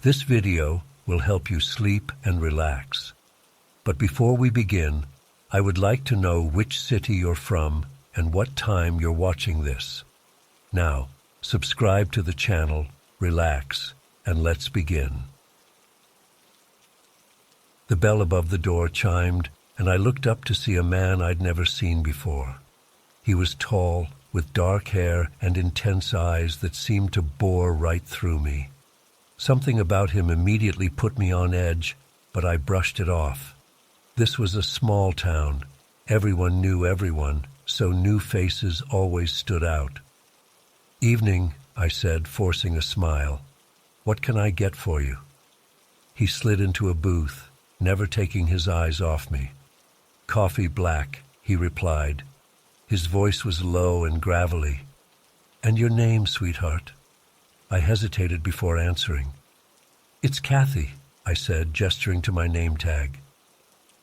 This video will help you sleep and relax. But before we begin, I would like to know which city you're from and what time you're watching this. Now, subscribe to the channel, relax, and let's begin. The bell above the door chimed, and I looked up to see a man I'd never seen before. He was tall, with dark hair and intense eyes that seemed to bore right through me. Something about him immediately put me on edge, but I brushed it off. This was a small town. Everyone knew everyone, so new faces always stood out. "Evening," I said, forcing a smile. "What can I get for you?" He slid into a booth, never taking his eyes off me. "Coffee black," he replied. His voice was low and gravelly. "And your name, sweetheart?" I hesitated before answering. "It's Kathy," I said, gesturing to my name tag.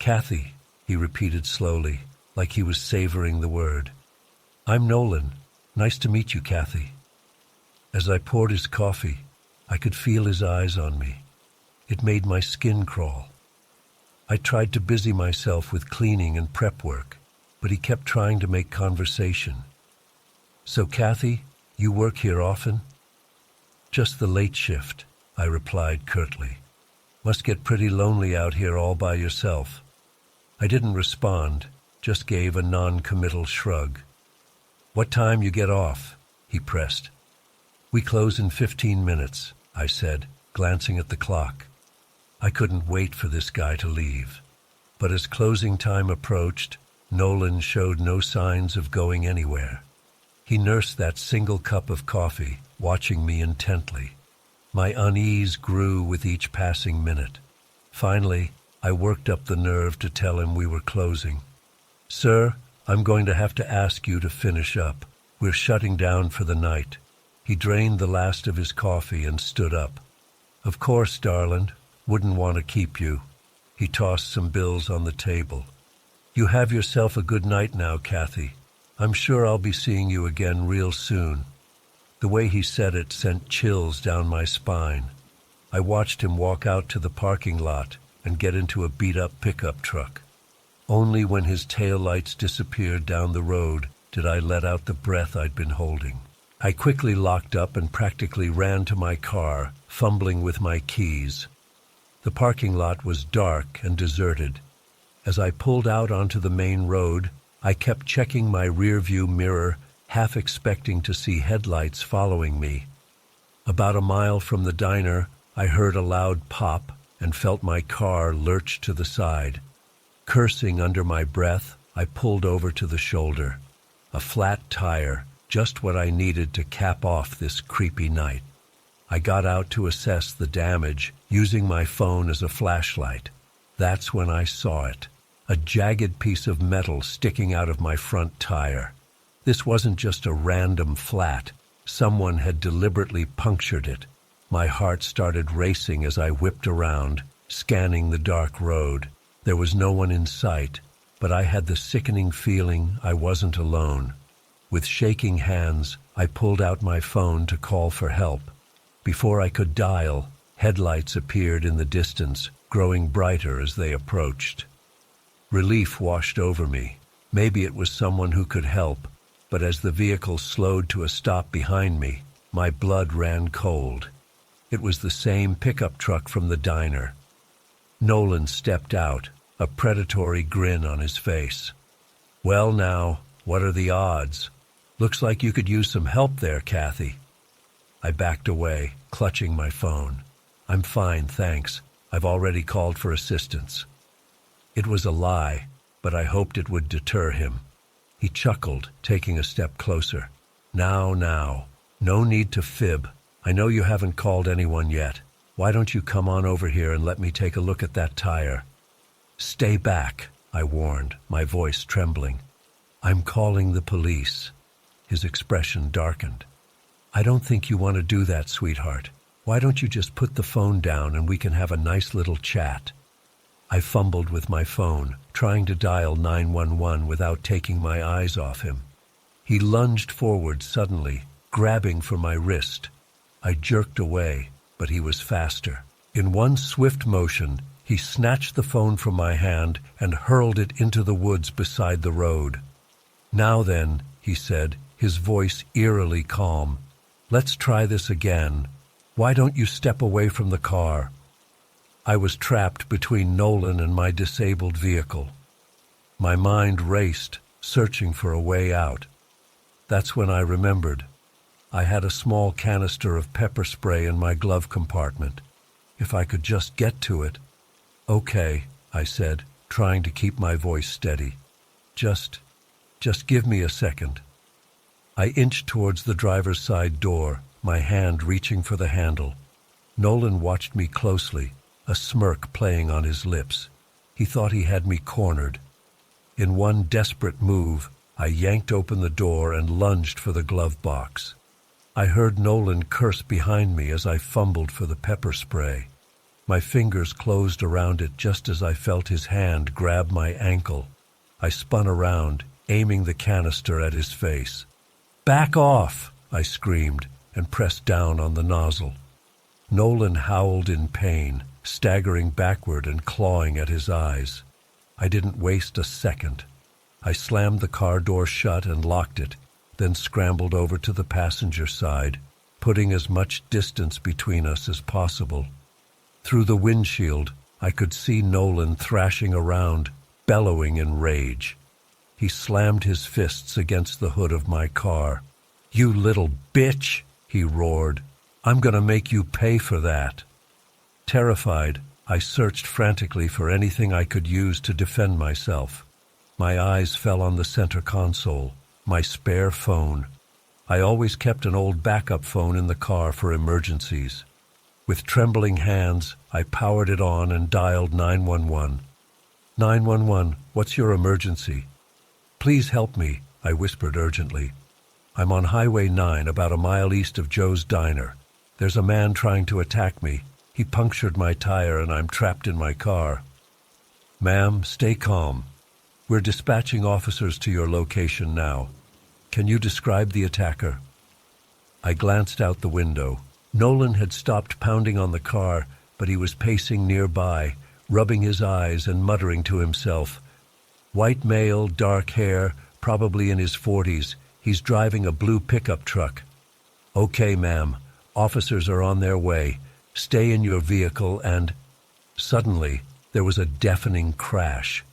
"Kathy," he repeated slowly, like he was savoring the word. "I'm Nolan. Nice to meet you, Kathy." As I poured his coffee, I could feel his eyes on me. It made my skin crawl. I tried to busy myself with cleaning and prep work, but he kept trying to make conversation. "So, Kathy, you work here often?" "Just the late shift," I replied curtly. "Must get pretty lonely out here all by yourself." I didn't respond, just gave a non-committal shrug. "What time you get off?" he pressed. "We close in 15 minutes, I said, glancing at the clock. I couldn't wait for this guy to leave. But as closing time approached, Nolan showed no signs of going anywhere. He nursed that single cup of coffee, watching me intently. My unease grew with each passing minute. Finally, I worked up the nerve to tell him we were closing. "Sir, I'm going to have to ask you to finish up. We're shutting down for the night." He drained the last of his coffee and stood up. "Of course, darling. Wouldn't want to keep you." He tossed some bills on the table. "You have yourself a good night now, Kathy. I'm sure I'll be seeing you again real soon." The way he said it sent chills down my spine. I watched him walk out to the parking lot and get into a beat-up pickup truck. Only when his taillights disappeared down the road did I let out the breath I'd been holding. I quickly locked up and practically ran to my car, fumbling with my keys. The parking lot was dark and deserted. As I pulled out onto the main road, I kept checking my rearview mirror, half expecting to see headlights following me. About a mile from the diner, I heard a loud pop and felt my car lurch to the side. Cursing under my breath, I pulled over to the shoulder. A flat tire, just what I needed to cap off this creepy night. I got out to assess the damage, using my phone as a flashlight. That's when I saw it. A jagged piece of metal sticking out of my front tire. This wasn't just a random flat. Someone had deliberately punctured it. My heart started racing as I whipped around, scanning the dark road. There was no one in sight, but I had the sickening feeling I wasn't alone. With shaking hands, I pulled out my phone to call for help. Before I could dial, headlights appeared in the distance, growing brighter as they approached. Relief washed over me. Maybe it was someone who could help, but as the vehicle slowed to a stop behind me, my blood ran cold. It was the same pickup truck from the diner. Nolan stepped out, a predatory grin on his face. "Well now, what are the odds? Looks like you could use some help there, Kathy." I backed away, clutching my phone. "I'm fine, thanks. I've already called for assistance." It was a lie, but I hoped it would deter him. He chuckled, taking a step closer. Now, no need to fib. I know you haven't called anyone yet. Why don't you come on over here and let me take a look at that tire?" "Stay back," I warned, my voice trembling. "I'm calling the police." His expression darkened. "I don't think you want to do that, sweetheart. Why don't you just put the phone down and we can have a nice little chat?" I fumbled with my phone, trying to dial 911 without taking my eyes off him. He lunged forward suddenly, grabbing for my wrist. I jerked away, but he was faster. In one swift motion, he snatched the phone from my hand and hurled it into the woods beside the road. "Now then," he said, his voice eerily calm, "let's try this again. Why don't you step away from the car?" I was trapped between Nolan and my disabled vehicle. My mind raced, searching for a way out. That's when I remembered. I had a small canister of pepper spray in my glove compartment. If I could just get to it. "Okay," I said, trying to keep my voice steady. Just give me a second." I inched towards the driver's side door, my hand reaching for the handle. Nolan watched me closely, a smirk playing on his lips. He thought he had me cornered. In one desperate move, I yanked open the door and lunged for the glove box. I heard Nolan curse behind me as I fumbled for the pepper spray. My fingers closed around it just as I felt his hand grab my ankle. I spun around, aiming the canister at his face. "Back off!" I screamed, and pressed down on the nozzle. Nolan howled in pain, staggering backward and clawing at his eyes. I didn't waste a second. I slammed the car door shut and locked it, then scrambled over to the passenger side, putting as much distance between us as possible. Through the windshield, I could see Nolan thrashing around, bellowing in rage. He slammed his fists against the hood of my car. "You little bitch!" he roared. "I'm gonna make you pay for that." Terrified, I searched frantically for anything I could use to defend myself. My eyes fell on the center console, my spare phone. I always kept an old backup phone in the car for emergencies. With trembling hands, I powered it on and dialed 911. "911, what's your emergency?" "Please help me," I whispered urgently. "I'm on Highway 9, about a mile east of Joe's Diner. There's a man trying to attack me. He punctured my tire and I'm trapped in my car." "Ma'am, stay calm. We're dispatching officers to your location now. Can you describe the attacker?" I glanced out the window. Nolan had stopped pounding on the car, but he was pacing nearby, rubbing his eyes and muttering to himself. "White male, dark hair, probably in his 40s. He's driving a blue pickup truck." "Okay, ma'am. Officers are on their way. Stay in your vehicle and—" Suddenly, there was a deafening crash.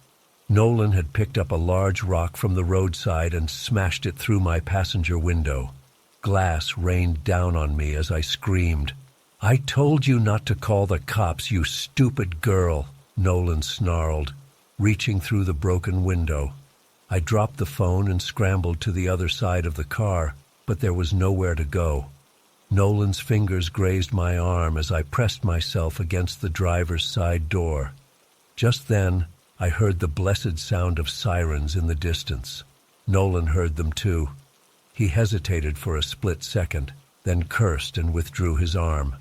Nolan had picked up a large rock from the roadside and smashed it through my passenger window. Glass rained down on me as I screamed. "I told you not to call the cops, you stupid girl," Nolan snarled, reaching through the broken window. I dropped the phone and scrambled to the other side of the car, but there was nowhere to go. Nolan's fingers grazed my arm as I pressed myself against the driver's side door. Just then, I heard the blessed sound of sirens in the distance. Nolan heard them too. He hesitated for a split second, then cursed and withdrew his arm.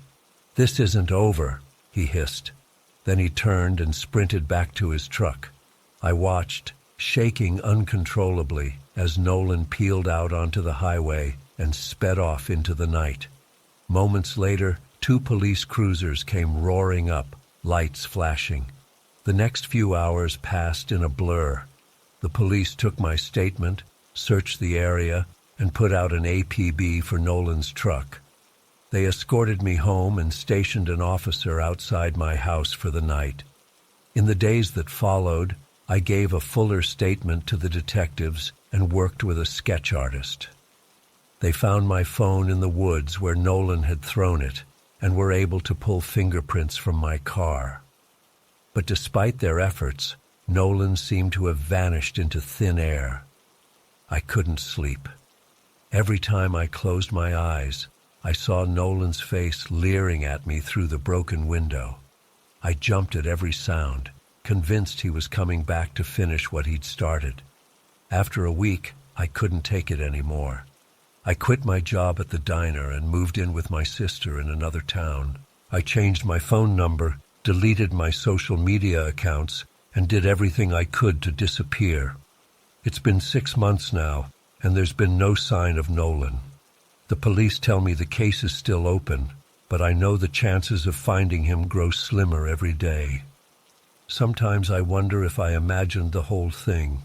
"This isn't over," he hissed. Then he turned and sprinted back to his truck. I watched, shaking uncontrollably, as Nolan peeled out onto the highway and sped off into the night. Moments later, 2 police cruisers came roaring up, lights flashing. The next few hours passed in a blur. The police took my statement, searched the area, and put out an APB for Nolan's truck. They escorted me home and stationed an officer outside my house for the night. In the days that followed, I gave a fuller statement to the detectives and worked with a sketch artist. They found my phone in the woods where Nolan had thrown it and were able to pull fingerprints from my car. But despite their efforts, Nolan seemed to have vanished into thin air. I couldn't sleep. Every time I closed my eyes, I saw Nolan's face leering at me through the broken window. I jumped at every sound, convinced he was coming back to finish what he'd started. After a week, I couldn't take it anymore. I quit my job at the diner and moved in with my sister in another town. I changed my phone number, deleted my social media accounts, and did everything I could to disappear. It's been 6 months now, and there's been no sign of Nolan. The police tell me the case is still open, but I know the chances of finding him grow slimmer every day. Sometimes I wonder if I imagined the whole thing,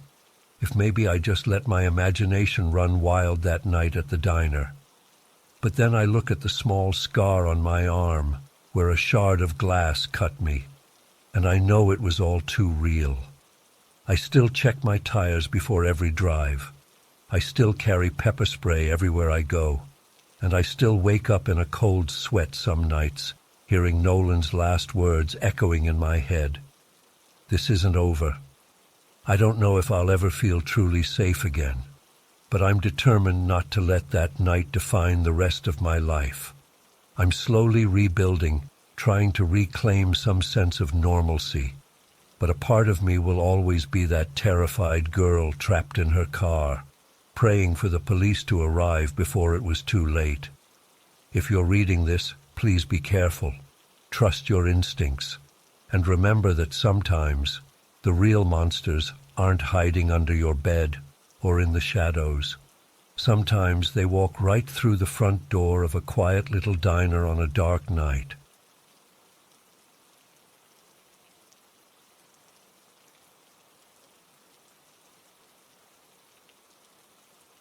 if maybe I just let my imagination run wild that night at the diner. But then I look at the small scar on my arm, where a shard of glass cut me, and I know it was all too real. I still check my tires before every drive. I still carry pepper spray everywhere I go, and I still wake up in a cold sweat some nights, hearing Nolan's last words echoing in my head. This isn't over. I don't know if I'll ever feel truly safe again, but I'm determined not to let that night define the rest of my life. I'm slowly rebuilding, trying to reclaim some sense of normalcy, but a part of me will always be that terrified girl trapped in her car, praying for the police to arrive before it was too late. If you're reading this, please be careful. Trust your instincts. And remember that sometimes the real monsters aren't hiding under your bed or in the shadows. Sometimes they walk right through the front door of a quiet little diner on a dark night.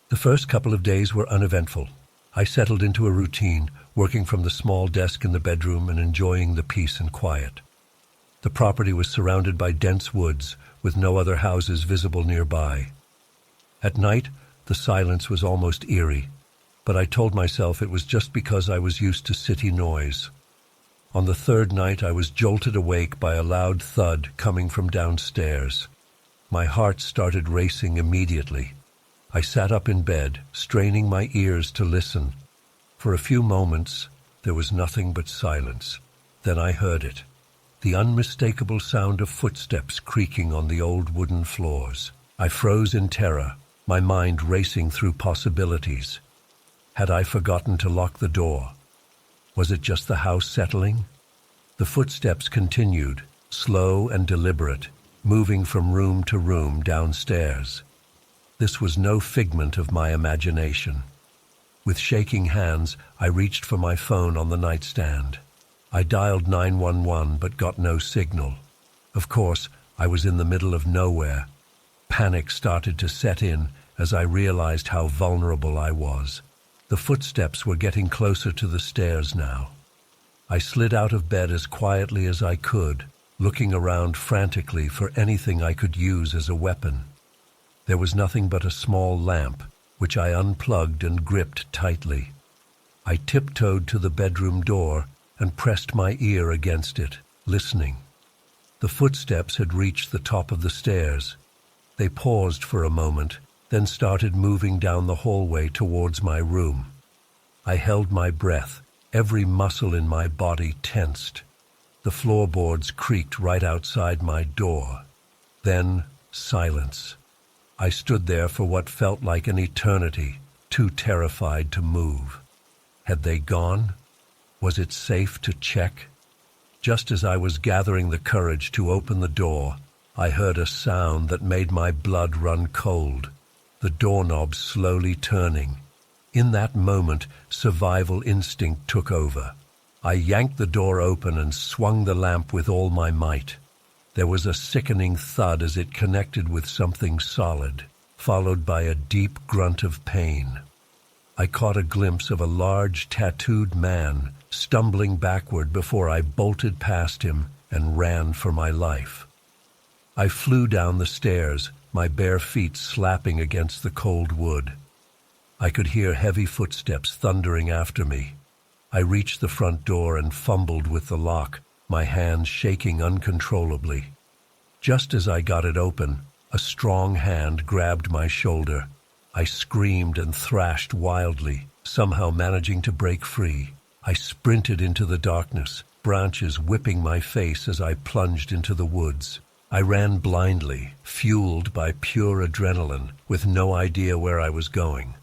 The first couple of days were uneventful. I settled into a routine, working from the small desk in the bedroom and enjoying the peace and quiet. The property was surrounded by dense woods, with no other houses visible nearby. At night, the silence was almost eerie, but I told myself it was just because I was used to city noise. On the third night, I was jolted awake by a loud thud coming from downstairs. My heart started racing immediately. I sat up in bed, straining my ears to listen. For a few moments, there was nothing but silence. Then I heard it, the unmistakable sound of footsteps creaking on the old wooden floors. I froze in terror, my mind racing through possibilities. Had I forgotten to lock the door? Was it just the house settling? The footsteps continued, slow and deliberate, moving from room to room downstairs. This was no figment of my imagination. With shaking hands, I reached for my phone on the nightstand. I dialed 911 but got no signal. Of course, I was in the middle of nowhere. Panic started to set in as I realized how vulnerable I was. The footsteps were getting closer to the stairs now. I slid out of bed as quietly as I could, looking around frantically for anything I could use as a weapon. There was nothing but a small lamp, which I unplugged and gripped tightly. I tiptoed to the bedroom door and pressed my ear against it, listening. The footsteps had reached the top of the stairs. They paused for a moment, then started moving down the hallway towards my room. I held my breath, every muscle in my body tensed. The floorboards creaked right outside my door. Then, silence. I stood there for what felt like an eternity, too terrified to move. Had they gone? Was it safe to check? Just as I was gathering the courage to open the door, I heard a sound that made my blood run cold, the doorknob slowly turning. In that moment, survival instinct took over. I yanked the door open and swung the lamp with all my might. There was a sickening thud as it connected with something solid, followed by a deep grunt of pain. I caught a glimpse of a large, tattooed man stumbling backward before I bolted past him and ran for my life. I flew down the stairs, my bare feet slapping against the cold wood. I could hear heavy footsteps thundering after me. I reached the front door and fumbled with the lock, my hands shaking uncontrollably. Just as I got it open, a strong hand grabbed my shoulder. I screamed and thrashed wildly, somehow managing to break free. I sprinted into the darkness, branches whipping my face as I plunged into the woods. I ran blindly, fueled by pure adrenaline, with no idea where I was going.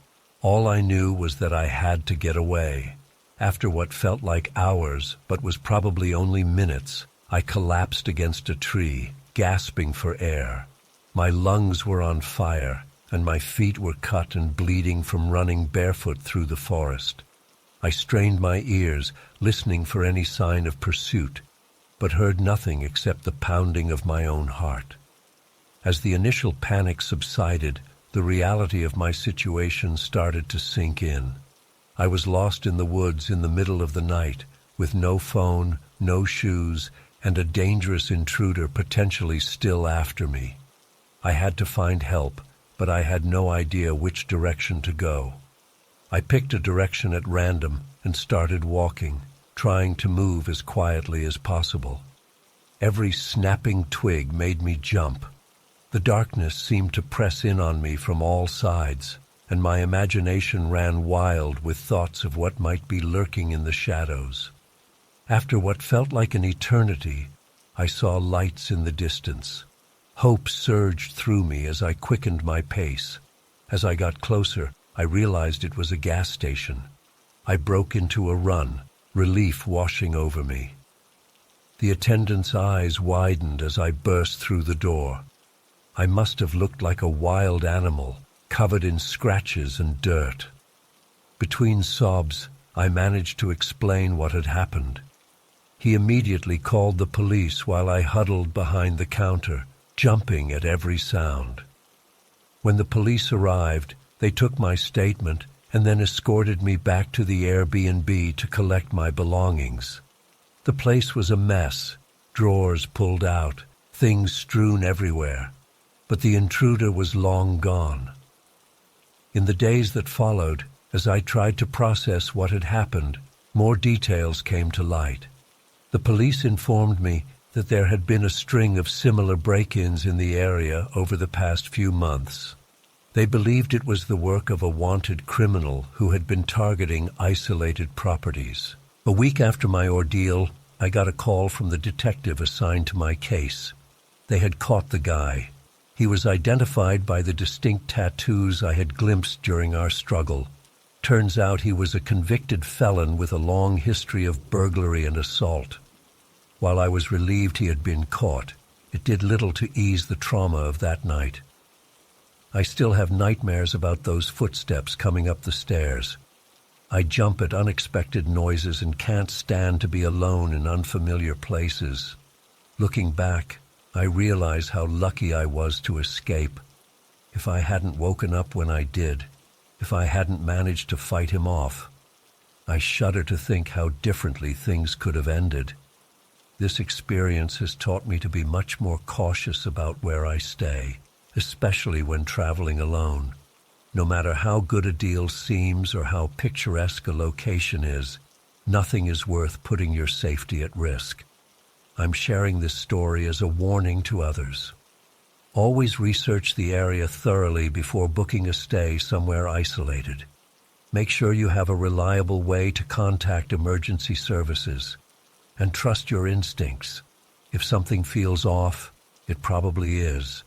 All I knew was that I had to get away. After what felt like hours, but was probably only minutes, I collapsed against a tree, gasping for air. My lungs were on fire, and my feet were cut and bleeding from running barefoot through the forest. I strained my ears, listening for any sign of pursuit, but heard nothing except the pounding of my own heart. As the initial panic subsided, the reality of my situation started to sink in. I was lost in the woods in the middle of the night, with no phone, no shoes, and a dangerous intruder potentially still after me. I had to find help, but I had no idea which direction to go. I picked a direction at random and started walking, trying to move as quietly as possible. Every snapping twig made me jump. The darkness seemed to press in on me from all sides, and my imagination ran wild with thoughts of what might be lurking in the shadows. After what felt like an eternity, I saw lights in the distance. Hope surged through me as I quickened my pace. As I got closer, I realized it was a gas station. I broke into a run, relief washing over me. The attendant's eyes widened as I burst through the door. I must have looked like a wild animal, covered in scratches and dirt. Between sobs, I managed to explain what had happened. He immediately called the police while I huddled behind the counter, jumping at every sound. When the police arrived, they took my statement and then escorted me back to the Airbnb to collect my belongings. The place was a mess, drawers pulled out, things strewn everywhere, but the intruder was long gone. In the days that followed, as I tried to process what had happened, more details came to light. The police informed me that there had been a string of similar break-ins in the area over the past few months. They believed it was the work of a wanted criminal who had been targeting isolated properties. A week after my ordeal, I got a call from the detective assigned to my case. They had caught the guy. He was identified by the distinct tattoos I had glimpsed during our struggle. Turns out he was a convicted felon with a long history of burglary and assault. While I was relieved he had been caught, it did little to ease the trauma of that night. I still have nightmares about those footsteps coming up the stairs. I jump at unexpected noises and can't stand to be alone in unfamiliar places. Looking back, I realize how lucky I was to escape. If I hadn't woken up when I did, if I hadn't managed to fight him off, I shudder to think how differently things could have ended. This experience has taught me to be much more cautious about where I stay, especially when traveling alone. No matter how good a deal seems or how picturesque a location is, nothing is worth putting your safety at risk. I'm sharing this story as a warning to others. Always research the area thoroughly before booking a stay somewhere isolated. Make sure you have a reliable way to contact emergency services. And trust your instincts. If something feels off, it probably is.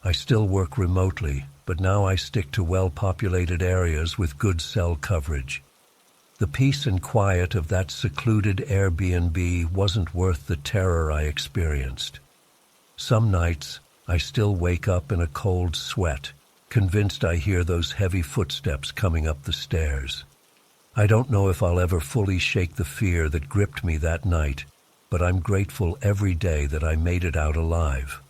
I still work remotely, but now I stick to well-populated areas with good cell coverage. The peace and quiet of that secluded Airbnb wasn't worth the terror I experienced. Some nights, I still wake up in a cold sweat, convinced I hear those heavy footsteps coming up the stairs. I don't know if I'll ever fully shake the fear that gripped me that night, but I'm grateful every day that I made it out alive.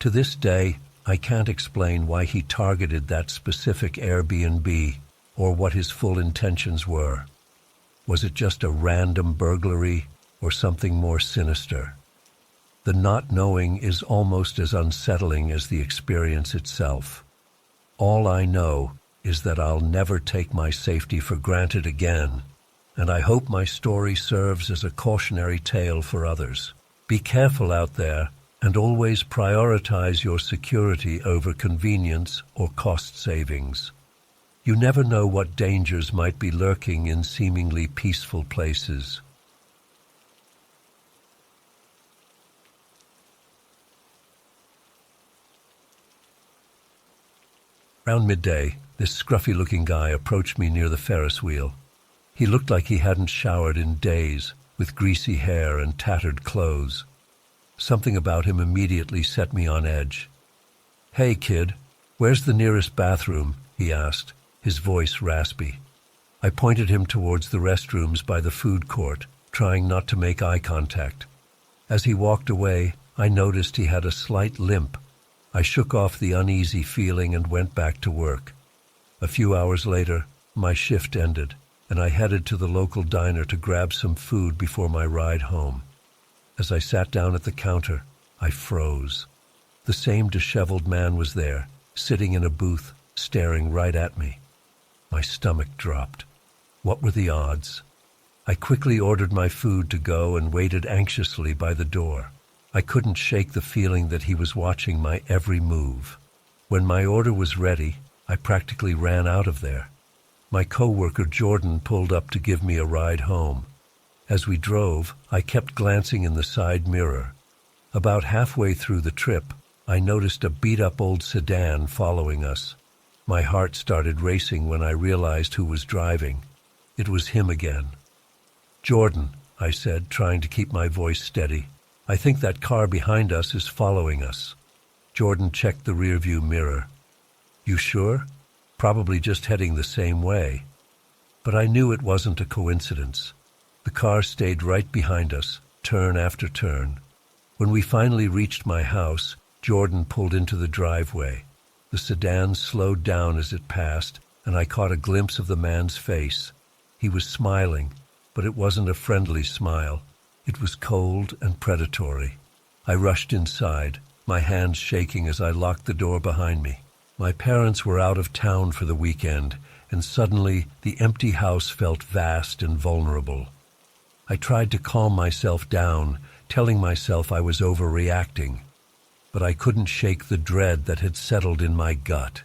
To this day, I can't explain why he targeted that specific Airbnb or what his full intentions were. Was it just a random burglary or something more sinister? The not knowing is almost as unsettling as the experience itself. All I know is that I'll never take my safety for granted again, and I hope my story serves as a cautionary tale for others. Be careful out there, and always prioritize your security over convenience or cost savings. You never know what dangers might be lurking in seemingly peaceful places. Around midday, this scruffy-looking guy approached me near the Ferris wheel. He looked like he hadn't showered in days, with greasy hair and tattered clothes. Something about him immediately set me on edge. "Hey, kid, where's the nearest bathroom?" he asked, his voice raspy. I pointed him towards the restrooms by the food court, trying not to make eye contact. As he walked away, I noticed he had a slight limp. I shook off the uneasy feeling and went back to work. A few hours later, my shift ended, and I headed to the local diner to grab some food before my ride home. As I sat down at the counter, I froze. The same disheveled man was there, sitting in a booth, staring right at me. My stomach dropped. What were the odds? I quickly ordered my food to go and waited anxiously by the door. I couldn't shake the feeling that he was watching my every move. When my order was ready, I practically ran out of there. My coworker Jordan pulled up to give me a ride home. As we drove, I kept glancing in the side mirror. About halfway through the trip, I noticed a beat-up old sedan following us. My heart started racing when I realized who was driving. It was him again. "Jordan," I said, trying to keep my voice steady, "I think that car behind us is following us." Jordan checked the rearview mirror. "You sure? Probably just heading the same way." But I knew it wasn't a coincidence. The car stayed right behind us, turn after turn. When we finally reached my house, Jordan pulled into the driveway. The sedan slowed down as it passed, and I caught a glimpse of the man's face. He was smiling, but it wasn't a friendly smile. It was cold and predatory. I rushed inside, my hands shaking as I locked the door behind me. My parents were out of town for the weekend, and suddenly the empty house felt vast and vulnerable. I tried to calm myself down, telling myself I was overreacting, but I couldn't shake the dread that had settled in my gut.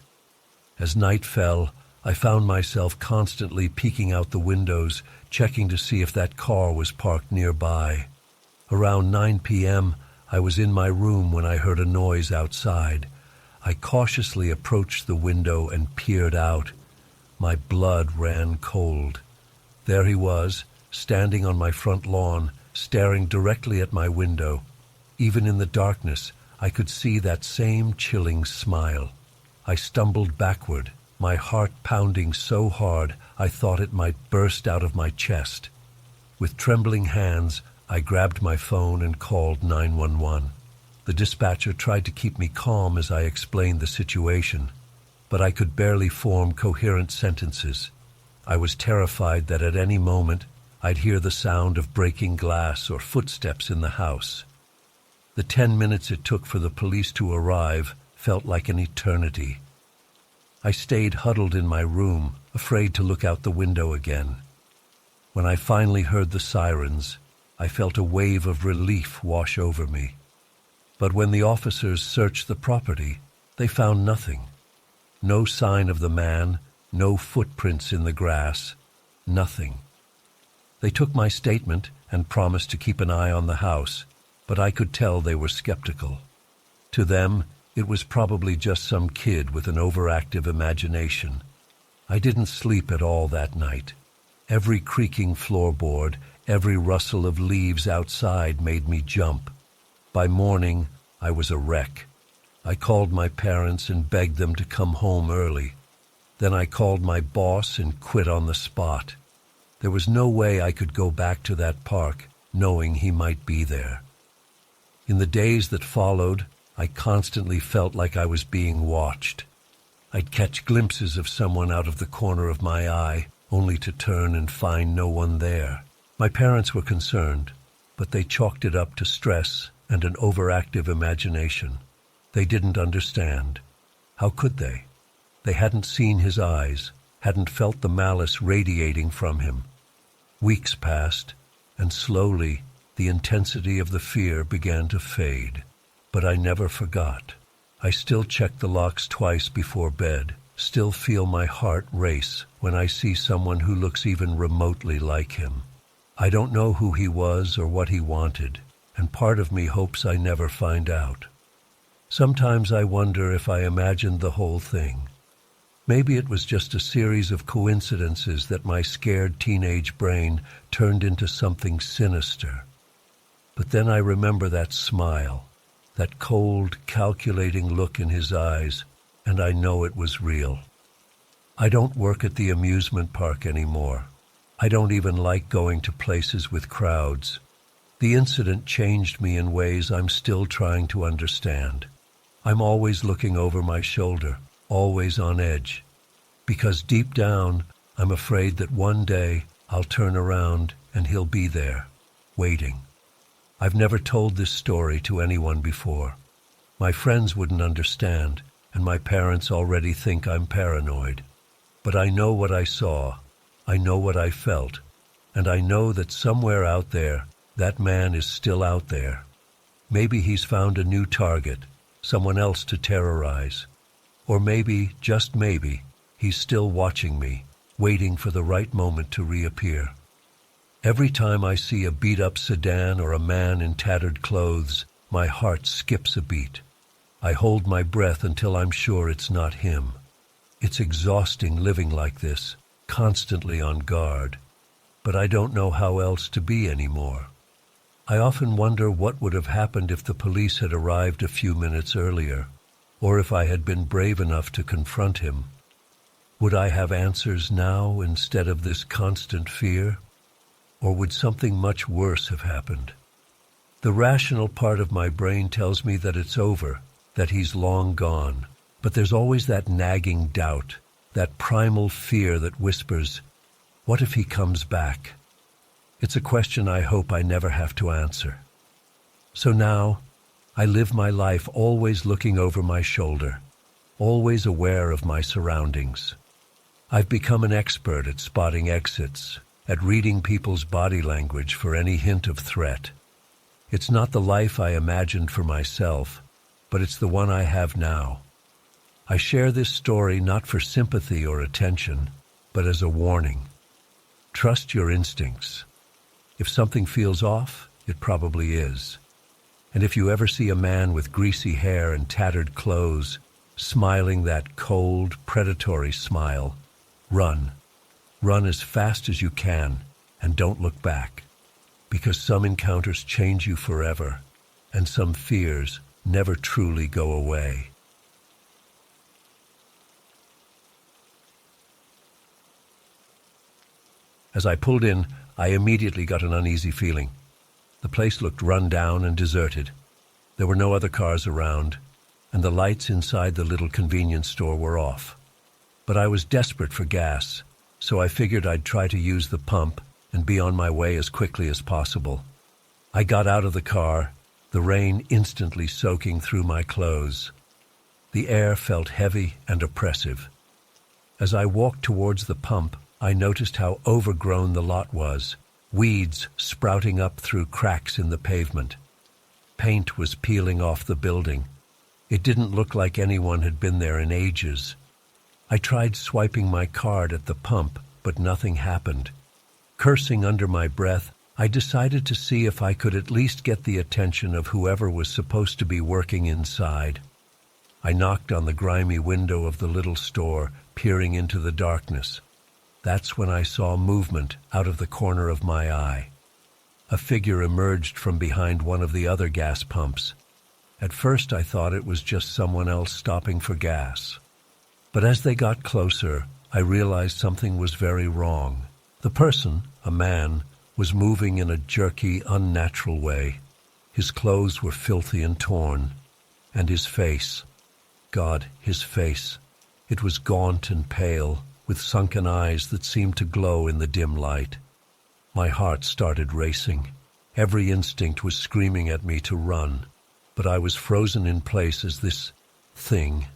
As night fell, I found myself constantly peeking out the windows, checking to see if that car was parked nearby. Around 9 p.m., I was in my room when I heard a noise outside. I cautiously approached the window and peered out. My blood ran cold. There he was, standing on my front lawn, staring directly at my window. Even in the darkness, I could see that same chilling smile. I stumbled backward, my heart pounding so hard I thought it might burst out of my chest. With trembling hands, I grabbed my phone and called 911. The dispatcher tried to keep me calm as I explained the situation, but I could barely form coherent sentences. I was terrified that at any moment I'd hear the sound of breaking glass or footsteps in the house. The 10 minutes it took for the police to arrive felt like an eternity. I stayed huddled in my room, afraid to look out the window again. When I finally heard the sirens, I felt a wave of relief wash over me. But when the officers searched the property, they found nothing. No sign of the man, no footprints in the grass, nothing. They took my statement and promised to keep an eye on the house, but I could tell they were skeptical. To them, it was probably just some kid with an overactive imagination. I didn't sleep at all that night. Every creaking floorboard, every rustle of leaves outside made me jump. By morning, I was a wreck. I called my parents and begged them to come home early. Then I called my boss and quit on the spot. There was no way I could go back to that park, knowing he might be there. In the days that followed, I constantly felt like I was being watched. I'd catch glimpses of someone out of the corner of my eye, only to turn and find no one there. My parents were concerned, but they chalked it up to stress and an overactive imagination. They didn't understand. How could they? They hadn't seen his eyes, hadn't felt the malice radiating from him. Weeks passed, and slowly the intensity of the fear began to fade. But I never forgot. I still check the locks twice before bed, still feel my heart race when I see someone who looks even remotely like him. I don't know who he was or what he wanted, and part of me hopes I never find out. Sometimes I wonder if I imagined the whole thing. Maybe it was just a series of coincidences that my scared teenage brain turned into something sinister. But then I remember that smile, that cold, calculating look in his eyes, and I know it was real. I don't work at the amusement park anymore. I don't even like going to places with crowds. The incident changed me in ways I'm still trying to understand. I'm always looking over my shoulder, always on edge, because deep down, I'm afraid that one day I'll turn around and he'll be there, waiting. I've never told this story to anyone before. My friends wouldn't understand, and my parents already think I'm paranoid. But I know what I saw, I know what I felt, and I know that somewhere out there, that man is still out there. Maybe he's found a new target, someone else to terrorize. Or maybe, just maybe, he's still watching me, waiting for the right moment to reappear. Every time I see a beat-up sedan or a man in tattered clothes, my heart skips a beat. I hold my breath until I'm sure it's not him. It's exhausting living like this, constantly on guard. But I don't know how else to be anymore. I often wonder what would have happened if the police had arrived a few minutes earlier, or if I had been brave enough to confront him. Would I have answers now instead of this constant fear? Or would something much worse have happened? The rational part of my brain tells me that it's over, that he's long gone. But there's always that nagging doubt, that primal fear that whispers, what if he comes back? It's a question I hope I never have to answer. So now, I live my life always looking over my shoulder, always aware of my surroundings. I've become an expert at spotting exits, at reading people's body language for any hint of threat. It's not the life I imagined for myself, but it's the one I have now. I share this story not for sympathy or attention, but as a warning. Trust your instincts. If something feels off, it probably is. And if you ever see a man with greasy hair and tattered clothes, smiling that cold, predatory smile, run. Run as fast as you can, and don't look back. Because some encounters change you forever, and some fears never truly go away. As I pulled in, I immediately got an uneasy feeling. The place looked run down and deserted. There were no other cars around, and the lights inside the little convenience store were off. But I was desperate for gas, so I figured I'd try to use the pump and be on my way as quickly as possible. I got out of the car, the rain instantly soaking through my clothes. The air felt heavy and oppressive. As I walked towards the pump, I noticed how overgrown the lot was, weeds sprouting up through cracks in the pavement. Paint was peeling off the building. It didn't look like anyone had been there in ages. I tried swiping my card at the pump, but nothing happened. Cursing under my breath, I decided to see if I could at least get the attention of whoever was supposed to be working inside. I knocked on the grimy window of the little store, peering into the darkness. That's when I saw movement out of the corner of my eye. A figure emerged from behind one of the other gas pumps. At first I thought it was just someone else stopping for gas. But as they got closer, I realized something was very wrong. The person, a man, was moving in a jerky, unnatural way. His clothes were filthy and torn. And his face. God, his face. It was gaunt and pale, with sunken eyes that seemed to glow in the dim light. My heart started racing. Every instinct was screaming at me to run, but I was frozen in place as this thing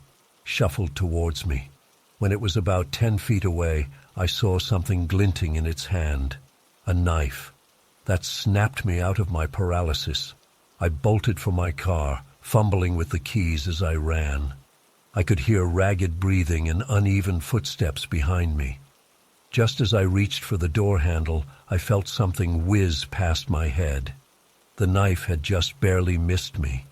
shuffled towards me. When it was about 10 feet away, I saw something glinting in its hand, a knife. That snapped me out of my paralysis. I bolted for my car, fumbling with the keys as I ran. I could hear ragged breathing and uneven footsteps behind me. Just as I reached for the door handle, I felt something whiz past my head. The knife had just barely missed me.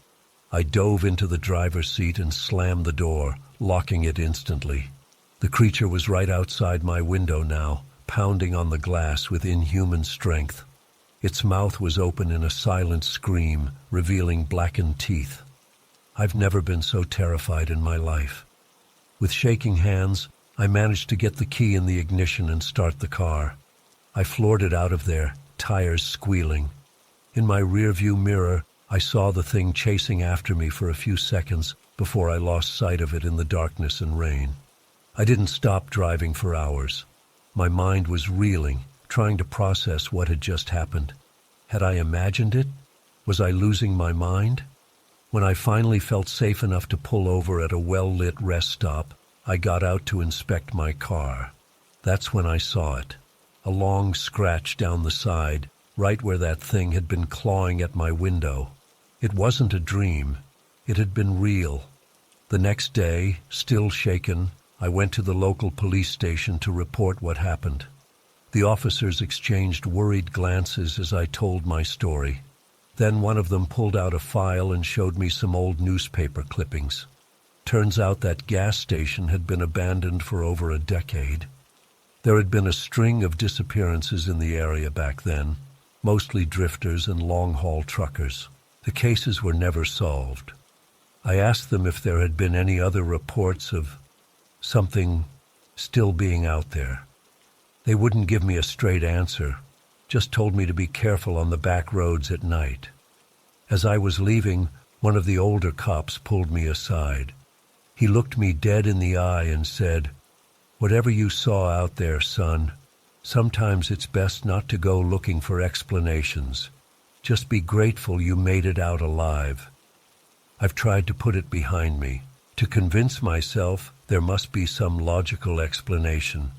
I dove into the driver's seat and slammed the door, locking it instantly. The creature was right outside my window now, pounding on the glass with inhuman strength. Its mouth was open in a silent scream, revealing blackened teeth. I've never been so terrified in my life. With shaking hands, I managed to get the key in the ignition and start the car. I floored it out of there, tires squealing. In my rearview mirror, I saw the thing chasing after me for a few seconds before I lost sight of it in the darkness and rain. I didn't stop driving for hours. My mind was reeling, trying to process what had just happened. Had I imagined it? Was I losing my mind? When I finally felt safe enough to pull over at a well-lit rest stop, I got out to inspect my car. That's when I saw it. A long scratch down the side, right where that thing had been clawing at my window. It wasn't a dream. It had been real. The next day, still shaken, I went to the local police station to report what happened. The officers exchanged worried glances as I told my story. Then one of them pulled out a file and showed me some old newspaper clippings. Turns out that gas station had been abandoned for over a decade. There had been a string of disappearances in the area back then, mostly drifters and long-haul truckers. The cases were never solved. I asked them if there had been any other reports of something still being out there. They wouldn't give me a straight answer, just told me to be careful on the back roads at night. As I was leaving, one of the older cops pulled me aside. He looked me dead in the eye and said, "Whatever you saw out there, son, sometimes it's best not to go looking for explanations. Just be grateful you made it out alive." I've tried to put it behind me, to convince myself there must be some logical explanation.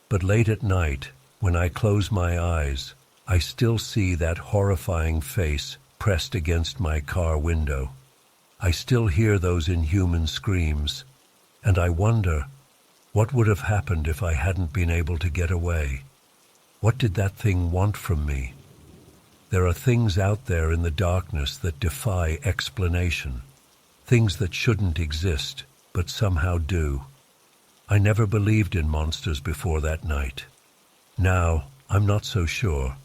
But late at night, when I close my eyes, I still see that horrifying face pressed against my car window. I still hear those inhuman screams, and I wonder, what would have happened if I hadn't been able to get away? What did that thing want from me? There are things out there in the darkness that defy explanation, things that shouldn't exist, but somehow do. I never believed in monsters before that night. Now, I'm not so sure.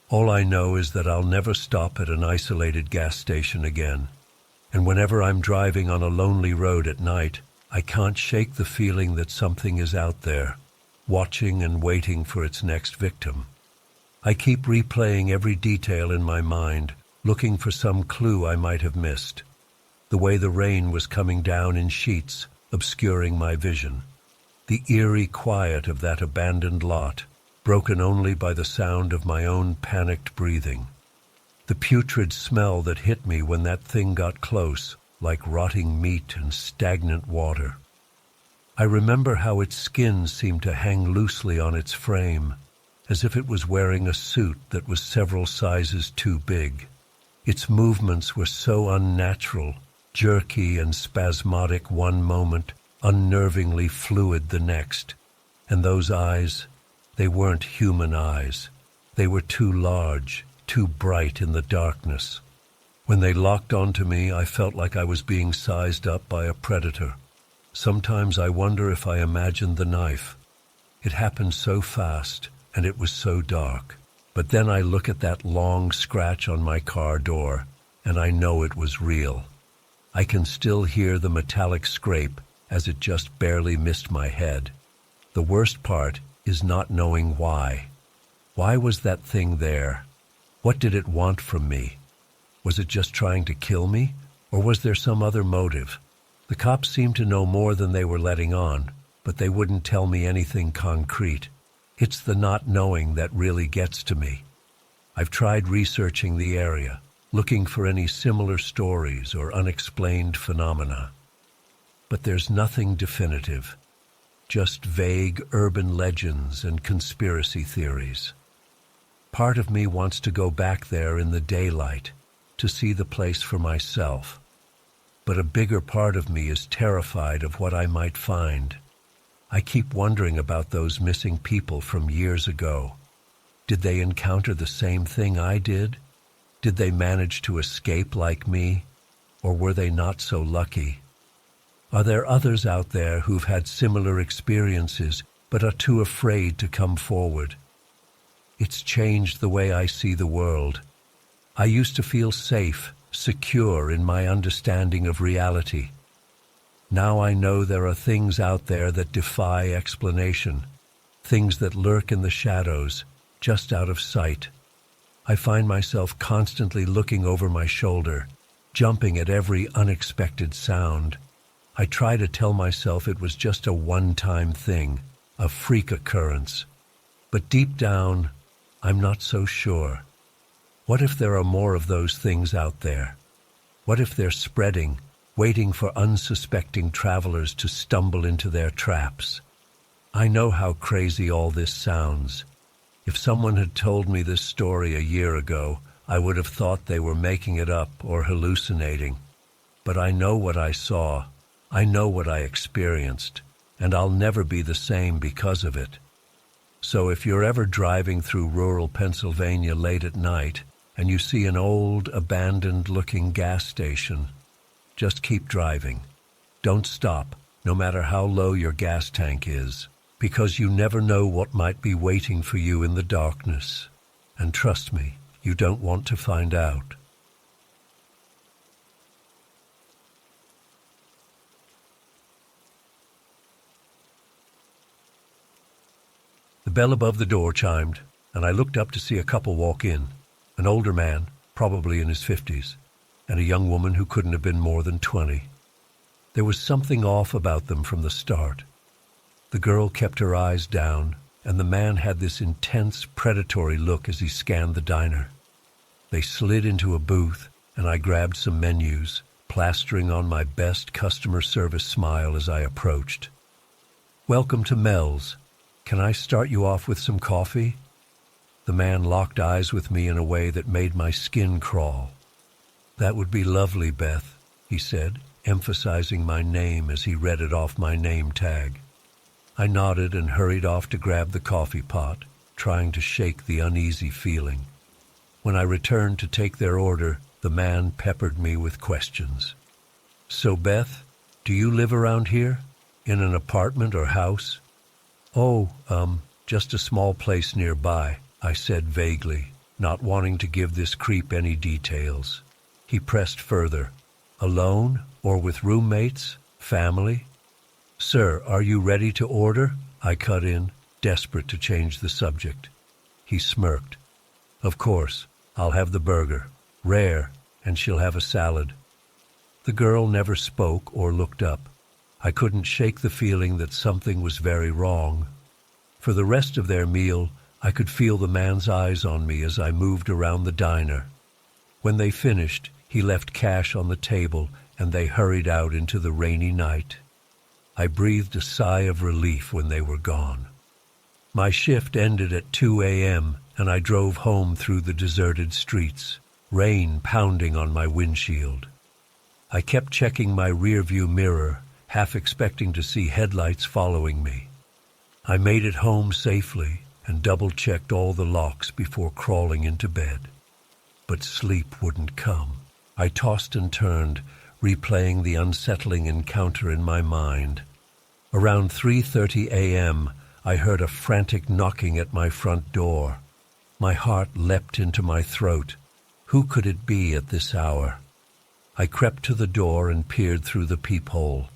All I know is that I'll never stop at an isolated gas station again. And whenever I'm driving on a lonely road at night, I can't shake the feeling that something is out there, watching and waiting for its next victim. I keep replaying every detail in my mind, looking for some clue I might have missed. The way the rain was coming down in sheets, obscuring my vision. The eerie quiet of that abandoned lot, broken only by the sound of my own panicked breathing. The putrid smell that hit me when that thing got close, like rotting meat and stagnant water. I remember how its skin seemed to hang loosely on its frame, as if it was wearing a suit that was several sizes too big. Its movements were so unnatural, jerky and spasmodic one moment, unnervingly fluid the next. And those eyes, they weren't human eyes. They were too large, too bright in the darkness. When they locked onto me, I felt like I was being sized up by a predator. Sometimes I wonder if I imagined the knife. It happened so fast, and it was so dark. But then I look at that long scratch on my car door, and I know it was real. I can still hear the metallic scrape as it just barely missed my head. The worst part is not knowing why. Why was that thing there? What did it want from me? Was it just trying to kill me, or was there some other motive? The cops seemed to know more than they were letting on, but they wouldn't tell me anything concrete. It's the not knowing that really gets to me. I've tried researching the area, looking for any similar stories or unexplained phenomena. But there's nothing definitive, just vague urban legends and conspiracy theories. Part of me wants to go back there in the daylight, to see the place for myself. But a bigger part of me is terrified of what I might find. I keep wondering about those missing people from years ago. Did they encounter the same thing I did? Did they manage to escape like me? Or were they not so lucky? Are there others out there who've had similar experiences but are too afraid to come forward? It's changed the way I see the world. I used to feel safe, secure in my understanding of reality. Now I know there are things out there that defy explanation, things that lurk in the shadows, just out of sight. I find myself constantly looking over my shoulder, jumping at every unexpected sound. I try to tell myself it was just a one-time thing, a freak occurrence. But deep down, I'm not so sure. What if there are more of those things out there? What if they're spreading, waiting for unsuspecting travelers to stumble into their traps? I know how crazy all this sounds. If someone had told me this story a year ago, I would have thought they were making it up or hallucinating. But I know what I saw. I know what I experienced, and I'll never be the same because of it. So if you're ever driving through rural Pennsylvania late at night and you see an old, abandoned-looking gas station, just keep driving. Don't stop, no matter how low your gas tank is, because you never know what might be waiting for you in the darkness. And trust me, you don't want to find out. The bell above the door chimed, and I looked up to see a couple walk in, an older man, probably in his 50s, and a young woman who couldn't have been more than 20. There was something off about them from the start. The girl kept her eyes down, and the man had this intense, predatory look as he scanned the diner. They slid into a booth, and I grabbed some menus, plastering on my best customer service smile as I approached. "Welcome to Mel's. Can I start you off with some coffee?" The man locked eyes with me in a way that made my skin crawl. "That would be lovely, Beth," he said, emphasizing my name as he read it off my name tag. I nodded and hurried off to grab the coffee pot, trying to shake the uneasy feeling. When I returned to take their order, the man peppered me with questions. "So, Beth, do you live around here? In an apartment or house?" "Oh, just a small place nearby," I said vaguely, not wanting to give this creep any details. He pressed further. "Alone or with roommates? Family?" "Sir, are you ready to order?" I cut in, desperate to change the subject. He smirked. "Of course, I'll have the burger. Rare, and she'll have a salad." The girl never spoke or looked up. I couldn't shake the feeling that something was very wrong. For the rest of their meal, I could feel the man's eyes on me as I moved around the diner. When they finished, he left cash on the table and they hurried out into the rainy night. I breathed a sigh of relief when they were gone. My shift ended at 2 a.m. and I drove home through the deserted streets, rain pounding on my windshield. I kept checking my rearview mirror, half expecting to see headlights following me. I made it home safely and double-checked all the locks before crawling into bed. But sleep wouldn't come. I tossed and turned, replaying the unsettling encounter in my mind. Around 3:30 a.m., I heard a frantic knocking at my front door. My heart leapt into my throat. Who could it be at this hour? I crept to the door and peered through the peephole.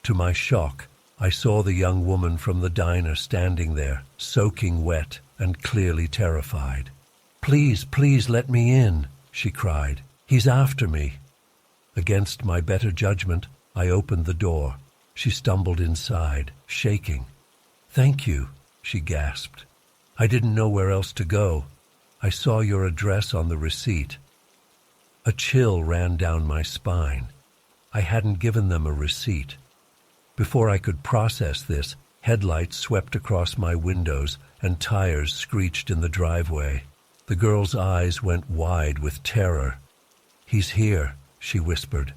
To my shock, I saw the young woman from the diner standing there, soaking wet and clearly terrified. "Please, please let me in," she cried. "He's after me." Against my better judgment, I opened the door. She stumbled inside, shaking. "Thank you," she gasped. "I didn't know where else to go. I saw your address on the receipt." A chill ran down my spine. I hadn't given them a receipt. Before I could process this, headlights swept across my windows and tires screeched in the driveway. The girl's eyes went wide with terror. "He's here," she whispered.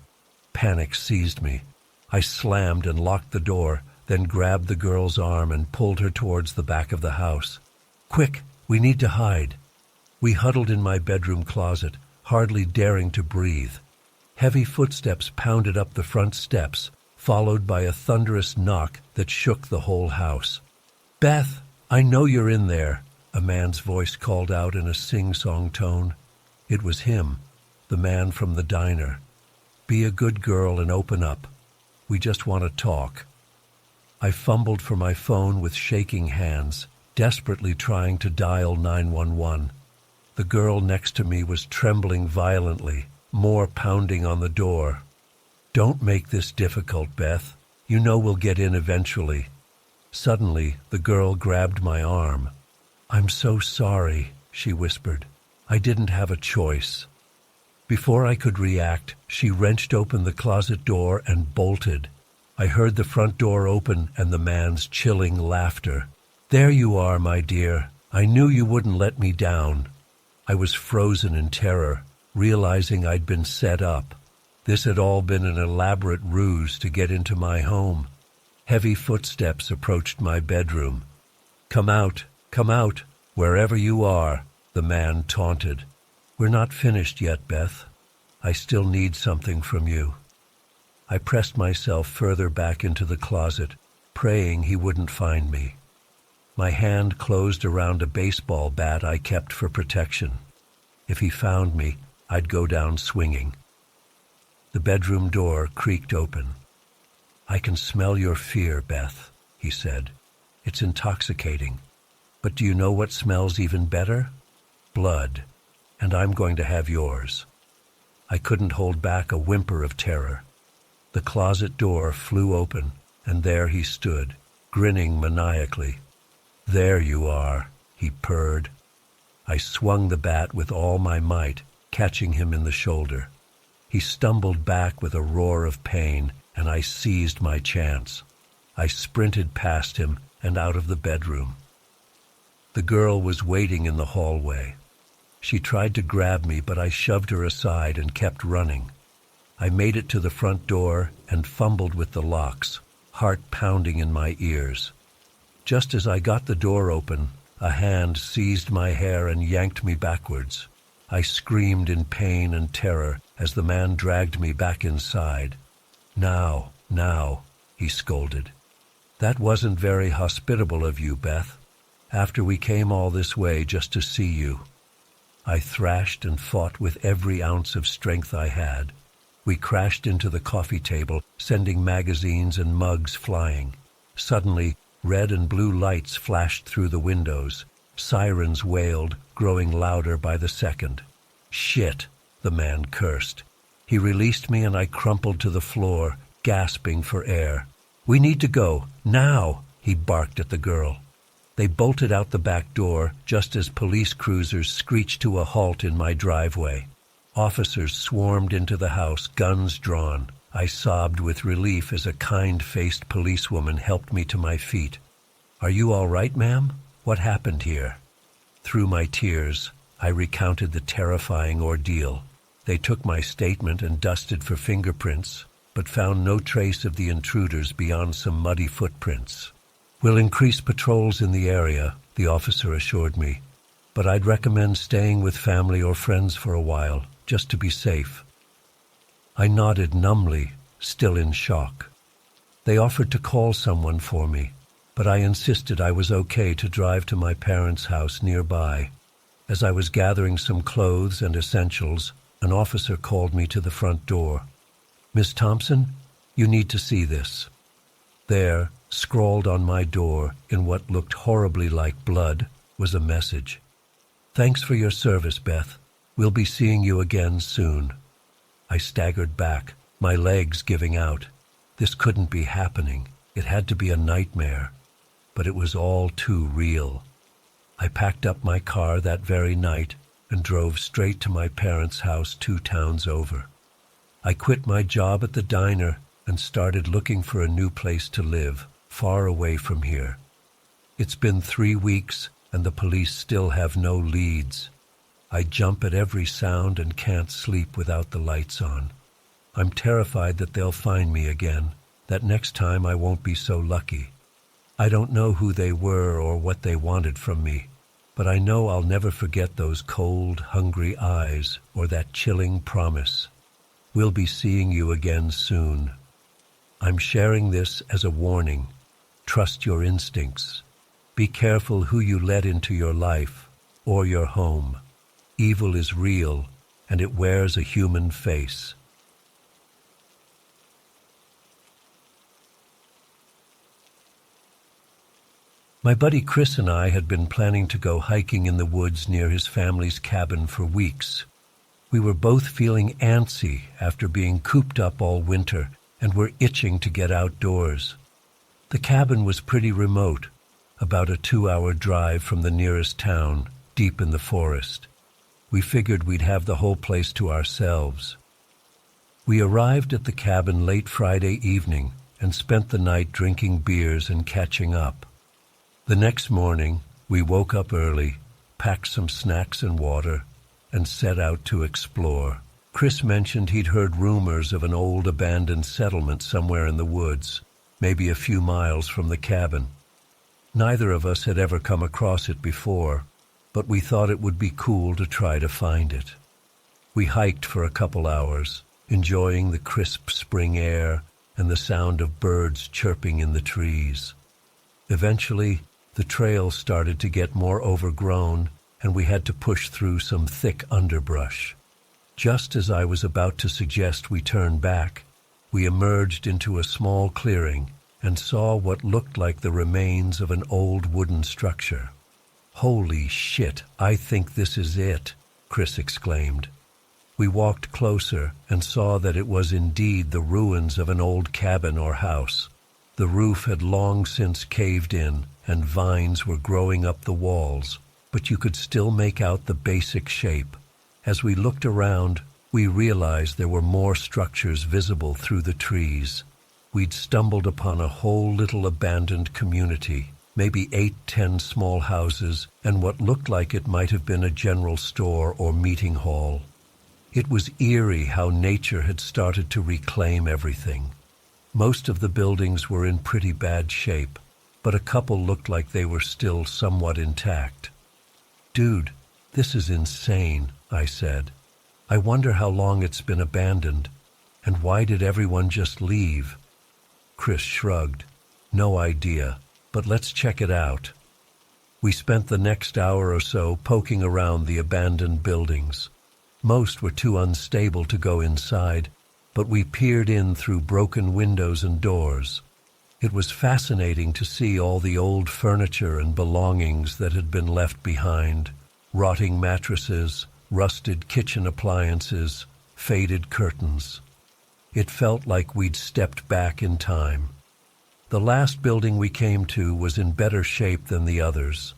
Panic seized me. I slammed and locked the door, then grabbed the girl's arm and pulled her towards the back of the house. "Quick, we need to hide." We huddled in my bedroom closet, hardly daring to breathe. Heavy footsteps pounded up the front steps, followed by a thunderous knock that shook the whole house. "Beth, I know you're in there," a man's voice called out in a sing-song tone. It was him, the man from the diner. "Be a good girl and open up." We just want to talk." I fumbled for my phone with shaking hands, desperately trying to dial 911. The girl next to me was trembling violently, more pounding on the door. "Don't make this difficult, Beth. You know we'll get in eventually." Suddenly, the girl grabbed my arm. "I'm so sorry," she whispered. "I didn't have a choice." Before I could react, she wrenched open the closet door and bolted. I heard the front door open and the man's chilling laughter. "There you are, my dear. I knew you wouldn't let me down." I was frozen in terror, realizing I'd been set up. This had all been an elaborate ruse to get into my home. Heavy footsteps approached my bedroom. Come out, wherever you are," the man taunted. "We're not finished yet, Beth. I still need something from you." I pressed myself further back into the closet, praying he wouldn't find me. My hand closed around a baseball bat I kept for protection. If he found me, I'd go down swinging. The bedroom door creaked open. "I can smell your fear, Beth," he said. "It's intoxicating. But do you know what smells even better? Blood. And I'm going to have yours." I couldn't hold back a whimper of terror. The closet door flew open, and there he stood, grinning maniacally. "There you are," he purred. I swung the bat with all my might, catching him in the shoulder. He stumbled back with a roar of pain, and I seized my chance. I sprinted past him and out of the bedroom. The girl was waiting in the hallway. She tried to grab me, but I shoved her aside and kept running. I made it to the front door and fumbled with the locks, heart pounding in my ears. Just as I got the door open, a hand seized my hair and yanked me backwards. I screamed in pain and terror as the man dragged me back inside. Now, he scolded. "That wasn't very hospitable of you, Beth, after we came all this way just to see you." I thrashed and fought with every ounce of strength I had. We crashed into the coffee table, sending magazines and mugs flying. Suddenly, red and blue lights flashed through the windows. Sirens wailed, growing louder by the second. "Shit," the man cursed. He released me and I crumpled to the floor, gasping for air. "We need to go, now," he barked at the girl. They bolted out the back door just as police cruisers screeched to a halt in my driveway. Officers swarmed into the house, guns drawn. I sobbed with relief as a kind-faced policewoman helped me to my feet. "Are you all right, ma'am? What happened here?" Through my tears, I recounted the terrifying ordeal. They took my statement and dusted for fingerprints, but found no trace of the intruders beyond some muddy footprints. "We'll increase patrols in the area," the officer assured me, "but I'd recommend staying with family or friends for a while, just to be safe." I nodded numbly, still in shock. They offered to call someone for me, but I insisted I was okay to drive to my parents' house nearby. As I was gathering some clothes and essentials, an officer called me to the front door. "Miss Thompson, you need to see this." There, scrawled on my door in what looked horribly like blood, was a message. "Thanks for your service, Beth. We'll be seeing you again soon." I staggered back, my legs giving out. This couldn't be happening. It had to be a nightmare. But it was all too real. I packed up my car that very night and drove straight to my parents' house 2 towns over. I quit my job at the diner and started looking for a new place to live, far away from here. It's been 3 weeks and the police still have no leads. I jump at every sound and can't sleep without the lights on. I'm terrified that they'll find me again, that next time I won't be so lucky. I don't know who they were or what they wanted from me, but I know I'll never forget those cold, hungry eyes or that chilling promise. We'll be seeing you again soon. I'm sharing this as a warning. Trust your instincts. Be careful who you let into your life or your home. Evil is real, and it wears a human face. My buddy Chris and I had been planning to go hiking in the woods near his family's cabin for weeks. We were both feeling antsy after being cooped up all winter and were itching to get outdoors. The cabin was pretty remote, about a 2-hour drive from the nearest town, deep in the forest. We figured we'd have the whole place to ourselves. We arrived at the cabin late Friday evening and spent the night drinking beers and catching up. The next morning, we woke up early, packed some snacks and water, and set out to explore. Chris mentioned he'd heard rumors of an old abandoned settlement somewhere in the woods, maybe a few miles from the cabin. Neither of us had ever come across it before, but we thought it would be cool to try to find it. We hiked for a couple hours, enjoying the crisp spring air and the sound of birds chirping in the trees. Eventually, the trail started to get more overgrown, and we had to push through some thick underbrush. Just as I was about to suggest we turn back, we emerged into a small clearing and saw what looked like the remains of an old wooden structure. "Holy shit, I think this is it," Chris exclaimed. We walked closer and saw that it was indeed the ruins of an old cabin or house. The roof had long since caved in, and vines were growing up the walls, but you could still make out the basic shape. As we looked around, we realized there were more structures visible through the trees. We'd stumbled upon a whole little abandoned community, maybe 8-10 small houses, and what looked like it might have been a general store or meeting hall. It was eerie how nature had started to reclaim everything. Most of the buildings were in pretty bad shape, but a couple looked like they were still somewhat intact. "Dude, this is insane," I said. "I wonder how long it's been abandoned, and why did everyone just leave?" Chris shrugged. "No idea, but let's check it out." We spent the next hour or so poking around the abandoned buildings. Most were too unstable to go inside, but we peered in through broken windows and doors. It was fascinating to see all the old furniture and belongings that had been left behind: rotting mattresses, rusted kitchen appliances, faded curtains. It felt like we'd stepped back in time. The last building we came to was in better shape than the others.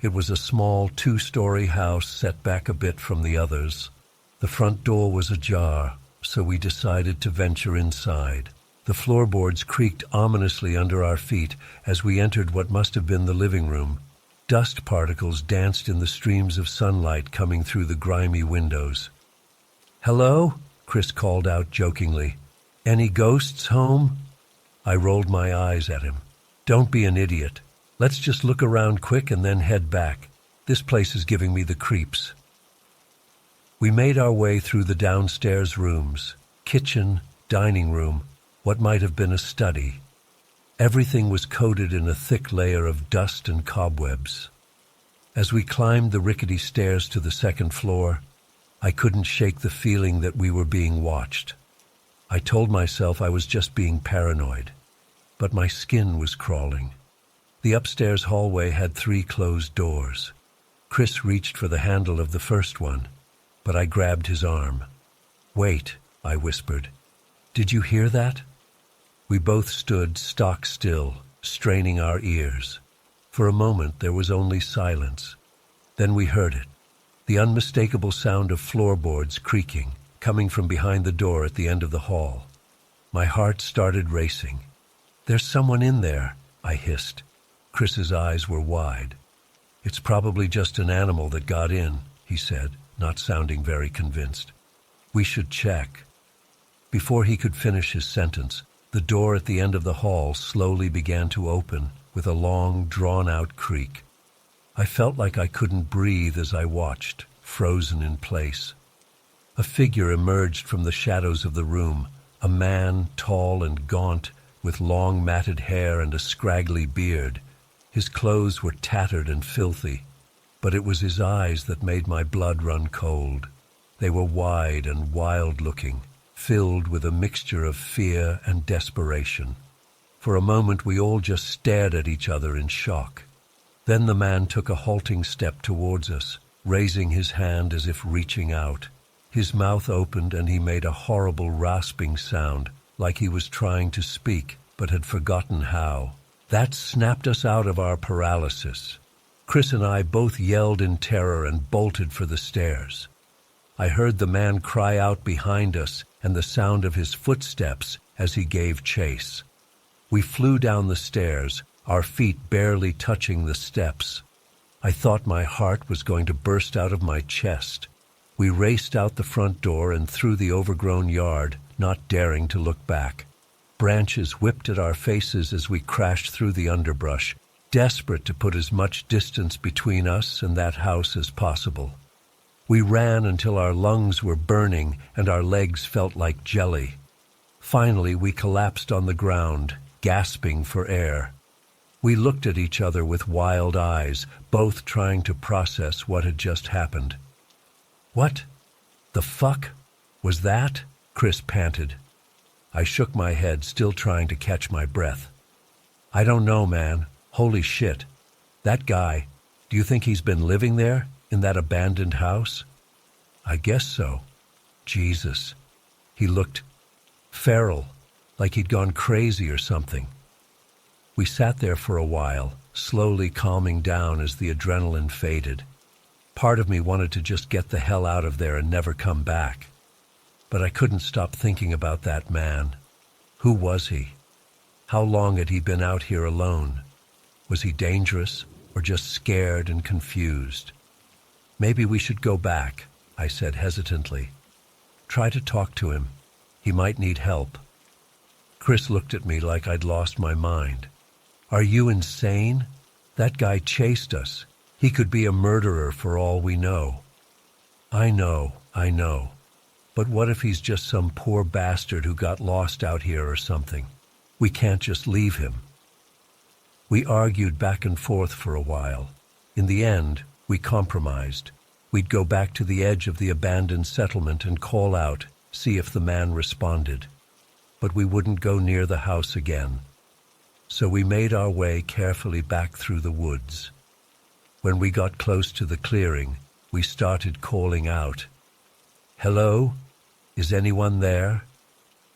It was a small 2-story house set back a bit from the others. The front door was ajar, so we decided to venture inside. The floorboards creaked ominously under our feet as we entered what must have been the living room. Dust particles danced in the streams of sunlight coming through the grimy windows. "Hello?" Chris called out jokingly. "Any ghosts home?" I rolled my eyes at him. "Don't be an idiot. Let's just look around quick and then head back. This place is giving me the creeps." We made our way through the downstairs rooms, kitchen, dining room, what might have been a study. Everything was coated in a thick layer of dust and cobwebs. As we climbed the rickety stairs to the second floor, I couldn't shake the feeling that we were being watched. I told myself I was just being paranoid, but my skin was crawling. The upstairs hallway had 3 closed doors. Chris reached for the handle of the first one, but I grabbed his arm. "Wait," I whispered. "Did you hear that?" We both stood stock still, straining our ears. For a moment there was only silence. Then we heard it, the unmistakable sound of floorboards creaking, coming from behind the door at the end of the hall. My heart started racing. "There's someone in there," I hissed. Chris's eyes were wide. "It's probably just an animal that got in," he said, not sounding very convinced. "We should check." Before he could finish his sentence, the door at the end of the hall slowly began to open with a long, drawn-out creak. I felt like I couldn't breathe as I watched, frozen in place. A figure emerged from the shadows of the room, a man, tall and gaunt, with long matted hair and a scraggly beard. His clothes were tattered and filthy, but it was his eyes that made my blood run cold. They were wide and wild-looking, filled with a mixture of fear and desperation. For a moment we all just stared at each other in shock. Then the man took a halting step towards us, raising his hand as if reaching out. His mouth opened and he made a horrible rasping sound, like he was trying to speak, but had forgotten how. That snapped us out of our paralysis. Chris and I both yelled in terror and bolted for the stairs. I heard the man cry out behind us and the sound of his footsteps as he gave chase. We flew down the stairs, our feet barely touching the steps. I thought my heart was going to burst out of my chest. We raced out the front door and through the overgrown yard, not daring to look back. Branches whipped at our faces as we crashed through the underbrush, desperate to put as much distance between us and that house as possible. We ran until our lungs were burning and our legs felt like jelly. Finally, we collapsed on the ground, gasping for air. We looked at each other with wild eyes, both trying to process what had just happened. "What the fuck was that?" Chris panted. I shook my head, still trying to catch my breath. "I don't know, man. Holy shit. That guy, do you think he's been living there, in that abandoned house?" "I guess so." Jesus. He looked feral, like he'd gone crazy or something. We sat there for a while, slowly calming down as the adrenaline faded. Part of me wanted to just get the hell out of there and never come back. But I couldn't stop thinking about that man. Who was he? How long had he been out here alone? Was he dangerous or just scared and confused? "Maybe we should go back," I said hesitantly. "Try to talk to him. He might need help." Chris looked at me like I'd lost my mind. "Are you insane? That guy chased us. He could be a murderer for all we know." I know. But what if he's just some poor bastard who got lost out here or something? We can't just leave him." We argued back and forth for a while. In the end, we compromised. We'd go back to the edge of the abandoned settlement and call out, see if the man responded. But we wouldn't go near the house again. So we made our way carefully back through the woods. When we got close to the clearing, we started calling out. "Hello? Is anyone there?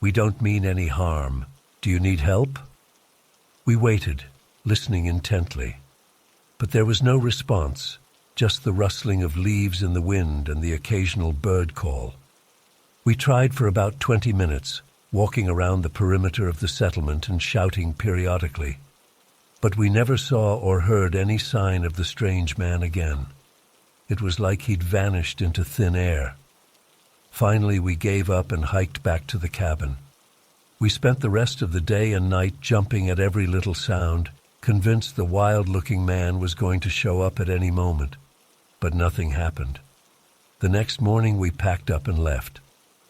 We don't mean any harm. Do you need help?" We waited, listening intently. But there was no response, just the rustling of leaves in the wind and the occasional bird call. We tried for about 20 minutes, walking around the perimeter of the settlement and shouting periodically. But we never saw or heard any sign of the strange man again. It was like he'd vanished into thin air. Finally, we gave up and hiked back to the cabin. We spent the rest of the day and night jumping at every little sound, convinced the wild-looking man was going to show up at any moment. But nothing happened. The next morning we packed up and left,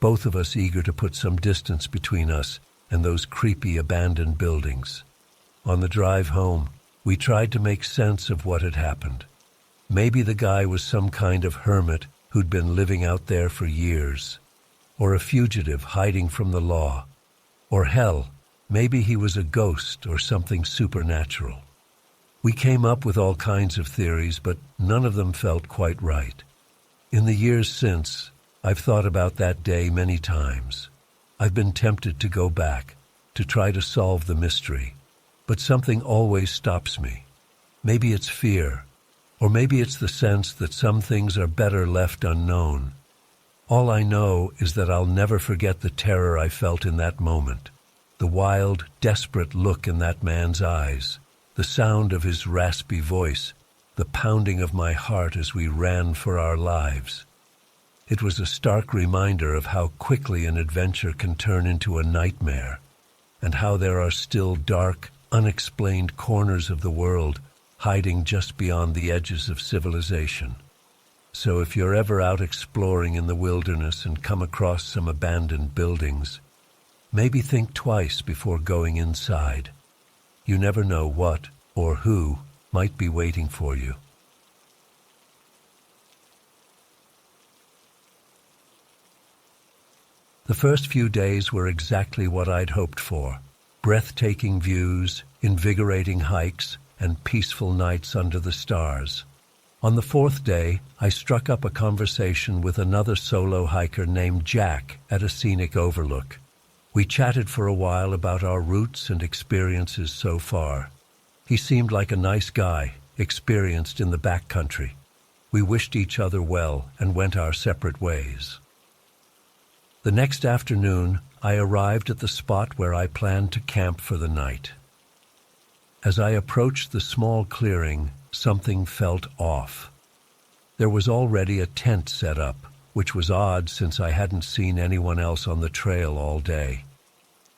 both of us eager to put some distance between us and those creepy abandoned buildings. On the drive home, we tried to make sense of what had happened. Maybe the guy was some kind of hermit who'd been living out there for years, or a fugitive hiding from the law, or hell, maybe he was a ghost or something supernatural. We came up with all kinds of theories, but none of them felt quite right. In the years since, I've thought about that day many times. I've been tempted to go back, to try to solve the mystery, but something always stops me. Maybe it's fear, or maybe it's the sense that some things are better left unknown. All I know is that I'll never forget the terror I felt in that moment, the wild, desperate look in that man's eyes, the sound of his raspy voice, the pounding of my heart as we ran for our lives. It was a stark reminder of how quickly an adventure can turn into a nightmare, and how there are still dark, unexplained corners of the world hiding just beyond the edges of civilization. So if you're ever out exploring in the wilderness and come across some abandoned buildings, maybe think twice before going inside. You never know what or who might be waiting for you. The first few days were exactly what I'd hoped for. Breathtaking views, invigorating hikes, and peaceful nights under the stars. On the fourth day, I struck up a conversation with another solo hiker named Jack at a scenic overlook. We chatted for a while about our routes and experiences so far. He seemed like a nice guy, experienced in the backcountry. We wished each other well and went our separate ways. The next afternoon, I arrived at the spot where I planned to camp for the night. As I approached the small clearing, something felt off. There was already a tent set up, which was odd since I hadn't seen anyone else on the trail all day.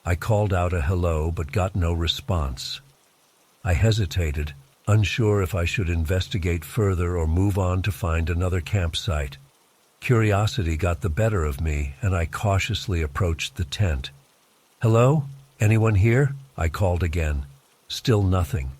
I called out a hello but got no response. I hesitated, unsure if I should investigate further or move on to find another campsite. Curiosity got the better of me, and I cautiously approached the tent. "Hello? Anyone here?" I called again. Still nothing.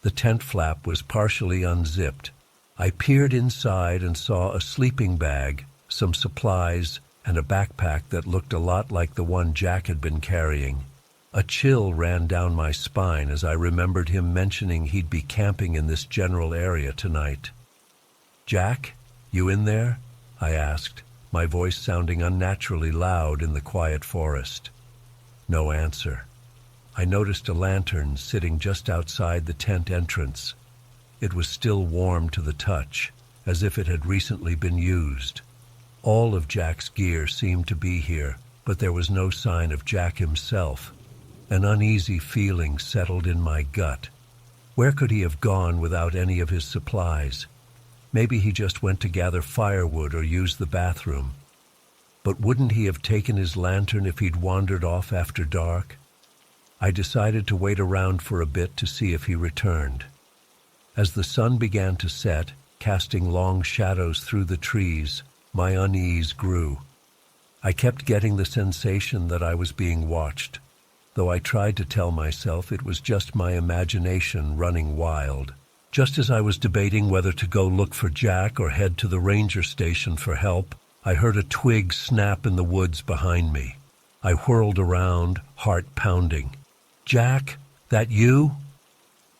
The tent flap was partially unzipped. I peered inside and saw a sleeping bag, some supplies, and a backpack that looked a lot like the one Jack had been carrying. A chill ran down my spine as I remembered him mentioning he'd be camping in this general area tonight. "Jack, you in there?" I asked, my voice sounding unnaturally loud in the quiet forest. No answer. I noticed a lantern sitting just outside the tent entrance. It was still warm to the touch, as if it had recently been used. All of Jack's gear seemed to be here, but there was no sign of Jack himself. An uneasy feeling settled in my gut. Where could he have gone without any of his supplies? Maybe he just went to gather firewood or use the bathroom. But wouldn't he have taken his lantern if he'd wandered off after dark? I decided to wait around for a bit to see if he returned. As the sun began to set, casting long shadows through the trees, my unease grew. I kept getting the sensation that I was being watched, though I tried to tell myself it was just my imagination running wild. Just as I was debating whether to go look for Jack or head to the ranger station for help, I heard a twig snap in the woods behind me. I whirled around, heart pounding. "Jack, that you?"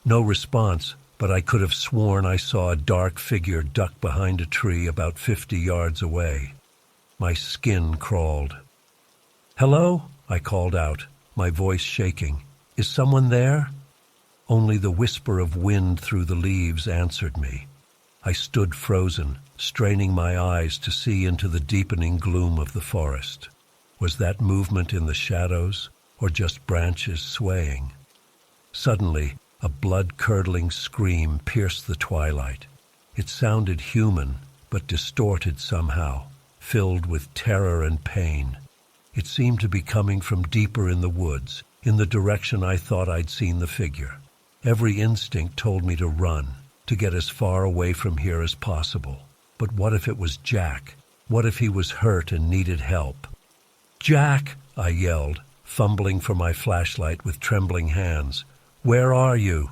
No response, but I could have sworn I saw a dark figure duck behind a tree about 50 yards away. My skin crawled. "Hello?" I called out, my voice shaking. "Is someone there?" Only the whisper of wind through the leaves answered me. I stood frozen, straining my eyes to see into the deepening gloom of the forest. Was that movement in the shadows, or just branches swaying? Suddenly, a blood-curdling scream pierced the twilight. It sounded human, but distorted somehow, filled with terror and pain. It seemed to be coming from deeper in the woods, in the direction I thought I'd seen the figure. Every instinct told me to run, to get as far away from here as possible. But what if it was Jack? What if he was hurt and needed help? "Jack!" I yelled, fumbling for my flashlight with trembling hands. "Where are you?"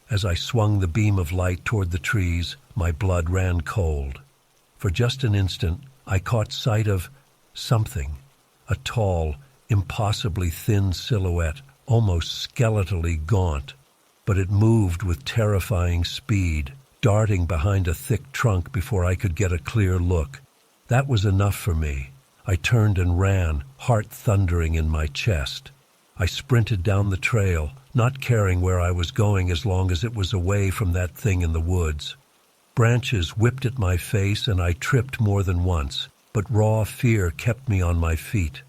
As I swung the beam of light toward the trees, my blood ran cold. For just an instant, I caught sight of something, a tall, impossibly thin silhouette, almost skeletally gaunt. But it moved with terrifying speed, darting behind a thick trunk before I could get a clear look. That was enough for me. I turned and ran, heart thundering in my chest. I sprinted down the trail, not caring where I was going as long as it was away from that thing in the woods. Branches whipped at my face and I tripped more than once, but raw fear kept me on my feet.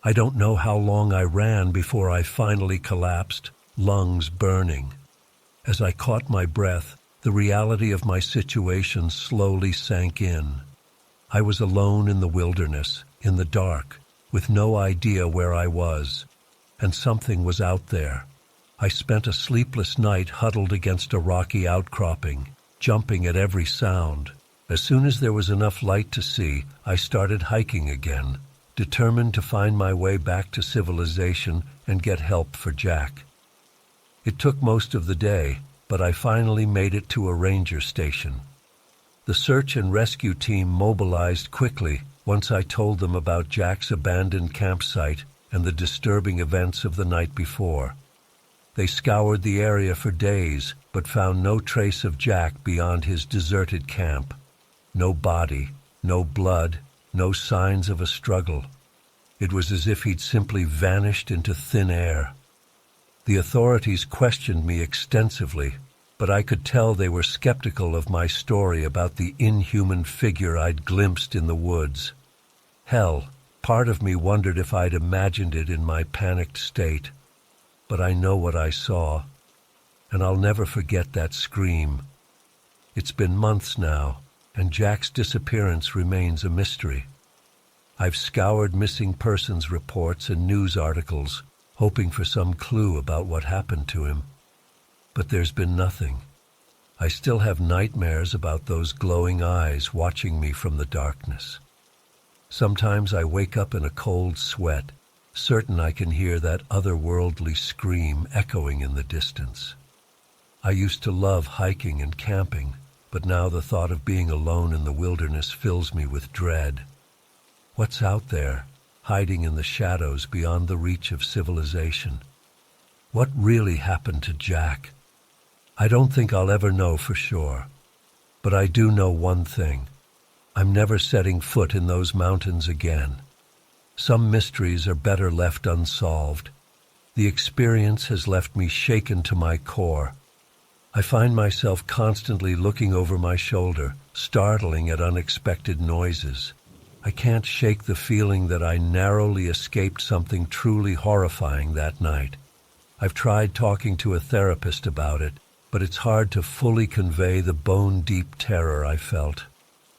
I don't know how long I ran before I finally collapsed, lungs burning. As I caught my breath, the reality of my situation slowly sank in. I was alone in the wilderness, in the dark, with no idea where I was, and something was out there. I spent a sleepless night huddled against a rocky outcropping, jumping at every sound. As soon as there was enough light to see, I started hiking again, determined to find my way back to civilization and get help for Jack. It took most of the day, but I finally made it to a ranger station. The search and rescue team mobilized quickly once I told them about Jack's abandoned campsite and the disturbing events of the night before. They scoured the area for days, but found no trace of Jack beyond his deserted camp. No body, no blood, no signs of a struggle. It was as if he'd simply vanished into thin air. The authorities questioned me extensively, but I could tell they were skeptical of my story about the inhuman figure I'd glimpsed in the woods. Hell, part of me wondered if I'd imagined it in my panicked state. But I know what I saw, and I'll never forget that scream. It's been months now, and Jack's disappearance remains a mystery. I've scoured missing persons reports and news articles, hoping for some clue about what happened to him. But there's been nothing. I still have nightmares about those glowing eyes watching me from the darkness. Sometimes I wake up in a cold sweat, certain I can hear that otherworldly scream echoing in the distance. I used to love hiking and camping, but now the thought of being alone in the wilderness fills me with dread. What's out there, hiding in the shadows beyond the reach of civilization? What really happened to Jack? I don't think I'll ever know for sure. But I do know one thing. I'm never setting foot in those mountains again. Some mysteries are better left unsolved. The experience has left me shaken to my core. I find myself constantly looking over my shoulder, startling at unexpected noises. I can't shake the feeling that I narrowly escaped something truly horrifying that night. I've tried talking to a therapist about it, but it's hard to fully convey the bone-deep terror I felt.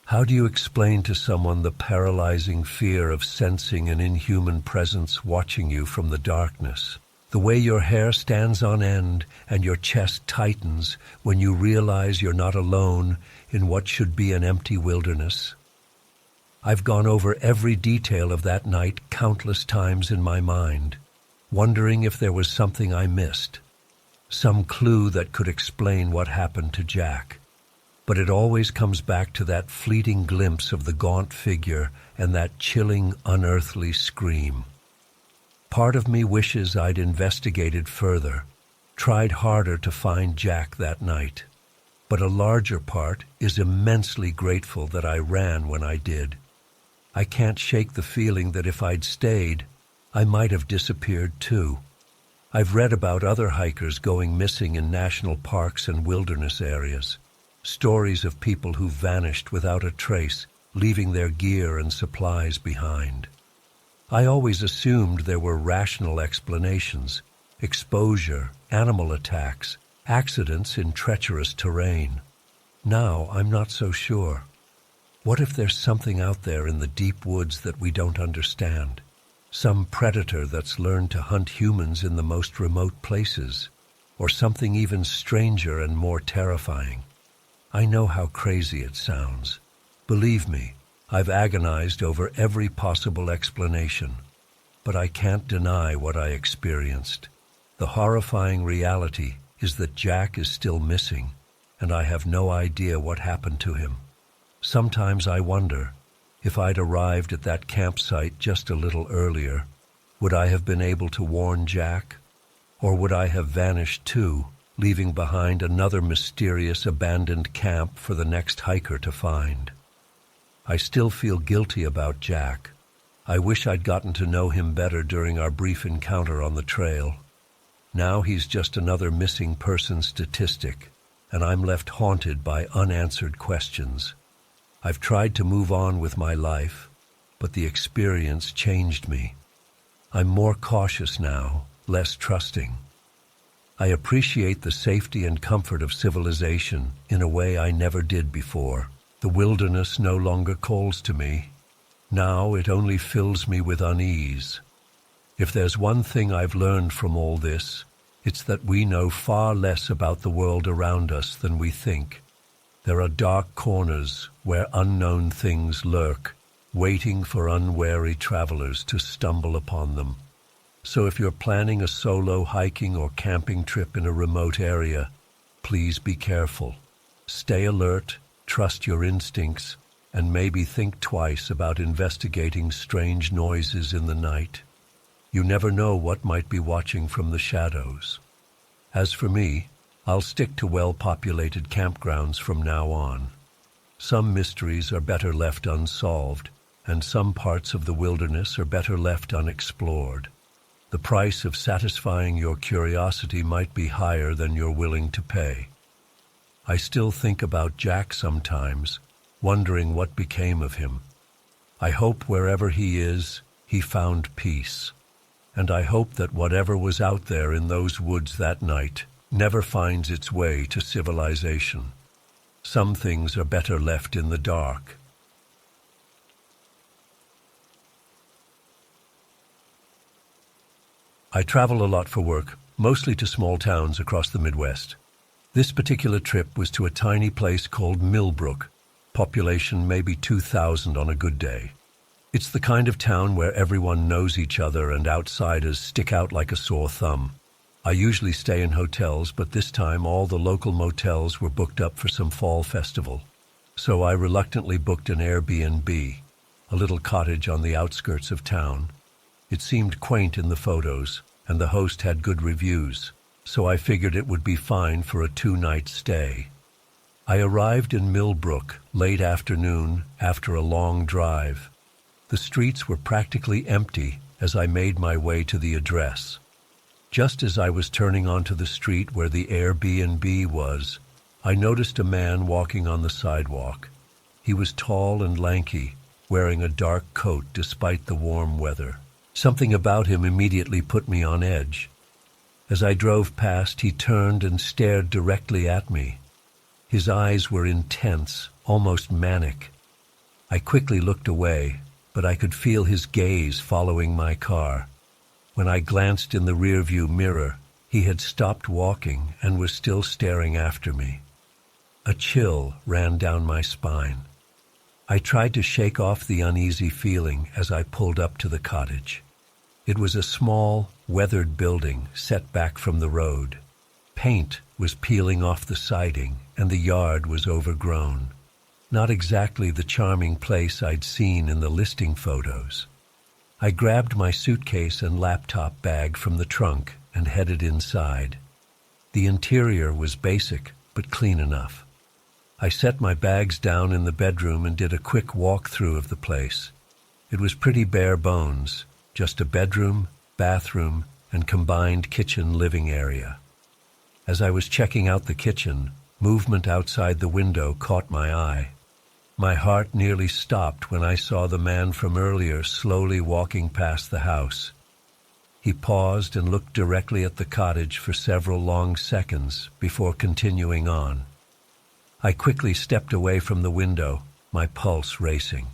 How do you explain to someone the paralyzing fear of sensing an inhuman presence watching you from the darkness? The way your hair stands on end and your chest tightens when you realize you're not alone in what should be an empty wilderness? I've gone over every detail of that night countless times in my mind, wondering if there was something I missed, some clue that could explain what happened to Jack. But it always comes back to that fleeting glimpse of the gaunt figure and that chilling, unearthly scream. Part of me wishes I'd investigated further, tried harder to find Jack that night. But a larger part is immensely grateful that I ran when I did. I can't shake the feeling that if I'd stayed, I might have disappeared too. I've read about other hikers going missing in national parks and wilderness areas. Stories of people who vanished without a trace, leaving their gear and supplies behind. I always assumed there were rational explanations: exposure, animal attacks, accidents in treacherous terrain. Now I'm not so sure. What if there's something out there in the deep woods that we don't understand? Some predator that's learned to hunt humans in the most remote places? Or something even stranger and more terrifying? I know how crazy it sounds. Believe me, I've agonized over every possible explanation. But I can't deny what I experienced. The horrifying reality is that Jack is still missing, and I have no idea what happened to him. Sometimes I wonder, if I'd arrived at that campsite just a little earlier, would I have been able to warn Jack? Or would I have vanished too, leaving behind another mysterious abandoned camp for the next hiker to find? I still feel guilty about Jack. I wish I'd gotten to know him better during our brief encounter on the trail. Now he's just another missing person statistic, and I'm left haunted by unanswered questions. I've tried to move on with my life, but the experience changed me. I'm more cautious now, less trusting. I appreciate the safety and comfort of civilization in a way I never did before. The wilderness no longer calls to me. Now it only fills me with unease. If there's one thing I've learned from all this, it's that we know far less about the world around us than we think. There are dark corners where unknown things lurk, waiting for unwary travelers to stumble upon them. So if you're planning a solo hiking or camping trip in a remote area, please be careful. Stay alert, trust your instincts, and maybe think twice about investigating strange noises in the night. You never know what might be watching from the shadows. As for me, I'll stick to well-populated campgrounds from now on. Some mysteries are better left unsolved, and some parts of the wilderness are better left unexplored. The price of satisfying your curiosity might be higher than you're willing to pay. I still think about Jack sometimes, wondering what became of him. I hope wherever he is, he found peace. And I hope that whatever was out there in those woods that night never finds its way to civilization. Some things are better left in the dark. I travel a lot for work, mostly to small towns across the Midwest. This particular trip was to a tiny place called Millbrook, population maybe 2,000 on a good day. It's the kind of town where everyone knows each other and outsiders stick out like a sore thumb. I usually stay in hotels, but this time all the local motels were booked up for some fall festival. So I reluctantly booked an Airbnb, a little cottage on the outskirts of town. It seemed quaint in the photos, and the host had good reviews, so I figured it would be fine for a 2-night stay. I arrived in Millbrook late afternoon after a long drive. The streets were practically empty as I made my way to the address. Just as I was turning onto the street where the Airbnb was, I noticed a man walking on the sidewalk. He was tall and lanky, wearing a dark coat despite the warm weather. Something about him immediately put me on edge. As I drove past, he turned and stared directly at me. His eyes were intense, almost manic. I quickly looked away, but I could feel his gaze following my car. When I glanced in the rearview mirror, he had stopped walking and was still staring after me. A chill ran down my spine. I tried to shake off the uneasy feeling as I pulled up to the cottage. It was a small, weathered building set back from the road. Paint was peeling off the siding, and the yard was overgrown. Not exactly the charming place I'd seen in the listing photos. I grabbed my suitcase and laptop bag from the trunk and headed inside. The interior was basic, but clean enough. I set my bags down in the bedroom and did a quick walkthrough of the place. It was pretty bare bones, just a bedroom, bathroom, and combined kitchen-living area. As I was checking out the kitchen, movement outside the window caught my eye. My heart nearly stopped when I saw the man from earlier slowly walking past the house. He paused and looked directly at the cottage for several long seconds before continuing on. I quickly stepped away from the window, my pulse racing.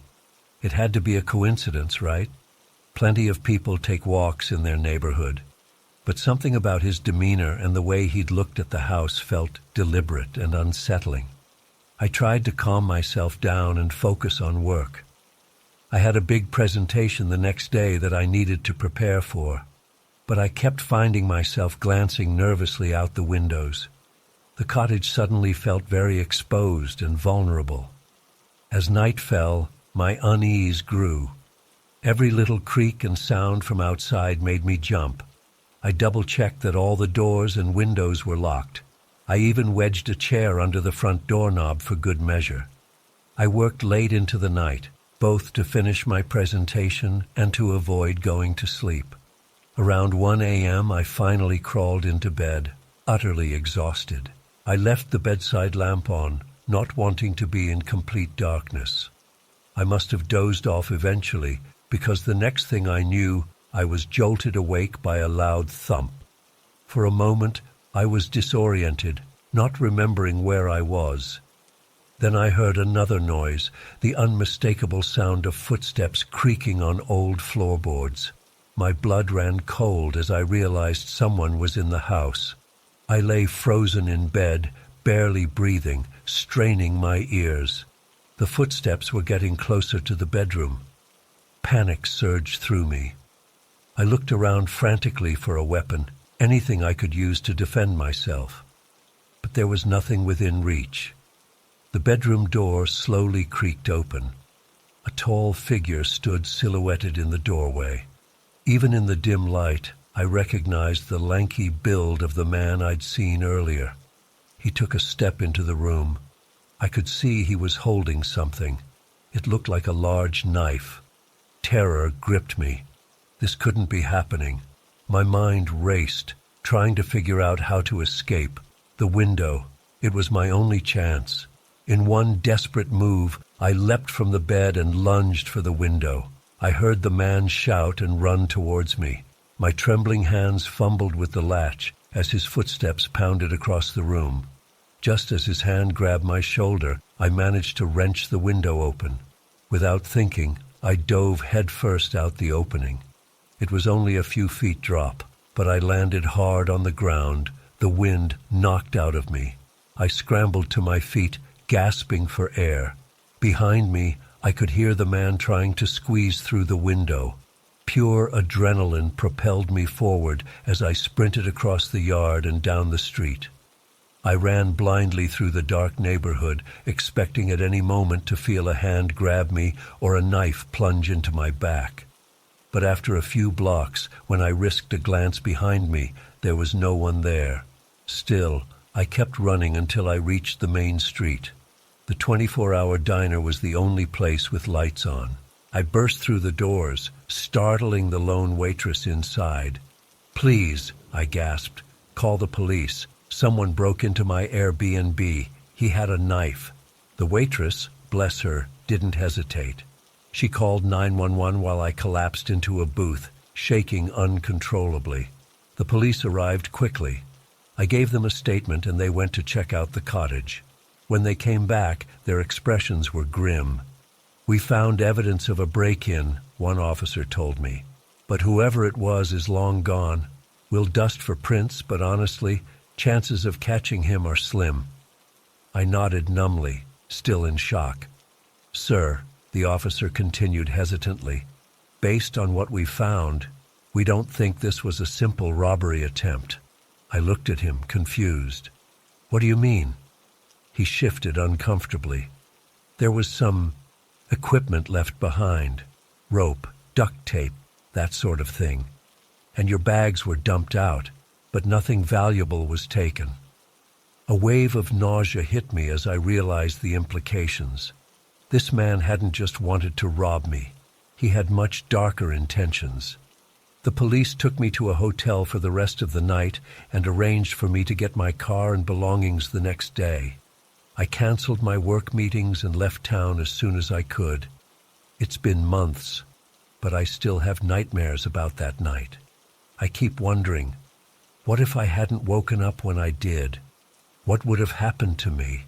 It had to be a coincidence, right? Plenty of people take walks in their neighborhood, but something about his demeanor and the way he'd looked at the house felt deliberate and unsettling. I tried to calm myself down and focus on work. I had a big presentation the next day that I needed to prepare for, but I kept finding myself glancing nervously out the windows. The cottage suddenly felt very exposed and vulnerable. As night fell, my unease grew. Every little creak and sound from outside made me jump. I double-checked that all the doors and windows were locked. I even wedged a chair under the front doorknob for good measure. I worked late into the night, both to finish my presentation and to avoid going to sleep. Around 1 a.m., I finally crawled into bed, utterly exhausted. I left the bedside lamp on, not wanting to be in complete darkness. I must have dozed off eventually, because the next thing I knew, I was jolted awake by a loud thump. For a moment, I was disoriented, not remembering where I was. Then I heard another noise, the unmistakable sound of footsteps creaking on old floorboards. My blood ran cold as I realized someone was in the house. I lay frozen in bed, barely breathing, straining my ears. The footsteps were getting closer to the bedroom. Panic surged through me. I looked around frantically for a weapon, anything I could use to defend myself. But there was nothing within reach. The bedroom door slowly creaked open. A tall figure stood silhouetted in the doorway. Even in the dim light, I recognized the lanky build of the man I'd seen earlier. He took a step into the room. I could see he was holding something. It looked like a large knife. Terror gripped me. This couldn't be happening. My mind raced, trying to figure out how to escape. The window. It was my only chance. In one desperate move, I leapt from the bed and lunged for the window. I heard the man shout and run towards me. My trembling hands fumbled with the latch as his footsteps pounded across the room. Just as his hand grabbed my shoulder, I managed to wrench the window open. Without thinking, I dove headfirst out the opening. It was only a few feet drop, but I landed hard on the ground, the wind knocked out of me. I scrambled to my feet, gasping for air. Behind me, I could hear the man trying to squeeze through the window. Pure adrenaline propelled me forward as I sprinted across the yard and down the street. I ran blindly through the dark neighborhood, expecting at any moment to feel a hand grab me or a knife plunge into my back. But after a few blocks, when I risked a glance behind me, there was no one there. Still, I kept running until I reached the main street. The 24-hour diner was the only place with lights on. I burst through the doors, startling the lone waitress inside. "Please," I gasped, "call the police. Someone broke into my Airbnb. He had a knife." The waitress, bless her, didn't hesitate. She called 911 while I collapsed into a booth, shaking uncontrollably. The police arrived quickly. I gave them a statement and they went to check out the cottage. When they came back, their expressions were grim. "We found evidence of a break-in," one officer told me. "But whoever it was is long gone. We'll dust for prints, but honestly, chances of catching him are slim." I nodded numbly, still in shock. "Sir," the officer continued hesitantly, "based on what we found, we don't think this was a simple robbery attempt." I looked at him, confused. "What do you mean?" He shifted uncomfortably. "There was some equipment left behind. Rope, duct tape, that sort of thing. And your bags were dumped out, but nothing valuable was taken." A wave of nausea hit me as I realized the implications. This man hadn't just wanted to rob me. He had much darker intentions. The police took me to a hotel for the rest of the night and arranged for me to get my car and belongings the next day. I canceled my work meetings and left town as soon as I could. It's been months, but I still have nightmares about that night. I keep wondering, what if I hadn't woken up when I did? What would have happened to me?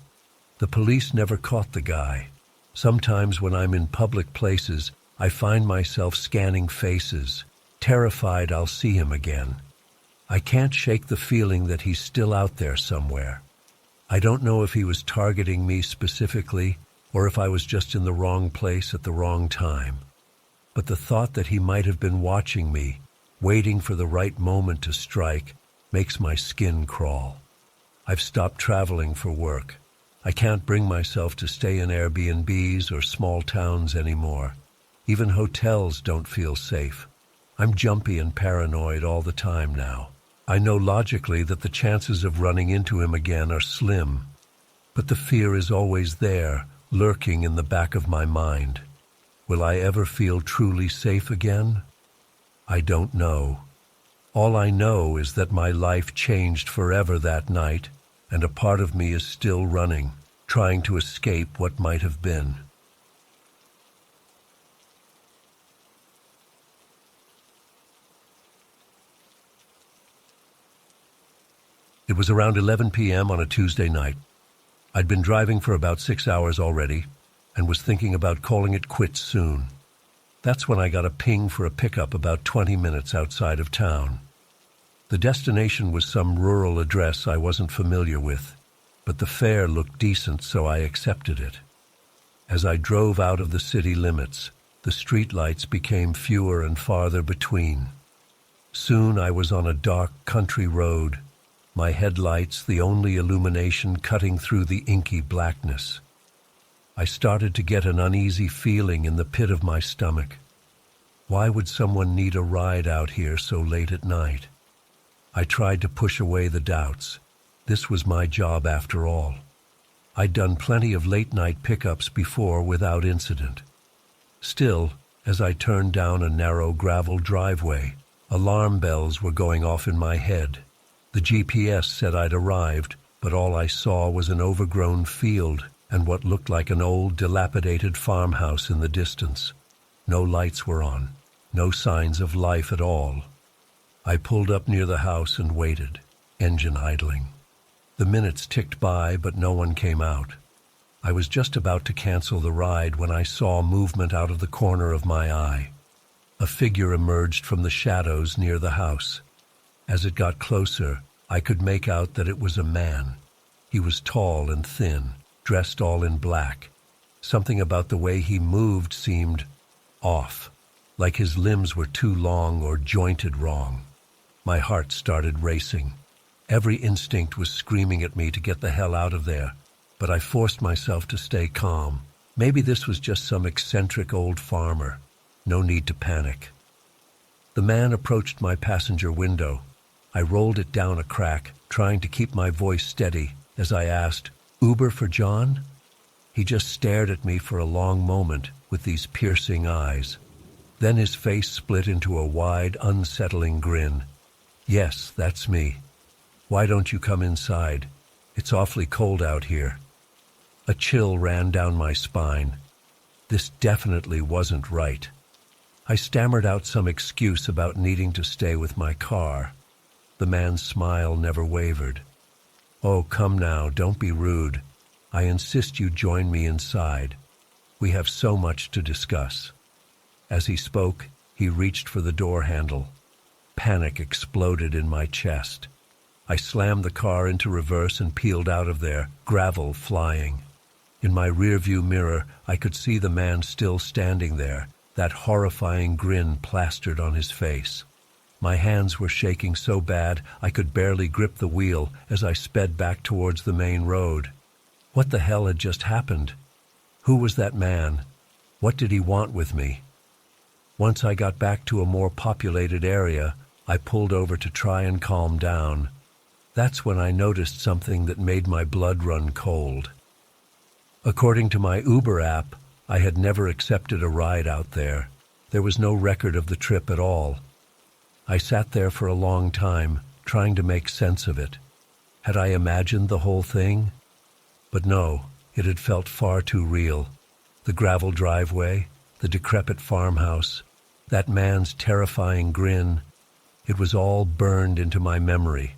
The police never caught the guy. Sometimes when I'm in public places, I find myself scanning faces, terrified I'll see him again. I can't shake the feeling that he's still out there somewhere. I don't know if he was targeting me specifically or if I was just in the wrong place at the wrong time. But the thought that he might have been watching me, waiting for the right moment to strike, makes my skin crawl. I've stopped traveling for work. I can't bring myself to stay in Airbnbs or small towns anymore. Even hotels don't feel safe. I'm jumpy and paranoid all the time now. I know logically that the chances of running into him again are slim, but the fear is always there, lurking in the back of my mind. Will I ever feel truly safe again? I don't know. All I know is that my life changed forever that night, and a part of me is still running, trying to escape what might have been. It was around 11 p.m. on a Tuesday night. I'd been driving for about 6 hours already and was thinking about calling it quits soon. That's when I got a ping for a pickup about 20 minutes outside of town. The destination was some rural address I wasn't familiar with, but the fare looked decent, so I accepted it. As I drove out of the city limits, the streetlights became fewer and farther between. Soon I was on a dark country road, my headlights the only illumination cutting through the inky blackness. I started to get an uneasy feeling in the pit of my stomach. Why would someone need a ride out here so late at night? I tried to push away the doubts. This was my job after all. I'd done plenty of late-night pickups before without incident. Still, as I turned down a narrow gravel driveway, alarm bells were going off in my head. The GPS said I'd arrived, but all I saw was an overgrown field and what looked like an old, dilapidated farmhouse in the distance. No lights were on, no signs of life at all. I pulled up near the house and waited, engine idling. The minutes ticked by, but no one came out. I was just about to cancel the ride when I saw movement out of the corner of my eye. A figure emerged from the shadows near the house. As it got closer, I could make out that it was a man. He was tall and thin, dressed all in black. Something about the way he moved seemed off, like his limbs were too long or jointed wrong. My heart started racing. Every instinct was screaming at me to get the hell out of there, but I forced myself to stay calm. Maybe this was just some eccentric old farmer. No need to panic. The man approached my passenger window. I rolled it down a crack, trying to keep my voice steady as I asked, "Uber for John?" He just stared at me for a long moment with these piercing eyes. Then his face split into a wide, unsettling grin. "Yes, that's me. Why don't you come inside? It's awfully cold out here." A chill ran down my spine. This definitely wasn't right. I stammered out some excuse about needing to stay with my car. The man's smile never wavered. "Oh, come now, don't be rude. I insist you join me inside. We have so much to discuss." As he spoke, he reached for the door handle. Panic exploded in my chest. I slammed the car into reverse and peeled out of there, gravel flying. In my rearview mirror, I could see the man still standing there, that horrifying grin plastered on his face. My hands were shaking so bad I could barely grip the wheel as I sped back towards the main road. What the hell had just happened? Who was that man? What did he want with me? Once I got back to a more populated area, I pulled over to try and calm down. That's when I noticed something that made my blood run cold. According to my Uber app, I had never accepted a ride out there. There was no record of the trip at all. I sat there for a long time, trying to make sense of it. Had I imagined the whole thing? But no, it had felt far too real. The gravel driveway, the decrepit farmhouse, that man's terrifying grin, it was all burned into my memory.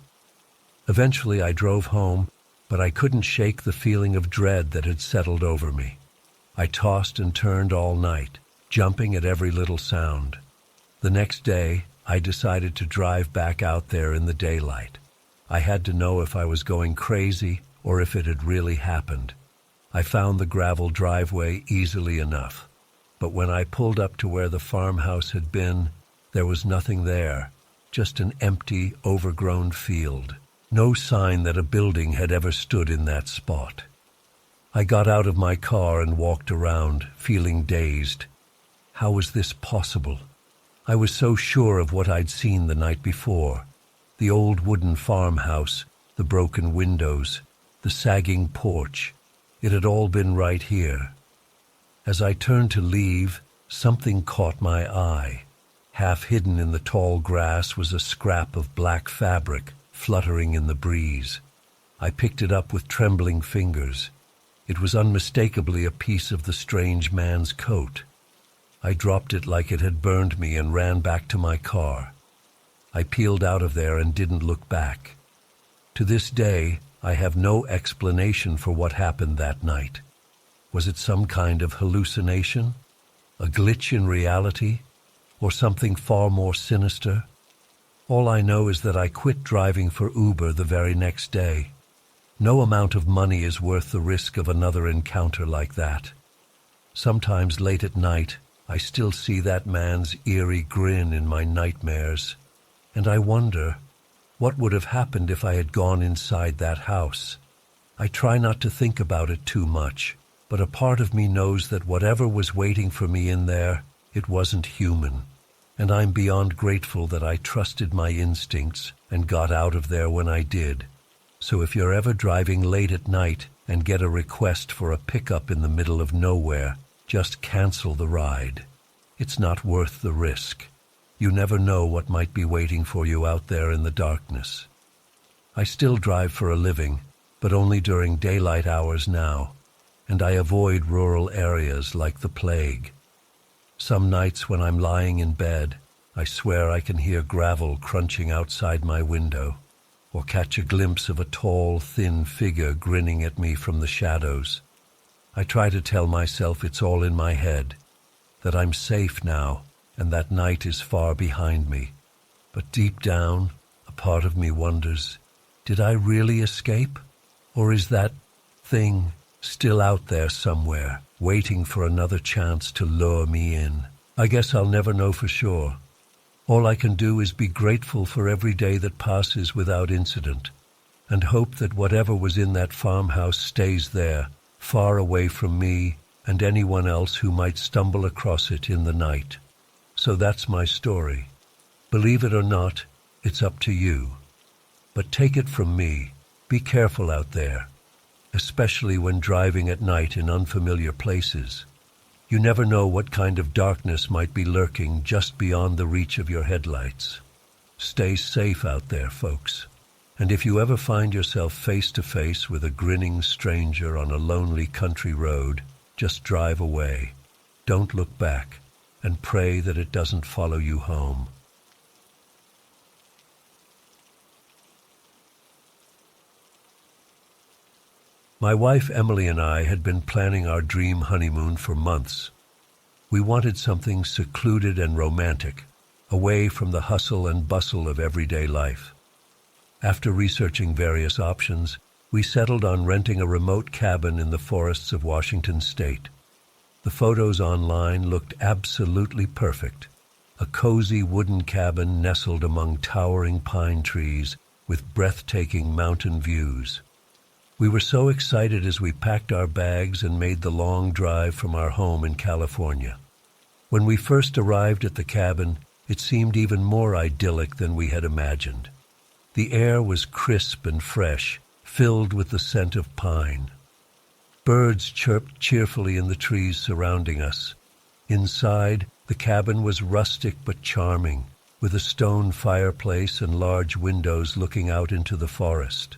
Eventually I drove home, but I couldn't shake the feeling of dread that had settled over me. I tossed and turned all night, jumping at every little sound. The next day, I decided to drive back out there in the daylight. I had to know if I was going crazy or if it had really happened. I found the gravel driveway easily enough, but when I pulled up to where the farmhouse had been, there was nothing there, just an empty, overgrown field. No sign that a building had ever stood in that spot. I got out of my car and walked around, feeling dazed. How was this possible? I was so sure of what I'd seen the night before. The old wooden farmhouse, the broken windows, the sagging porch. It had all been right here. As I turned to leave, something caught my eye. Half hidden in the tall grass was a scrap of black fabric, fluttering in the breeze. I picked it up with trembling fingers. It was unmistakably a piece of the strange man's coat. I dropped it like it had burned me and ran back to my car. I peeled out of there and didn't look back. To this day, I have no explanation for what happened that night. Was it some kind of hallucination? A glitch in reality? Or something far more sinister? All I know is that I quit driving for Uber the very next day. No amount of money is worth the risk of another encounter like that. Sometimes late at night, I still see that man's eerie grin in my nightmares, and I wonder, what would have happened if I had gone inside that house? I try not to think about it too much, but a part of me knows that whatever was waiting for me in there, it wasn't human. and I'm beyond grateful that I trusted my instincts and got out of there when I did. So if you're ever driving late at night and get a request for a pickup in the middle of nowhere, just cancel the ride. It's not worth the risk. You never know what might be waiting for you out there in the darkness. I still drive for a living, but only during daylight hours now, and I avoid rural areas like the plague. Some nights when I'm lying in bed, I swear I can hear gravel crunching outside my window, or catch a glimpse of a tall, thin figure grinning at me from the shadows. I try to tell myself it's all in my head, that I'm safe now, and that night is far behind me. But deep down, a part of me wonders, did I really escape? Or is that thing still out there somewhere, waiting for another chance to lure me in? I guess I'll never know for sure. All I can do is be grateful for every day that passes without incident, and hope that whatever was in that farmhouse stays there, far away from me and anyone else who might stumble across it in the night. So that's my story. Believe it or not, it's up to you. But take it from me, be careful out there, especially when driving at night in unfamiliar places. You never know what kind of darkness might be lurking just beyond the reach of your headlights. Stay safe out there, folks. And if you ever find yourself face to face with a grinning stranger on a lonely country road, just drive away. Don't look back, and pray that it doesn't follow you home. My wife Emily and I had been planning our dream honeymoon for months. We wanted something secluded and romantic, away from the hustle and bustle of everyday life. After researching various options, we settled on renting a remote cabin in the forests of Washington state. The photos online looked absolutely perfect. A cozy wooden cabin nestled among towering pine trees with breathtaking mountain views. We were so excited as we packed our bags and made the long drive from our home in California. When we first arrived at the cabin, it seemed even more idyllic than we had imagined. The air was crisp and fresh, filled with the scent of pine. Birds chirped cheerfully in the trees surrounding us. Inside, the cabin was rustic but charming, with a stone fireplace and large windows looking out into the forest.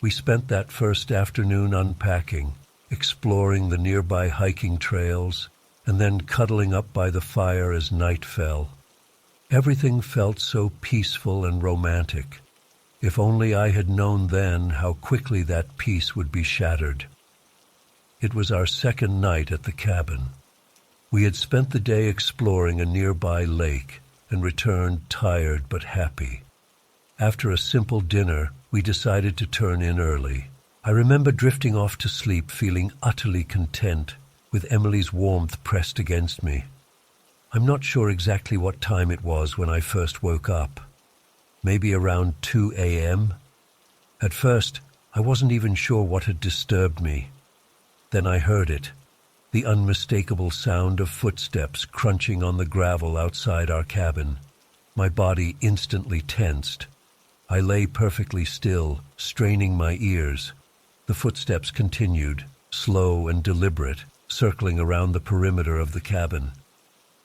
We spent that first afternoon unpacking, exploring the nearby hiking trails, and then cuddling up by the fire as night fell. Everything felt so peaceful and romantic. If only I had known then how quickly that peace would be shattered. It was our second night at the cabin. We had spent the day exploring a nearby lake and returned tired but happy. After a simple dinner, we decided to turn in early. I remember drifting off to sleep feeling utterly content, with Emily's warmth pressed against me. I'm not sure exactly what time it was when I first woke up. Maybe around 2 a.m.? At first, I wasn't even sure what had disturbed me. Then I heard it, the unmistakable sound of footsteps crunching on the gravel outside our cabin. My body instantly tensed. I lay perfectly still, straining my ears. The footsteps continued, slow and deliberate, circling around the perimeter of the cabin.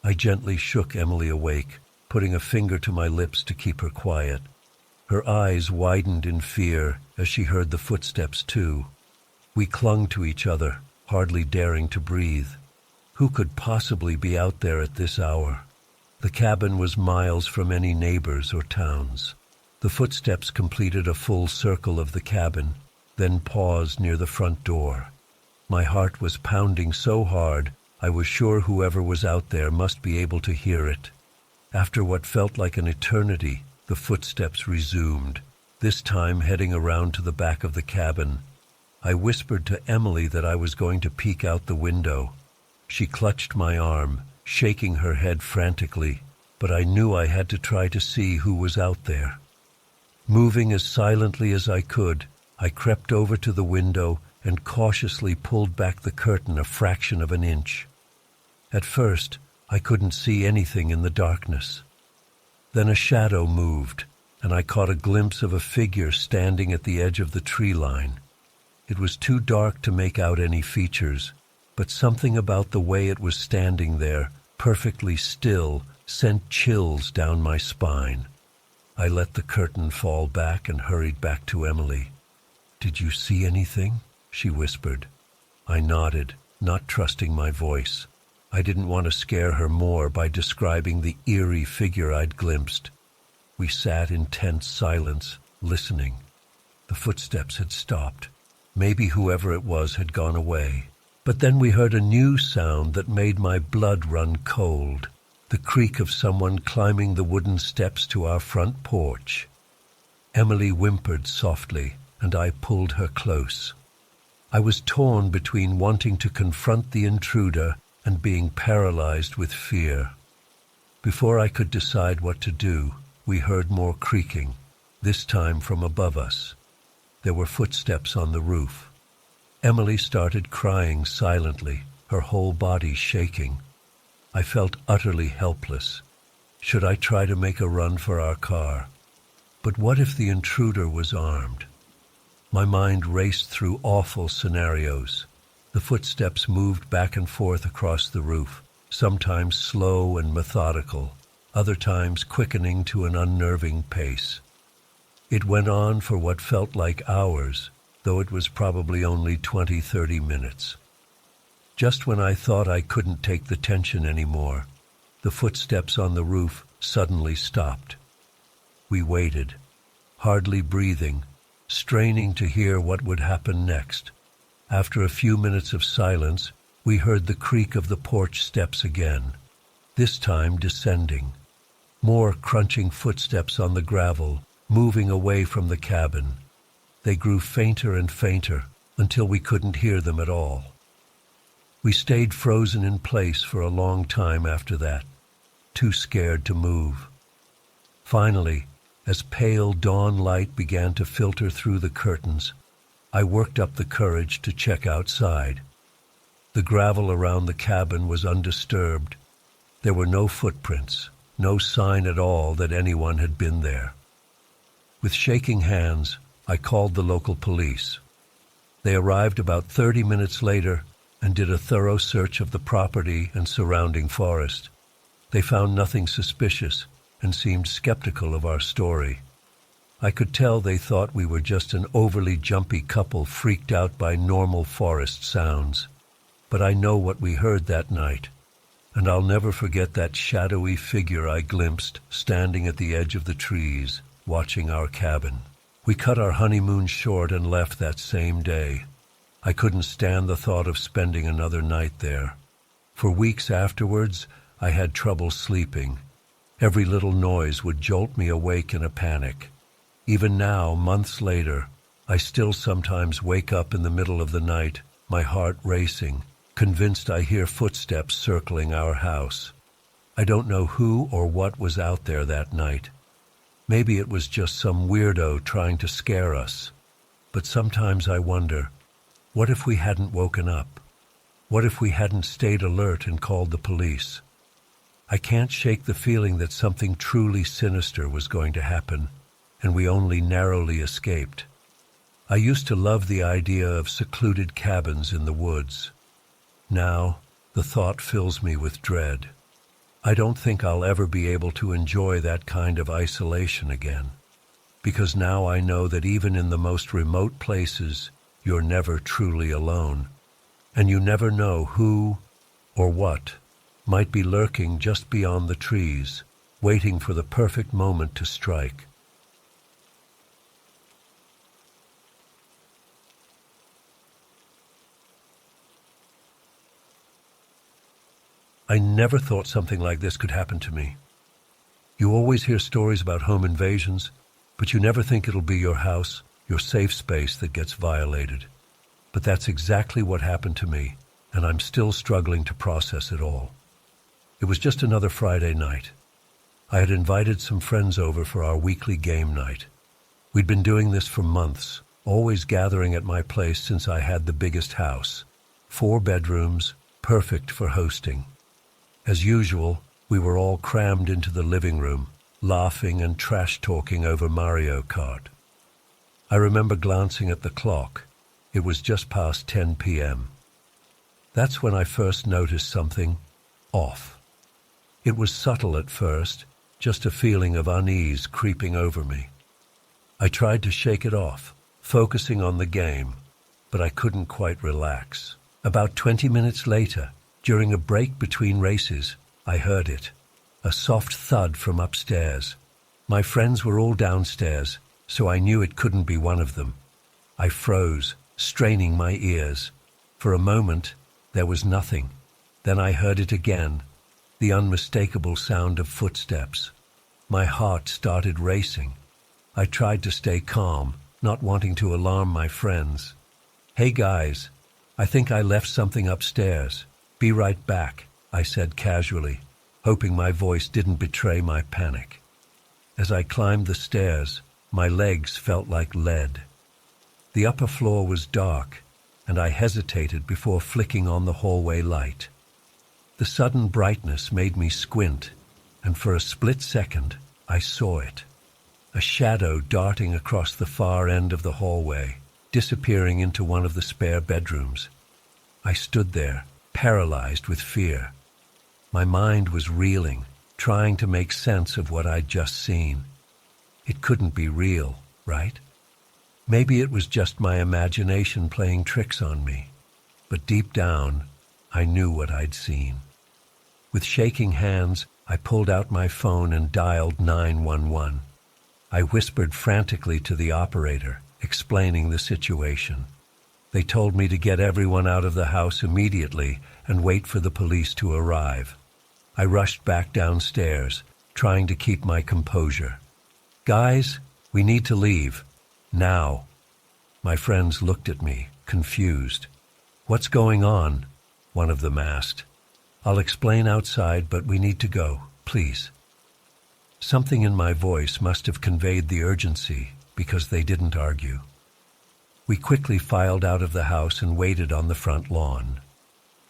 I gently shook Emily awake, putting a finger to my lips to keep her quiet. Her eyes widened in fear as she heard the footsteps too. We clung to each other, hardly daring to breathe. Who could possibly be out there at this hour? The cabin was miles from any neighbors or towns. The footsteps completed a full circle of the cabin, then paused near the front door. My heart was pounding so hard, I was sure whoever was out there must be able to hear it. After what felt like an eternity, the footsteps resumed, this time heading around to the back of the cabin. I whispered to Emily that I was going to peek out the window. She clutched my arm, shaking her head frantically, but I knew I had to try to see who was out there. Moving as silently as I could, I crept over to the window and cautiously pulled back the curtain a fraction of an inch. At first, I couldn't see anything in the darkness. Then a shadow moved, and I caught a glimpse of a figure standing at the edge of the tree line. It was too dark to make out any features, but something about the way it was standing there, perfectly still, sent chills down my spine. I let the curtain fall back and hurried back to Emily. "Did you see anything?" she whispered. I nodded, not trusting my voice. I didn't want to scare her more by describing the eerie figure I'd glimpsed. We sat in tense silence, listening. The footsteps had stopped. Maybe whoever it was had gone away. But then we heard a new sound that made my blood run cold. The creak of someone climbing the wooden steps to our front porch. Emily whimpered softly, and I pulled her close. I was torn between wanting to confront the intruder and being paralyzed with fear. Before I could decide what to do, we heard more creaking, this time from above us. There were footsteps on the roof. Emily started crying silently, her whole body shaking. I felt utterly helpless. Should I try to make a run for our car? But what if the intruder was armed? My mind raced through awful scenarios. The footsteps moved back and forth across the roof, sometimes slow and methodical, other times quickening to an unnerving pace. It went on for what felt like hours, though it was probably only 20-30 minutes. Just when I thought I couldn't take the tension anymore, the footsteps on the roof suddenly stopped. We waited, hardly breathing, straining to hear what would happen next. After a few minutes of silence, we heard the creak of the porch steps again, this time descending. More crunching footsteps on the gravel, moving away from the cabin. They grew fainter and fainter until we couldn't hear them at all. We stayed frozen in place for a long time after that, too scared to move. Finally, as pale dawn light began to filter through the curtains, I worked up the courage to check outside. The gravel around the cabin was undisturbed. There were no footprints, no sign at all that anyone had been there. With shaking hands, I called the local police. They arrived about 30 minutes later and did a thorough search of the property and surrounding forest. They found nothing suspicious and seemed skeptical of our story. I could tell they thought we were just an overly jumpy couple freaked out by normal forest sounds. But I know what we heard that night, and I'll never forget that shadowy figure I glimpsed standing at the edge of the trees, watching our cabin. We cut our honeymoon short and left that same day. I couldn't stand the thought of spending another night there. For weeks afterwards, I had trouble sleeping. Every little noise would jolt me awake in a panic. Even now, months later, I still sometimes wake up in the middle of the night, my heart racing, convinced I hear footsteps circling our house. I don't know who or what was out there that night. Maybe it was just some weirdo trying to scare us. But sometimes I wonder, what if we hadn't woken up? What if we hadn't stayed alert and called the police? I can't shake the feeling that something truly sinister was going to happen, and we only narrowly escaped. I used to love the idea of secluded cabins in the woods. Now, the thought fills me with dread. I don't think I'll ever be able to enjoy that kind of isolation again, because now I know that even in the most remote places, you're never truly alone, and you never know who or what might be lurking just beyond the trees, waiting for the perfect moment to strike. I never thought something like this could happen to me. You always hear stories about home invasions, but you never think it'll be your house, your safe space that gets violated. But that's exactly what happened to me, and I'm still struggling to process it all. It was just another Friday night. I had invited some friends over for our weekly game night. We'd been doing this for months, always gathering at my place since I had the biggest house. 4 bedrooms, perfect for hosting. As usual, we were all crammed into the living room, laughing and trash-talking over Mario Kart. I remember glancing at the clock. It was just past 10 p.m. That's when I first noticed something off. It was subtle at first, just a feeling of unease creeping over me. I tried to shake it off, focusing on the game, but I couldn't quite relax. About 20 minutes later, during a break between races, I heard it. A soft thud from upstairs. My friends were all downstairs, so I knew it couldn't be one of them. I froze, straining my ears. For a moment, there was nothing. Then I heard it again, the unmistakable sound of footsteps. My heart started racing. I tried to stay calm, not wanting to alarm my friends. "Hey guys, I think I left something upstairs. Be right back," I said casually, hoping my voice didn't betray my panic. As I climbed the stairs, my legs felt like lead. The upper floor was dark, and I hesitated before flicking on the hallway light. The sudden brightness made me squint, and for a split second, I saw it. A shadow darting across the far end of the hallway, disappearing into one of the spare bedrooms. I stood there, paralyzed with fear. My mind was reeling, trying to make sense of what I'd just seen. It couldn't be real, right? Maybe it was just my imagination playing tricks on me. But deep down, I knew what I'd seen. With shaking hands, I pulled out my phone and dialed 911. I whispered frantically to the operator, explaining the situation. They told me to get everyone out of the house immediately and wait for the police to arrive. I rushed back downstairs, trying to keep my composure. "Guys, we need to leave. Now." My friends looked at me, confused. "What's going on?" one of them asked. "I'll explain outside, but we need to go, please." Something in my voice must have conveyed the urgency, because they didn't argue. We quickly filed out of the house and waited on the front lawn.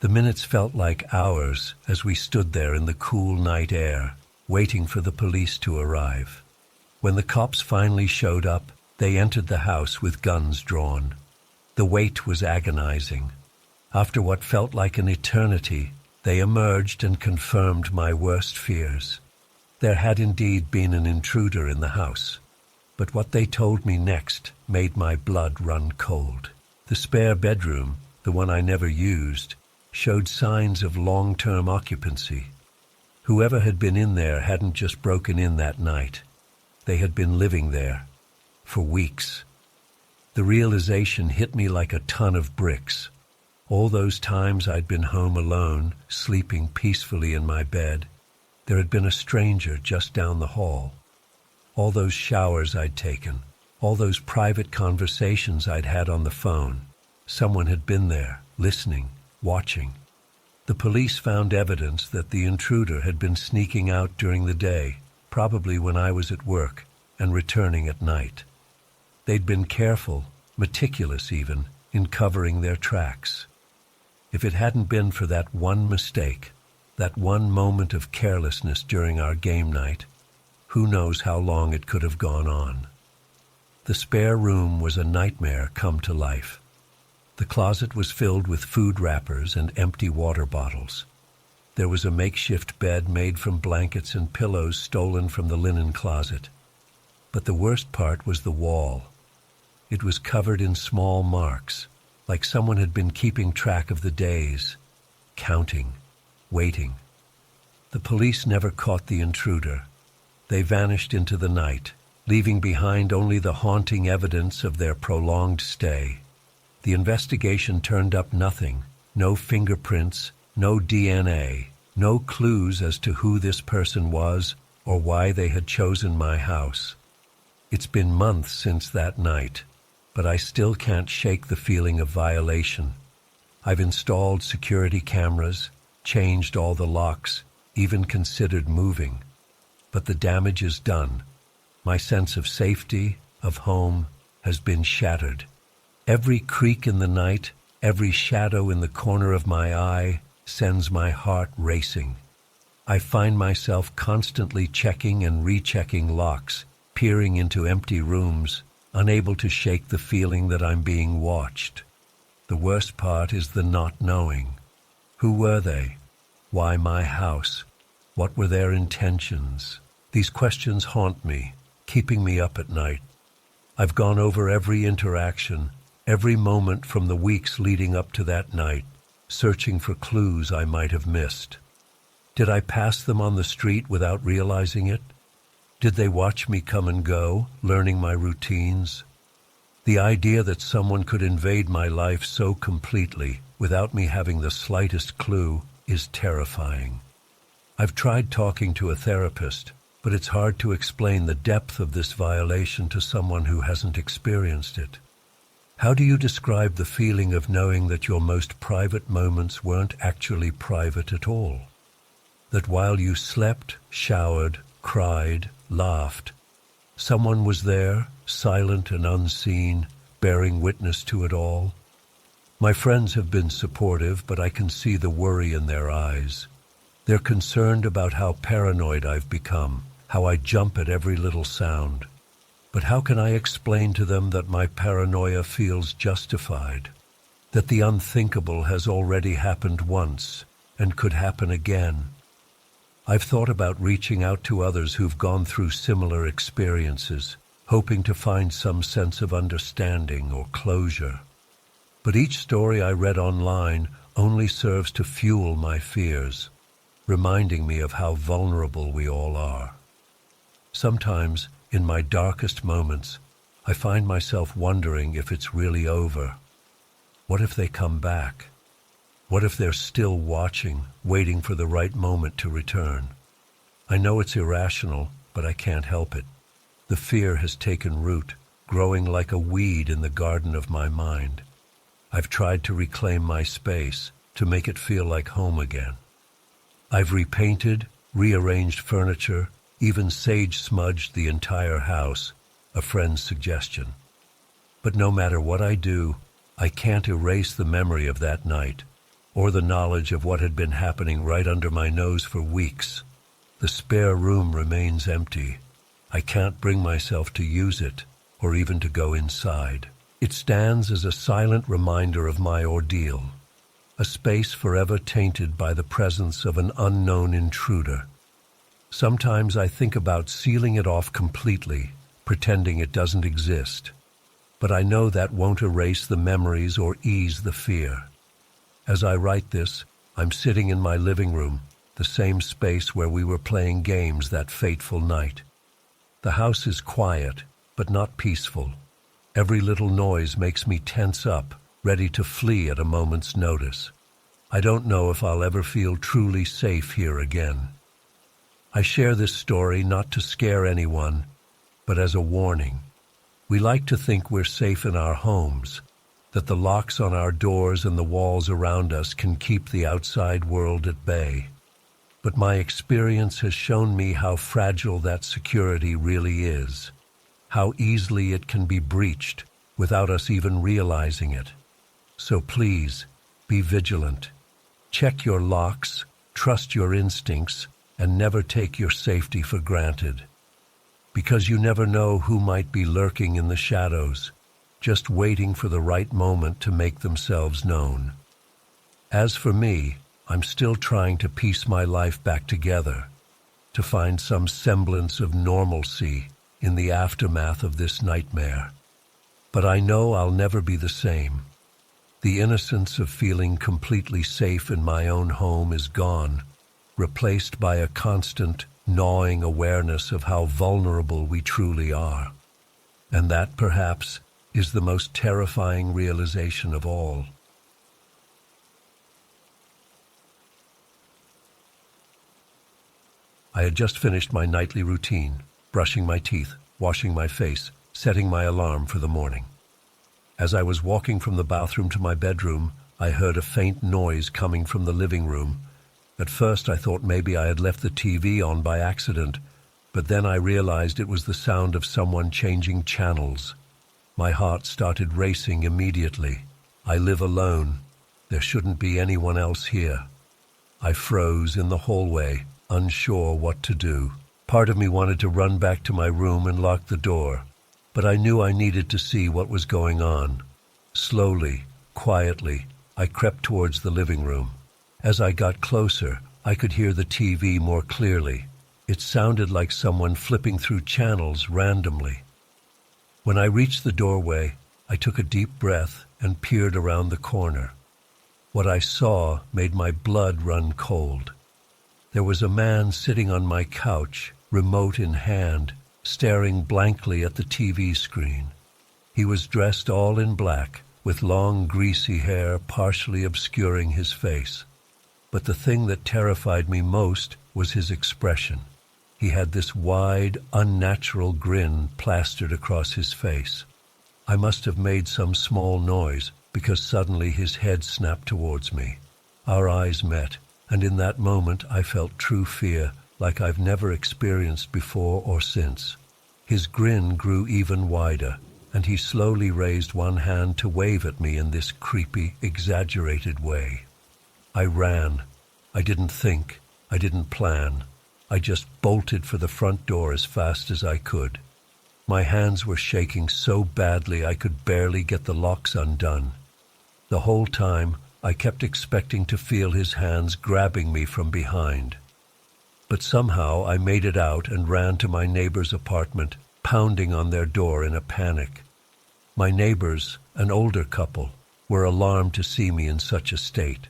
The minutes felt like hours as we stood there in the cool night air, waiting for the police to arrive. When the cops finally showed up, they entered the house with guns drawn. The wait was agonizing. After what felt like an eternity, they emerged and confirmed my worst fears. There had indeed been an intruder in the house, but what they told me next made my blood run cold. The spare bedroom, the one I never used, showed signs of long-term occupancy. Whoever had been in there hadn't just broken in that night. They had been living there for weeks. The realization hit me like a ton of bricks. All those times I'd been home alone, sleeping peacefully in my bed, there had been a stranger just down the hall. All those showers I'd taken, all those private conversations I'd had on the phone, someone had been there, listening, watching. The police found evidence that the intruder had been sneaking out during the day, probably when I was at work, and returning at night. They'd been careful, meticulous even, in covering their tracks. If it hadn't been for that one mistake, that one moment of carelessness during our game night, who knows how long it could have gone on. The spare room was a nightmare come to life. The closet was filled with food wrappers and empty water bottles. There was a makeshift bed made from blankets and pillows stolen from the linen closet. But the worst part was the wall. It was covered in small marks, like someone had been keeping track of the days, counting, waiting. The police never caught the intruder. They vanished into the night, leaving behind only the haunting evidence of their prolonged stay. The investigation turned up nothing, no fingerprints, no DNA, no clues as to who this person was or why they had chosen my house. It's been months since that night, but I still can't shake the feeling of violation. I've installed security cameras, changed all the locks, even considered moving. But the damage is done. My sense of safety, of home, has been shattered. Every creak in the night, every shadow in the corner of my eye sends my heart racing. I find myself constantly checking and rechecking locks, peering into empty rooms, unable to shake the feeling that I'm being watched. The worst part is the not knowing. Who were they? Why my house? What were their intentions? These questions haunt me, keeping me up at night. I've gone over every interaction, every moment from the weeks leading up to that night, searching for clues I might have missed. Did I pass them on the street without realizing it? Did they watch me come and go, learning my routines? The idea that someone could invade my life so completely, without me having the slightest clue, is terrifying. I've tried talking to a therapist, but it's hard to explain the depth of this violation to someone who hasn't experienced it. How do you describe the feeling of knowing that your most private moments weren't actually private at all? That while you slept, showered, cried, laughed, someone was there, silent and unseen, bearing witness to it all? My friends have been supportive, but I can see the worry in their eyes. They're concerned about how paranoid I've become, how I jump at every little sound. But how can I explain to them that my paranoia feels justified? That the unthinkable has already happened once and could happen again? I've thought about reaching out to others who've gone through similar experiences, hoping to find some sense of understanding or closure. But each story I read online only serves to fuel my fears, reminding me of how vulnerable we all are. Sometimes, in my darkest moments, I find myself wondering if it's really over. What if they come back? What if they're still watching, waiting for the right moment to return? I know it's irrational, but I can't help it. The fear has taken root, growing like a weed in the garden of my mind. I've tried to reclaim my space, to make it feel like home again. I've repainted, rearranged furniture, even sage-smudged the entire house, a friend's suggestion. But no matter what I do, I can't erase the memory of that night, or the knowledge of what had been happening right under my nose for weeks. The spare room remains empty. I can't bring myself to use it, or even to go inside. It stands as a silent reminder of my ordeal, a space forever tainted by the presence of an unknown intruder. Sometimes I think about sealing it off completely, pretending it doesn't exist. But I know that won't erase the memories or ease the fear. As I write this, I'm sitting in my living room, the same space where we were playing games that fateful night. The house is quiet, but not peaceful. Every little noise makes me tense up, ready to flee at a moment's notice. I don't know if I'll ever feel truly safe here again. I share this story not to scare anyone, but as a warning. We like to think we're safe in our homes, that the locks on our doors and the walls around us can keep the outside world at bay. But my experience has shown me how fragile that security really is, how easily it can be breached without us even realizing it. So please, be vigilant. Check your locks, trust your instincts, and never take your safety for granted. Because you never know who might be lurking in the shadows, just waiting for the right moment to make themselves known. As for me, I'm still trying to piece my life back together, to find some semblance of normalcy in the aftermath of this nightmare. But I know I'll never be the same. The innocence of feeling completely safe in my own home is gone, replaced by a constant, gnawing awareness of how vulnerable we truly are. And that, perhaps, is the most terrifying realization of all. I had just finished my nightly routine, brushing my teeth, washing my face, setting my alarm for the morning. As I was walking from the bathroom to my bedroom, I heard a faint noise coming from the living room. At first I thought maybe I had left the TV on by accident, but then I realized it was the sound of someone changing channels. My heart started racing immediately. I live alone. There shouldn't be anyone else here. I froze in the hallway, unsure what to do. Part of me wanted to run back to my room and lock the door, but I knew I needed to see what was going on. Slowly, quietly, I crept towards the living room. As I got closer, I could hear the TV more clearly. It sounded like someone flipping through channels randomly. When I reached the doorway, I took a deep breath and peered around the corner. What I saw made my blood run cold. There was a man sitting on my couch, remote in hand, staring blankly at the TV screen. He was dressed all in black, with long, greasy hair partially obscuring his face. But the thing that terrified me most was his expression. He had this wide, unnatural grin plastered across his face. I must have made some small noise, because suddenly his head snapped towards me. Our eyes met, and in that moment I felt true fear, like I've never experienced before or since. His grin grew even wider, and he slowly raised one hand to wave at me in this creepy, exaggerated way. I ran. I didn't think. I didn't plan. I just bolted for the front door as fast as I could. My hands were shaking so badly I could barely get the locks undone. The whole time, I kept expecting to feel his hands grabbing me from behind. But somehow I made it out and ran to my neighbor's apartment, pounding on their door in a panic. My neighbors, an older couple, were alarmed to see me in such a state.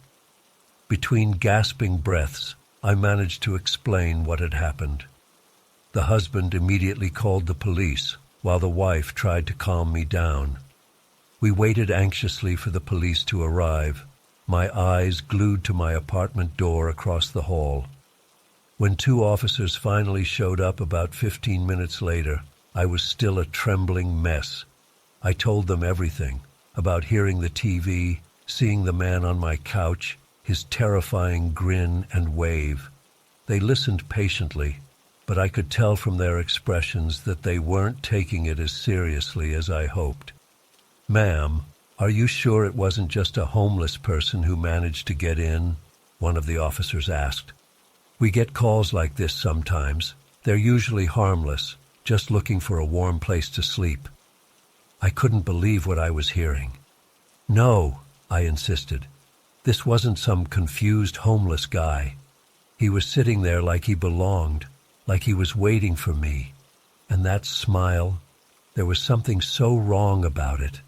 Between gasping breaths, I managed to explain what had happened. The husband immediately called the police, while the wife tried to calm me down. We waited anxiously for the police to arrive, my eyes glued to my apartment door across the hall. When 2 officers finally showed up about 15 minutes later, I was still a trembling mess. I told them everything, about hearing the TV, seeing the man on my couch, his terrifying grin and wave. They listened patiently, but I could tell from their expressions that they weren't taking it as seriously as I hoped. "Ma'am, are you sure it wasn't just a homeless person who managed to get in?" one of the officers asked. "We get calls like this sometimes. They're usually harmless, just looking for a warm place to sleep." I couldn't believe what I was hearing. "No," I insisted. "This wasn't some confused homeless guy. He was sitting there like he belonged, like he was waiting for me. And that smile, there was something so wrong about it.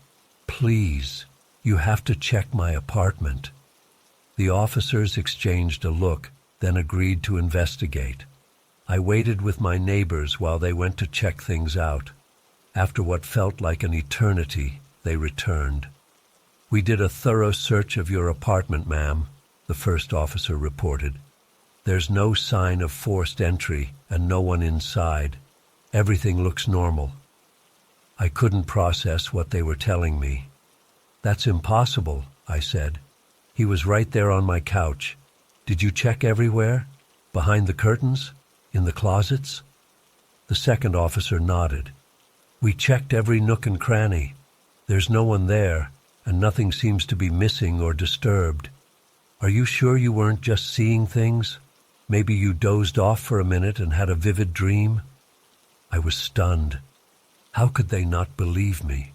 Please, you have to check my apartment." The officers exchanged a look, then agreed to investigate. I waited with my neighbors while they went to check things out. After what felt like an eternity, they returned. "We did a thorough search of your apartment, ma'am," the first officer reported. "There's no sign of forced entry and no one inside. Everything looks normal." I couldn't process what they were telling me. "That's impossible," I said. "He was right there on my couch. Did you check everywhere? Behind the curtains? In the closets?" The second officer nodded. "We checked every nook and cranny. There's no one there, and nothing seems to be missing or disturbed. Are you sure you weren't just seeing things? Maybe you dozed off for a minute and had a vivid dream?" I was stunned. How could they not believe me?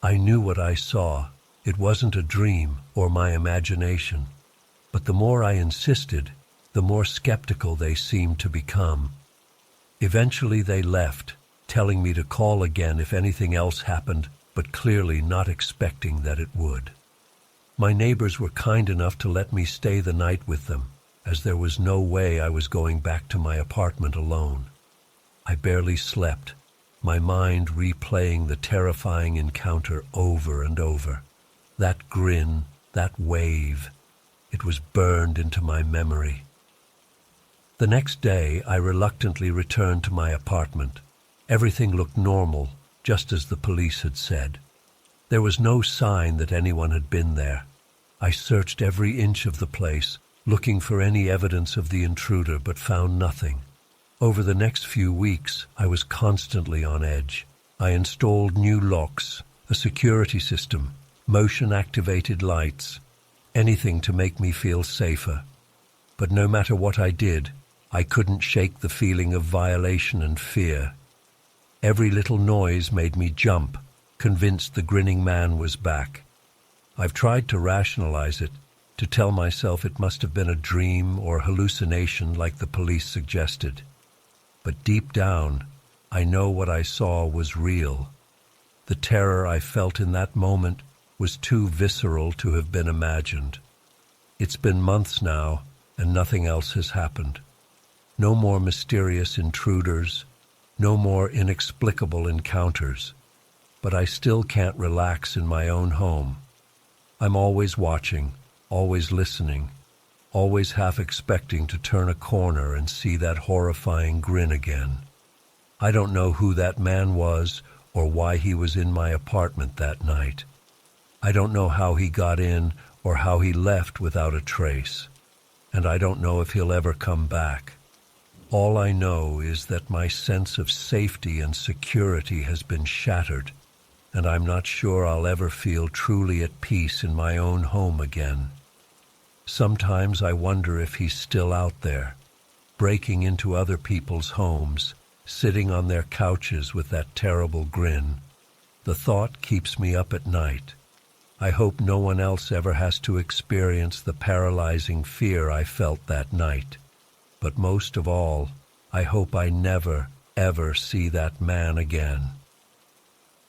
I knew what I saw. It wasn't a dream or my imagination. But the more I insisted, the more skeptical they seemed to become. Eventually they left, telling me to call again if anything else happened, but clearly not expecting that it would. My neighbors were kind enough to let me stay the night with them, as there was no way I was going back to my apartment alone. I barely slept, my mind replaying the terrifying encounter over and over. That grin, that wave, it was burned into my memory. The next day, I reluctantly returned to my apartment. Everything looked normal, just as the police had said. There was no sign that anyone had been there. I searched every inch of the place, looking for any evidence of the intruder, but found nothing. Over the next few weeks, I was constantly on edge. I installed new locks, a security system, motion-activated lights, anything to make me feel safer. But no matter what I did, I couldn't shake the feeling of violation and fear. Every little noise made me jump, convinced the grinning man was back. I've tried to rationalize it, to tell myself it must have been a dream or hallucination like the police suggested. But deep down, I know what I saw was real. The terror I felt in that moment was too visceral to have been imagined. It's been months now, and nothing else has happened. No more mysterious intruders, no more inexplicable encounters. But I still can't relax in my own home. I'm always watching, always listening, always half expecting to turn a corner and see that horrifying grin again. I don't know who that man was or why he was in my apartment that night. I don't know how he got in or how he left without a trace. And I don't know if he'll ever come back. All I know is that my sense of safety and security has been shattered, and I'm not sure I'll ever feel truly at peace in my own home again. Sometimes I wonder if he's still out there, breaking into other people's homes, sitting on their couches with that terrible grin. The thought keeps me up at night. I hope no one else ever has to experience the paralyzing fear I felt that night. But most of all, I hope I never, ever see that man again.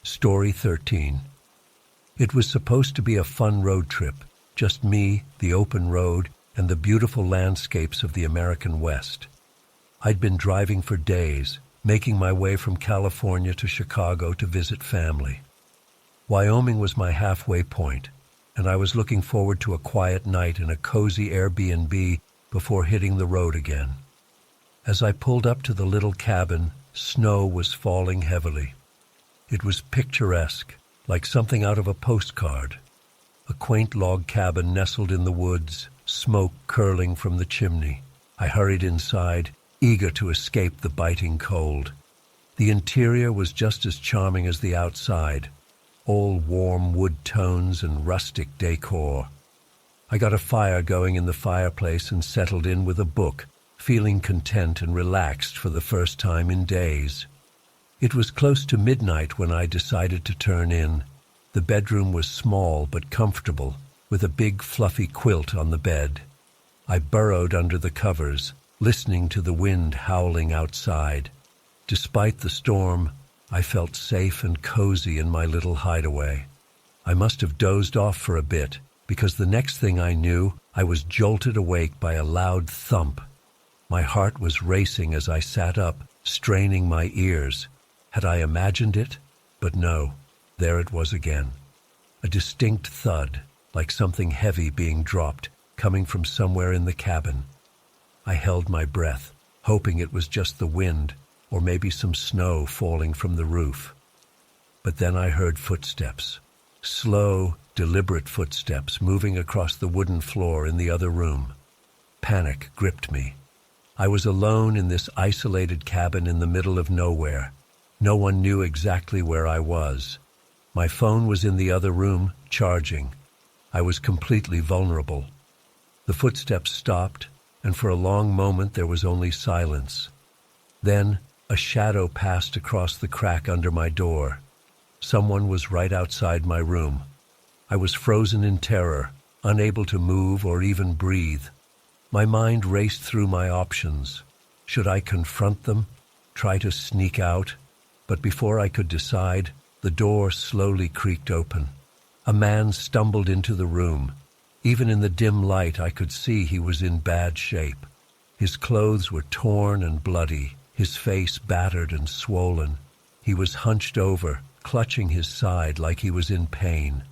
Story 13. It was supposed to be a fun road trip, just me, the open road, and the beautiful landscapes of the American West. I'd been driving for days, making my way from California to Chicago to visit family. Wyoming was my halfway point, and I was looking forward to a quiet night in a cozy Airbnb before hitting the road again. As I pulled up to the little cabin, snow was falling heavily. It was picturesque, like something out of a postcard. A quaint log cabin nestled in the woods, smoke curling from the chimney. I hurried inside, eager to escape the biting cold. The interior was just as charming as the outside, all warm wood tones and rustic decor. I got a fire going in the fireplace and settled in with a book, feeling content and relaxed for the first time in days. It was close to midnight when I decided to turn in. The bedroom was small but comfortable, with a big fluffy quilt on the bed. I burrowed under the covers, listening to the wind howling outside. Despite the storm, I felt safe and cozy in my little hideaway. I must have dozed off for a bit, because the next thing I knew, I was jolted awake by a loud thump. My heart was racing as I sat up, straining my ears. Had I imagined it? But no, there it was again. A distinct thud, like something heavy being dropped, coming from somewhere in the cabin. I held my breath, hoping it was just the wind, or maybe some snow falling from the roof. But then I heard footsteps. Slow, deliberate footsteps moving across the wooden floor in the other room. Panic gripped me. I was alone in this isolated cabin in the middle of nowhere. No one knew exactly where I was. My phone was in the other room, charging. I was completely vulnerable. The footsteps stopped, and for a long moment there was only silence. Then a shadow passed across the crack under my door. Someone was right outside my room. I was frozen in terror, unable to move or even breathe. My mind raced through my options. Should I confront them? Try to sneak out? But before I could decide, the door slowly creaked open. A man stumbled into the room. Even in the dim light, I could see he was in bad shape. His clothes were torn and bloody, his face battered and swollen. He was hunched over, clutching his side like he was in pain.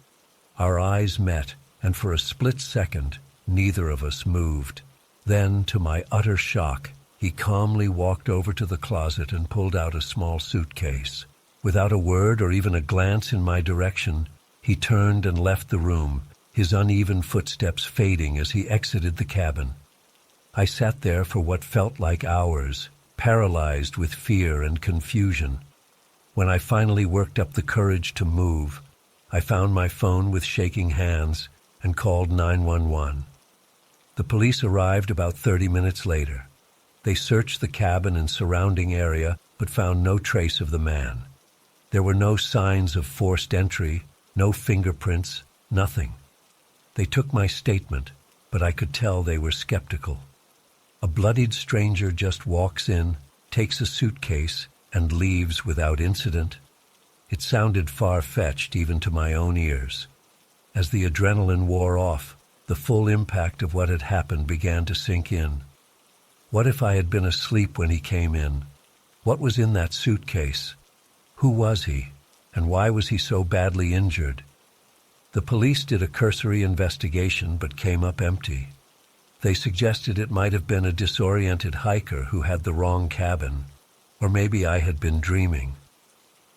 Our eyes met, and for a split second, neither of us moved. Then, to my utter shock, he calmly walked over to the closet and pulled out a small suitcase. Without a word or even a glance in my direction, he turned and left the room, his uneven footsteps fading as he exited the cabin. I sat there for what felt like hours, paralyzed with fear and confusion. When I finally worked up the courage to move, I found my phone with shaking hands and called 911. The police arrived about 30 minutes later. They searched the cabin and surrounding area, but found no trace of the man. There were no signs of forced entry, no fingerprints, nothing. They took my statement, but I could tell they were skeptical. A bloodied stranger just walks in, takes a suitcase, and leaves without incident. It sounded far-fetched even to my own ears. As the adrenaline wore off, the full impact of what had happened began to sink in. What if I had been asleep when he came in? What was in that suitcase? Who was he? And why was he so badly injured? The police did a cursory investigation but came up empty. They suggested it might have been a disoriented hiker who had the wrong cabin, or maybe I had been dreaming.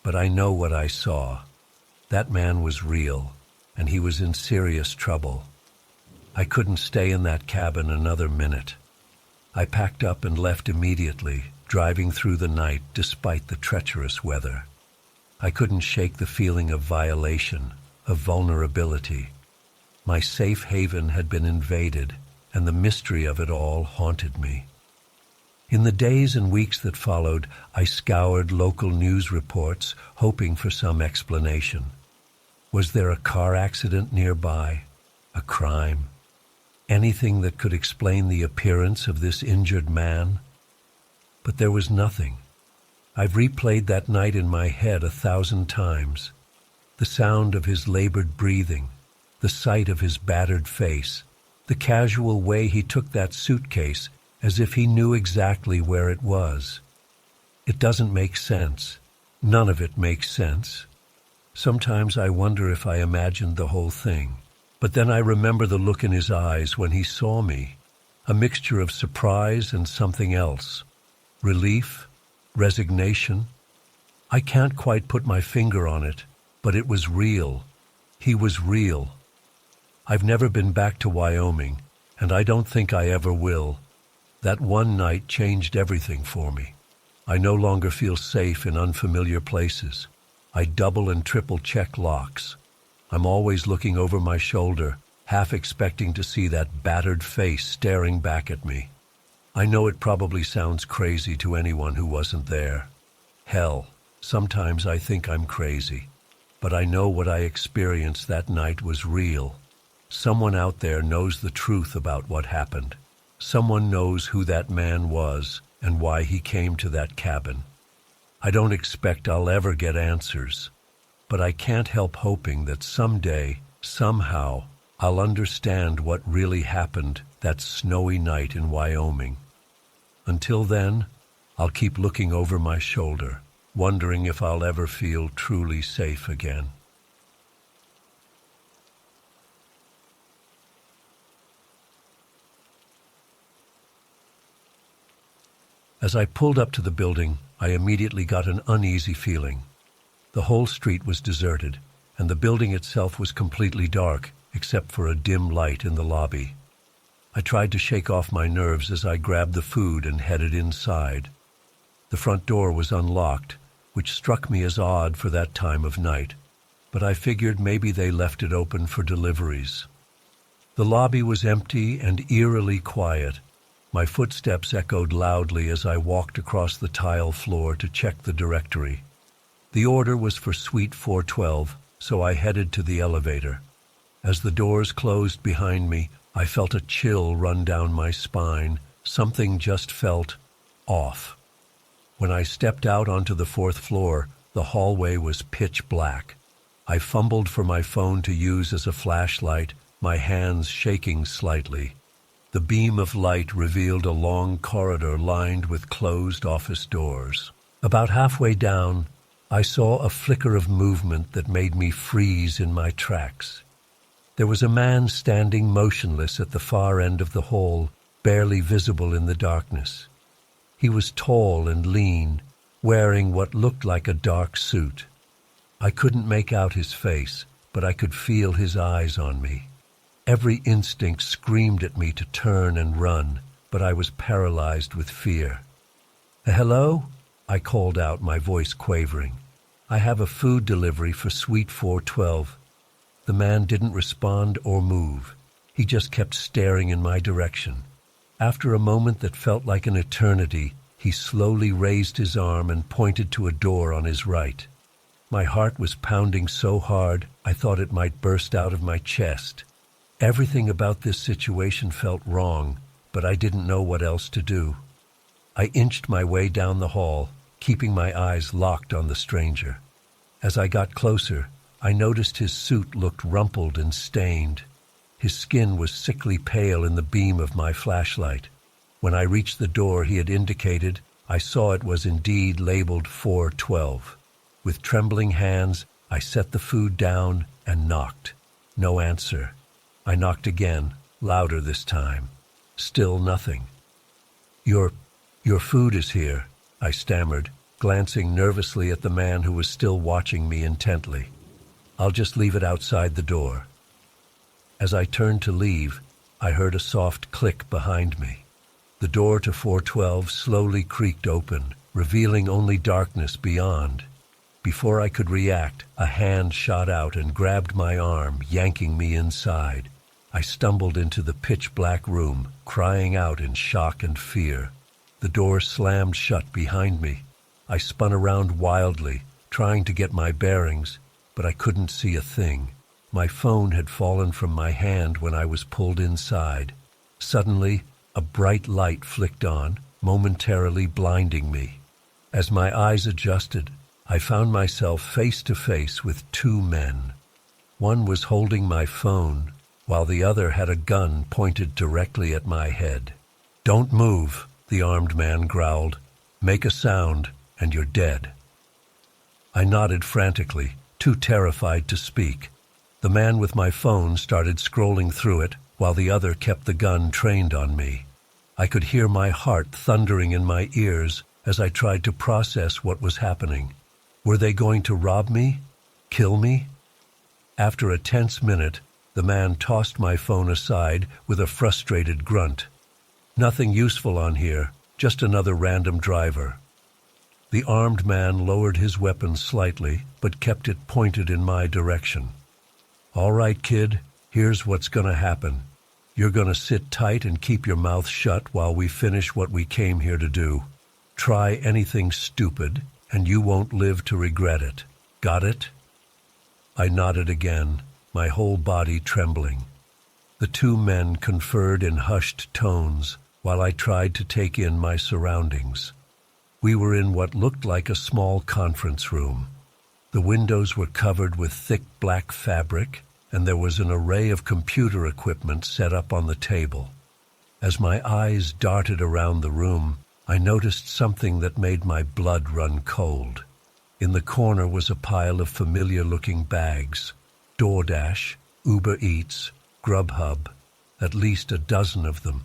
But I know what I saw. That man was real, and he was in serious trouble. I couldn't stay in that cabin another minute. I packed up and left immediately, driving through the night despite the treacherous weather. I couldn't shake the feeling of violation, of vulnerability. My safe haven had been invaded, and the mystery of it all haunted me. In the days and weeks that followed, I scoured local news reports, hoping for some explanation. Was there a car accident nearby? A crime? Anything that could explain the appearance of this injured man? But there was nothing. I've replayed that night in my head 1,000 times. The sound of his labored breathing, the sight of his battered face, the casual way he took that suitcase as if he knew exactly where it was. It doesn't make sense. None of it makes sense. Sometimes I wonder if I imagined the whole thing. But then I remember the look in his eyes when he saw me, a mixture of surprise and something else. Relief, resignation. I can't quite put my finger on it, but it was real. He was real. I've never been back to Wyoming, and I don't think I ever will. That one night changed everything for me. I no longer feel safe in unfamiliar places. I double and triple check locks. I'm always looking over my shoulder, half expecting to see that battered face staring back at me. I know it probably sounds crazy to anyone who wasn't there. Hell, sometimes I think I'm crazy. But I know what I experienced that night was real. Someone out there knows the truth about what happened. Someone knows who that man was and why he came to that cabin. I don't expect I'll ever get answers. But I can't help hoping that someday, somehow, I'll understand what really happened that snowy night in Wyoming. Until then, I'll keep looking over my shoulder, wondering if I'll ever feel truly safe again. As I pulled up to the building, I immediately got an uneasy feeling. The whole street was deserted, and the building itself was completely dark, except for a dim light in the lobby. I tried to shake off my nerves as I grabbed the food and headed inside. The front door was unlocked, which struck me as odd for that time of night, but I figured maybe they left it open for deliveries. The lobby was empty and eerily quiet. My footsteps echoed loudly as I walked across the tile floor to check the directory. The order was for Suite 412, so I headed to the elevator. As the doors closed behind me, I felt a chill run down my spine. Something just felt off. When I stepped out onto the 4th floor, the hallway was pitch black. I fumbled for my phone to use as a flashlight, my hands shaking slightly. The beam of light revealed a long corridor lined with closed office doors. About halfway down, I saw a flicker of movement that made me freeze in my tracks. There was a man standing motionless at the far end of the hall, barely visible in the darkness. He was tall and lean, wearing what looked like a dark suit. I couldn't make out his face, but I could feel his eyes on me. Every instinct screamed at me to turn and run, but I was paralyzed with fear. "Hello?" I called out, my voice quavering. "I have a food delivery for Suite 412. The man didn't respond or move. He just kept staring in my direction. After a moment that felt like an eternity, he slowly raised his arm and pointed to a door on his right. My heart was pounding so hard I thought it might burst out of my chest. Everything about this situation felt wrong, but I didn't know what else to do. I inched my way down the hall, keeping my eyes locked on the stranger. As I got closer, I noticed his suit looked rumpled and stained. His skin was sickly pale in the beam of my flashlight. When I reached the door he had indicated, I saw it was indeed labeled 412. With trembling hands, I set the food down and knocked. No answer. I knocked again, louder this time. Still nothing. Your food is here," I stammered, glancing nervously at the man who was still watching me intently. "I'll just leave it outside the door." As I turned to leave, I heard a soft click behind me. The door to 412 slowly creaked open, revealing only darkness beyond. Before I could react, a hand shot out and grabbed my arm, yanking me inside. I stumbled into the pitch-black room, crying out in shock and fear. The door slammed shut behind me. I spun around wildly, trying to get my bearings, but I couldn't see a thing. My phone had fallen from my hand when I was pulled inside. Suddenly, a bright light flicked on, momentarily blinding me. As my eyes adjusted, I found myself face to face with two men. One was holding my phone, while the other had a gun pointed directly at my head. "Don't move," the armed man growled. "Make a sound, and you're dead." I nodded frantically, too terrified to speak. The man with my phone started scrolling through it, while the other kept the gun trained on me. I could hear my heart thundering in my ears as I tried to process what was happening. Were they going to rob me? Kill me? After a tense minute, the man tossed my phone aside with a frustrated grunt. "Nothing useful on here, just another random driver." The armed man lowered his weapon slightly, but kept it pointed in my direction. "All right, kid, here's what's gonna happen. You're gonna sit tight and keep your mouth shut while we finish what we came here to do. Try anything stupid, and you won't live to regret it. Got it?" I nodded again, my whole body trembling. The two men conferred in hushed tones while I tried to take in my surroundings. We were in what looked like a small conference room. The windows were covered with thick black fabric, and there was an array of computer equipment set up on the table. As my eyes darted around the room, I noticed something that made my blood run cold. In the corner was a pile of familiar-looking bags. DoorDash, Uber Eats, Grubhub, at least a dozen of them.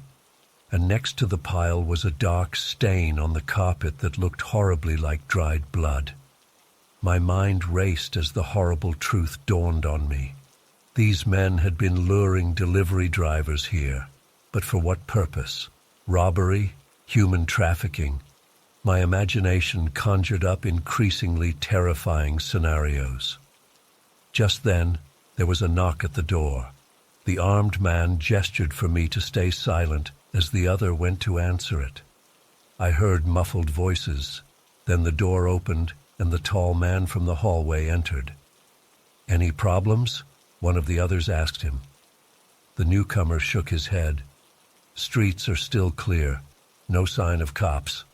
And next to the pile was a dark stain on the carpet that looked horribly like dried blood. My mind raced as the horrible truth dawned on me. These men had been luring delivery drivers here, but for what purpose? Robbery? Human trafficking? My imagination conjured up increasingly terrifying scenarios. Just then, there was a knock at the door. The armed man gestured for me to stay silent as the other went to answer it. I heard muffled voices. Then the door opened and the tall man from the hallway entered. "Any problems?" one of the others asked him. The newcomer shook his head. "Streets are still clear. No sign of cops."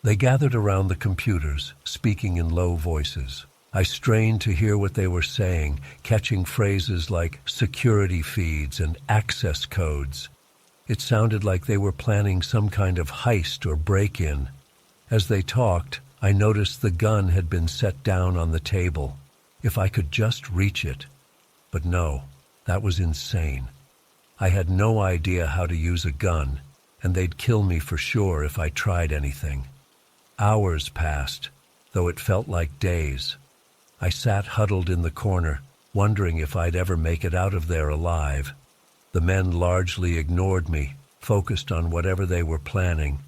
They gathered around the computers, speaking in low voices. I strained to hear what they were saying, catching phrases like security feeds and access codes. It sounded like they were planning some kind of heist or break-in. As they talked, I noticed the gun had been set down on the table. If I could just reach it. But no, that was insane. I had no idea how to use a gun, and they'd kill me for sure if I tried anything. Hours passed, though it felt like days. I sat huddled in the corner, wondering if I'd ever make it out of there alive. The men largely ignored me, focused on whatever they were planning.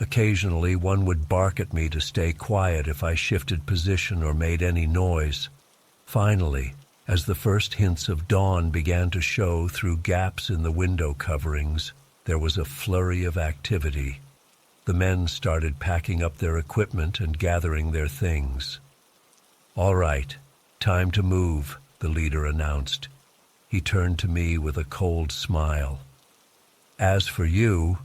Occasionally, one would bark at me to stay quiet if I shifted position or made any noise. Finally, as the first hints of dawn began to show through gaps in the window coverings, there was a flurry of activity. The men started packing up their equipment and gathering their things. "All right, time to move," the leader announced. He turned to me with a cold smile. "As for you,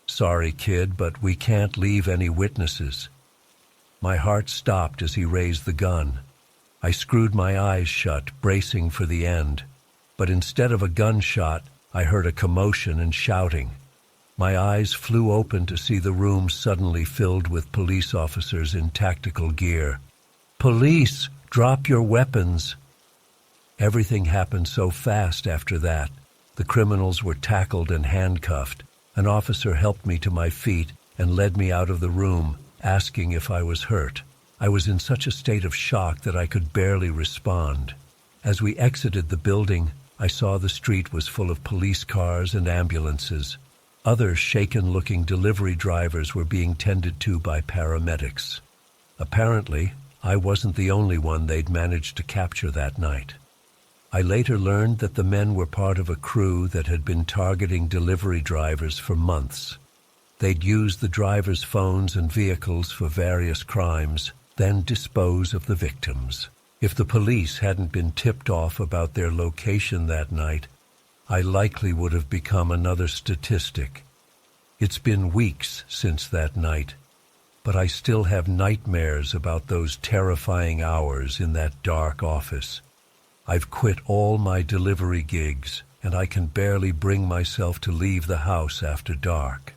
sorry, kid, but we can't leave any witnesses." My heart stopped as he raised the gun. I screwed my eyes shut, bracing for the end. But instead of a gunshot, I heard a commotion and shouting. My eyes flew open to see the room suddenly filled with police officers in tactical gear. "Police, drop your weapons!" Everything happened so fast after that. The criminals were tackled and handcuffed. An officer helped me to my feet and led me out of the room, asking if I was hurt. I was in such a state of shock that I could barely respond. As we exited the building, I saw the street was full of police cars and ambulances. Other shaken-looking delivery drivers were being tended to by paramedics. Apparently, I wasn't the only one they'd managed to capture that night. I later learned that the men were part of a crew that had been targeting delivery drivers for months. They'd use the drivers' phones and vehicles for various crimes, then dispose of the victims. If the police hadn't been tipped off about their location that night, I likely would have become another statistic. It's been weeks since that night, but I still have nightmares about those terrifying hours in that dark office. I've quit all my delivery gigs, and I can barely bring myself to leave the house after dark.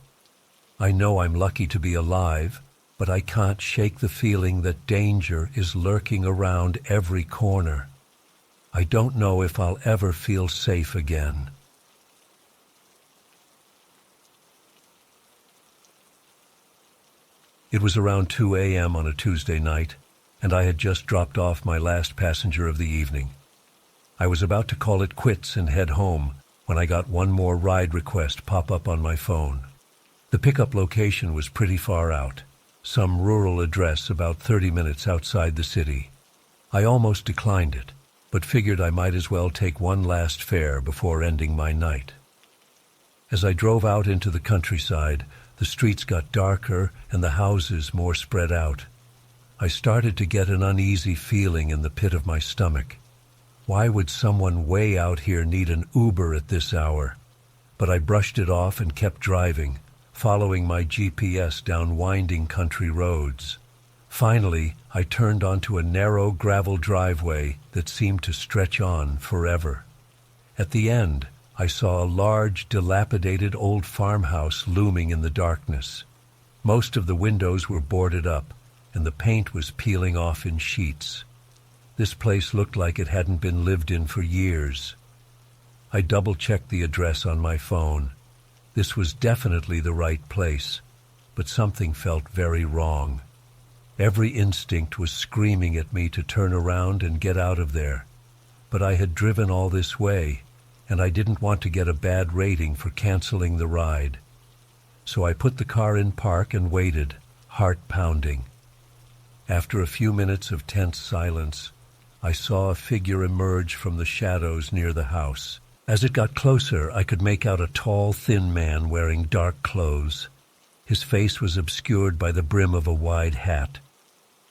I know I'm lucky to be alive, but I can't shake the feeling that danger is lurking around every corner. I don't know if I'll ever feel safe again. It was around 2 a.m. on a Tuesday night, and I had just dropped off my last passenger of the evening. I was about to call it quits and head home when I got one more ride request pop up on my phone. The pickup location was pretty far out, some rural address about 30 minutes outside the city. I almost declined it, but figured I might as well take one last fare before ending my night. As I drove out into the countryside, the streets got darker and the houses more spread out. I started to get an uneasy feeling in the pit of my stomach. Why would someone way out here need an Uber at this hour? But I brushed it off and kept driving, following my GPS down winding country roads. Finally, I turned onto a narrow gravel driveway that seemed to stretch on forever. At the end, I saw a large, dilapidated old farmhouse looming in the darkness. Most of the windows were boarded up, and the paint was peeling off in sheets. This place looked like it hadn't been lived in for years. I double-checked the address on my phone. This was definitely the right place, but something felt very wrong. Every instinct was screaming at me to turn around and get out of there. But I had driven all this way, and I didn't want to get a bad rating for canceling the ride. So I put the car in park and waited, heart pounding. After a few minutes of tense silence, I saw a figure emerge from the shadows near the house. As it got closer, I could make out a tall, thin man wearing dark clothes. His face was obscured by the brim of a wide hat.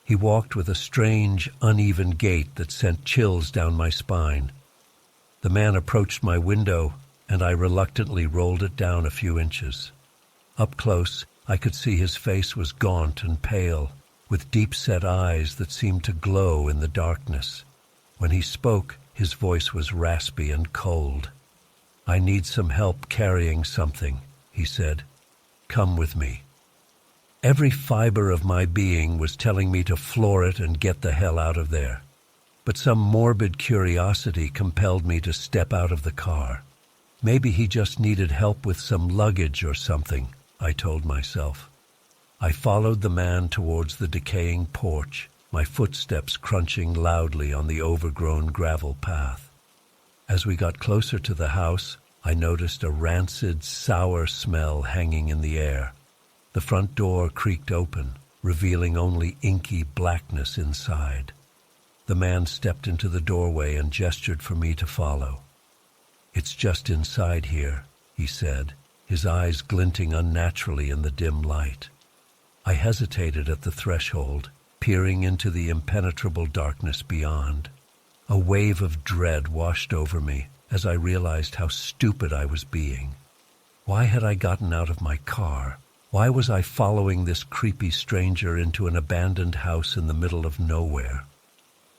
He walked with a strange, uneven gait that sent chills down my spine. The man approached my window, and I reluctantly rolled it down a few inches. Up close, I could see his face was gaunt and pale, with deep-set eyes that seemed to glow in the darkness. When he spoke, his voice was raspy and cold. "I need some help carrying something," he said. "Come with me." Every fiber of my being was telling me to floor it and get the hell out of there. But some morbid curiosity compelled me to step out of the car. Maybe he just needed help with some luggage or something, I told myself. I followed the man towards the decaying porch, my footsteps crunching loudly on the overgrown gravel path. As we got closer to the house, I noticed a rancid, sour smell hanging in the air. The front door creaked open, revealing only inky blackness inside. The man stepped into the doorway and gestured for me to follow. "It's just inside here," he said. his eyes glinting unnaturally in the dim light. I hesitated at the threshold, peering into the impenetrable darkness beyond. A wave of dread washed over me as I realized how stupid I was being. Why had I gotten out of my car? Why was I following this creepy stranger into an abandoned house in the middle of nowhere?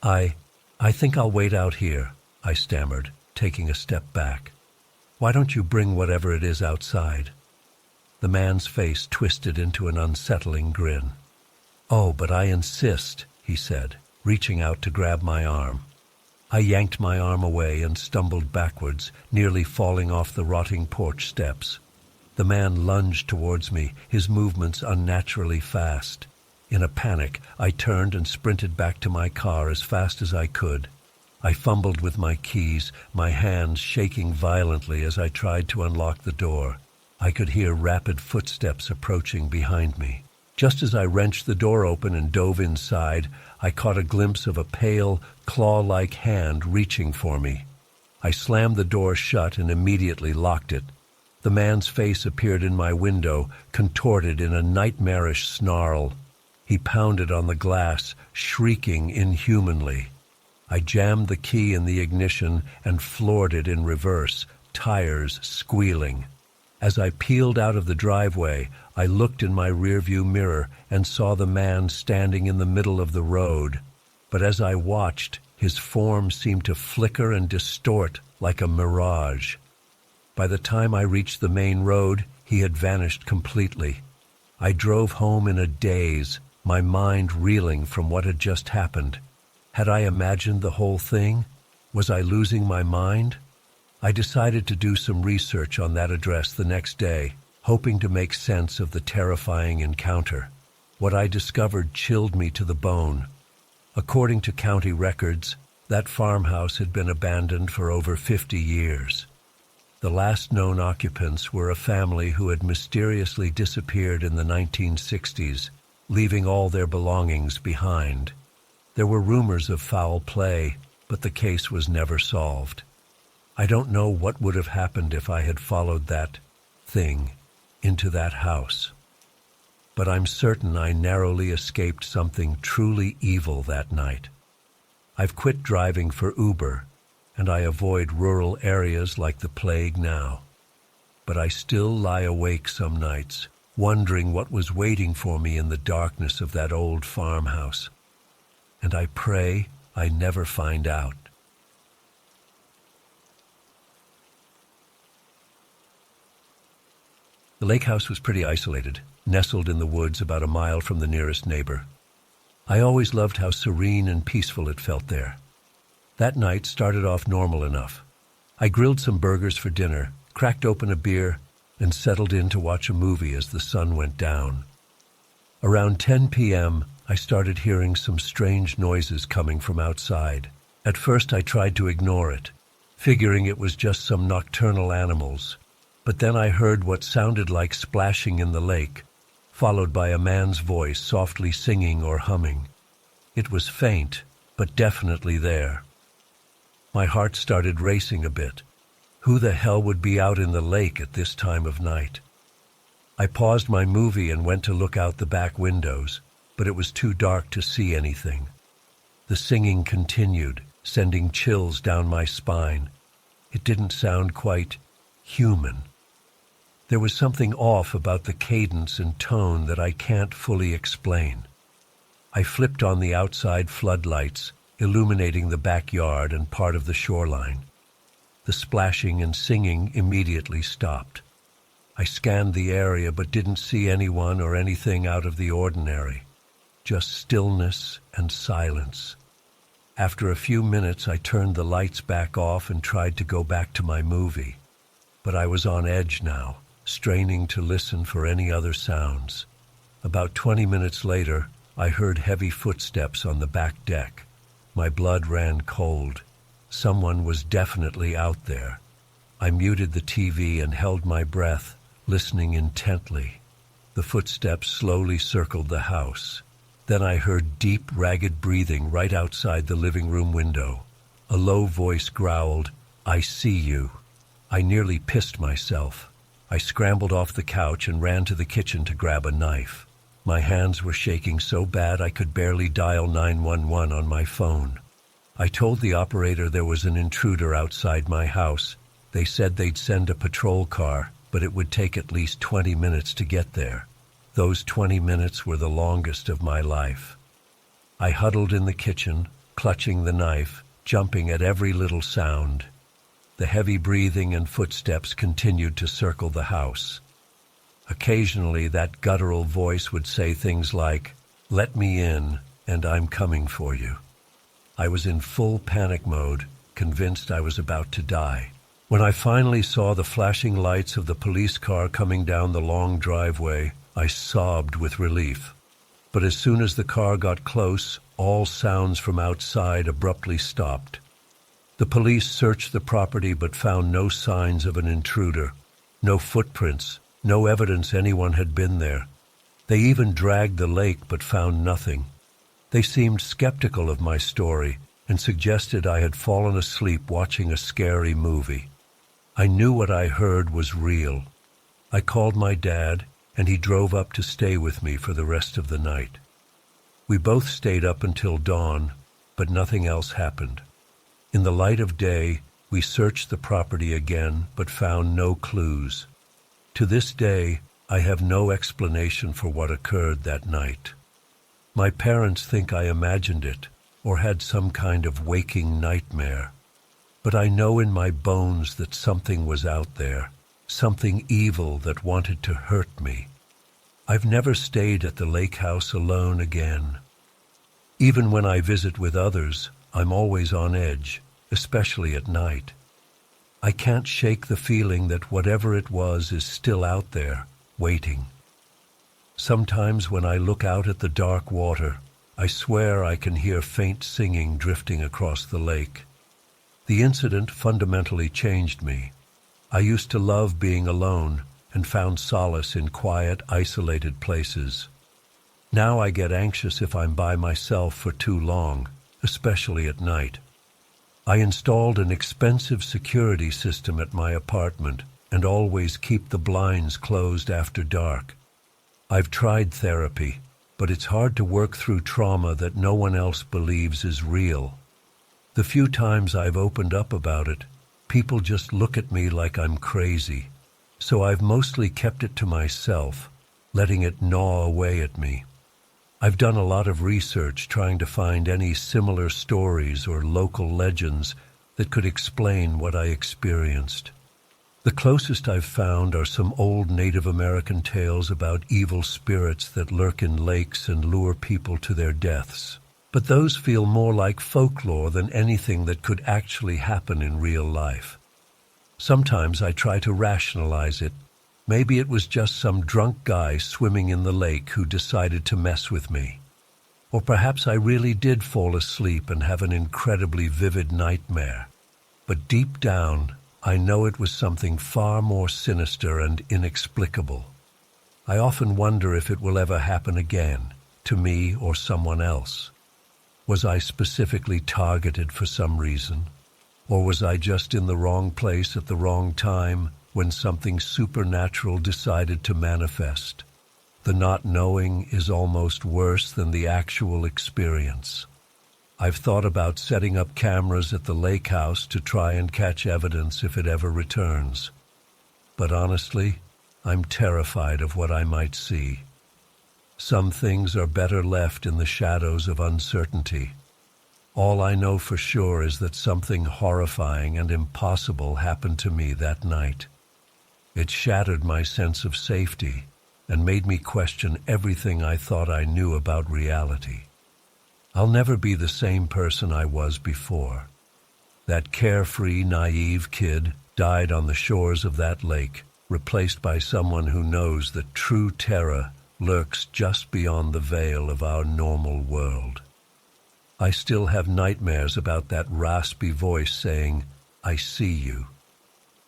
I think I'll wait out here, I stammered, taking a step back. Why don't you bring whatever it is outside? The man's face twisted into an unsettling grin. Oh, but I insist, he said, reaching out to grab my arm. I yanked my arm away and stumbled backwards, nearly falling off the rotting porch steps. The man lunged towards me, his movements unnaturally fast. In a panic, I turned and sprinted back to my car as fast as I could. I fumbled with my keys, my hands shaking violently as I tried to unlock the door. I could hear rapid footsteps approaching behind me. Just as I wrenched the door open and dove inside, I caught a glimpse of a pale, claw-like hand reaching for me. I slammed the door shut and immediately locked it. The man's face appeared in my window, contorted in a nightmarish snarl. He pounded on the glass, shrieking inhumanly. I jammed the key in the ignition and floored it in reverse, tires squealing. As I peeled out of the driveway, I looked in my rearview mirror and saw the man standing in the middle of the road. But as I watched, his form seemed to flicker and distort like a mirage. By the time I reached the main road, he had vanished completely. I drove home in a daze, my mind reeling from what had just happened. Had I imagined the whole thing? Was I losing my mind? I decided to do some research on that address the next day, hoping to make sense of the terrifying encounter. What I discovered chilled me to the bone. According to county records, that farmhouse had been abandoned for over 50 years. The last known occupants were a family who had mysteriously disappeared in the 1960s, leaving all their belongings behind. There were rumors of foul play, but the case was never solved. I don't know what would have happened if I had followed that thing into that house. But I'm certain I narrowly escaped something truly evil that night. I've quit driving for Uber, and I avoid rural areas like the plague now. But I still lie awake some nights, wondering what was waiting for me in the darkness of that old farmhouse. And I pray I never find out. The lake house was pretty isolated, nestled in the woods about a mile from the nearest neighbor. I always loved how serene and peaceful it felt there. That night started off normal enough. I grilled some burgers for dinner, cracked open a beer, and settled in to watch a movie as the sun went down. Around 10 p.m., I started hearing some strange noises coming from outside. At first I tried to ignore it, figuring it was just some nocturnal animals. But then I heard what sounded like splashing in the lake, followed by a man's voice softly singing or humming. It was faint, but definitely there. My heart started racing a bit. Who the hell would be out in the lake at this time of night? I paused my movie and went to look out the back windows, but it was too dark to see anything. The singing continued, sending chills down my spine. It didn't sound quite human. There was something off about the cadence and tone that I can't fully explain. I flipped on the outside floodlights, illuminating the backyard and part of the shoreline. The splashing and singing immediately stopped. I scanned the area but didn't see anyone or anything out of the ordinary. Just stillness and silence. After a few minutes, I turned the lights back off and tried to go back to my movie. But I was on edge now, straining to listen for any other sounds. About 20 minutes later, I heard heavy footsteps on the back deck. My blood ran cold. Someone was definitely out there. I muted the TV and held my breath, listening intently. The footsteps slowly circled the house. Then I heard deep, ragged breathing right outside the living room window. A low voice growled, "I see you." I nearly pissed myself. I scrambled off the couch and ran to the kitchen to grab a knife. My hands were shaking so bad I could barely dial 911 on my phone. I told the operator there was an intruder outside my house. They said they'd send a patrol car, but it would take at least 20 minutes to get there. Those 20 minutes were the longest of my life. I huddled in the kitchen, clutching the knife, jumping at every little sound. The heavy breathing and footsteps continued to circle the house. Occasionally, that guttural voice would say things like, "Let me in, and I'm coming for you." I was in full panic mode, convinced I was about to die. When I finally saw the flashing lights of the police car coming down the long driveway, I sobbed with relief. But as soon as the car got close, all sounds from outside abruptly stopped. The police searched the property but found no signs of an intruder, no footprints, no evidence anyone had been there. They even dragged the lake but found nothing. They seemed skeptical of my story and suggested I had fallen asleep watching a scary movie. I knew what I heard was real. I called my dad, and he drove up to stay with me for the rest of the night. We both stayed up until dawn, but nothing else happened. In the light of day, we searched the property again, but found no clues. To this day, I have no explanation for what occurred that night. My parents think I imagined it, or had some kind of waking nightmare. But I know in my bones that something was out there, something evil that wanted to hurt me. I've never stayed at the lake house alone again. Even when I visit with others, I'm always on edge, especially at night. I can't shake the feeling that whatever it was is still out there, waiting. Sometimes when I look out at the dark water, I swear I can hear faint singing drifting across the lake. The incident fundamentally changed me. I used to love being alone and found solace in quiet, isolated places. Now I get anxious if I'm by myself for too long, especially at night. I installed an expensive security system at my apartment and always keep the blinds closed after dark. I've tried therapy, but it's hard to work through trauma that no one else believes is real. The few times I've opened up about it, people just look at me like I'm crazy, so I've mostly kept it to myself, letting it gnaw away at me. I've done a lot of research trying to find any similar stories or local legends that could explain what I experienced. The closest I've found are some old Native American tales about evil spirits that lurk in lakes and lure people to their deaths. But those feel more like folklore than anything that could actually happen in real life. Sometimes I try to rationalize it. Maybe it was just some drunk guy swimming in the lake who decided to mess with me. Or perhaps I really did fall asleep and have an incredibly vivid nightmare. But deep down, I know it was something far more sinister and inexplicable. I often wonder if it will ever happen again, to me or someone else. Was I specifically targeted for some reason? Or was I just in the wrong place at the wrong time when something supernatural decided to manifest? The not knowing is almost worse than the actual experience. I've thought about setting up cameras at the lake house to try and catch evidence if it ever returns. But honestly, I'm terrified of what I might see. Some things are better left in the shadows of uncertainty. All I know for sure is that something horrifying and impossible happened to me that night. It shattered my sense of safety and made me question everything I thought I knew about reality. I'll never be the same person I was before. That carefree, naive kid died on the shores of that lake, replaced by someone who knows that true terror lurks just beyond the veil of our normal world. I still have nightmares about that raspy voice saying, "I see you."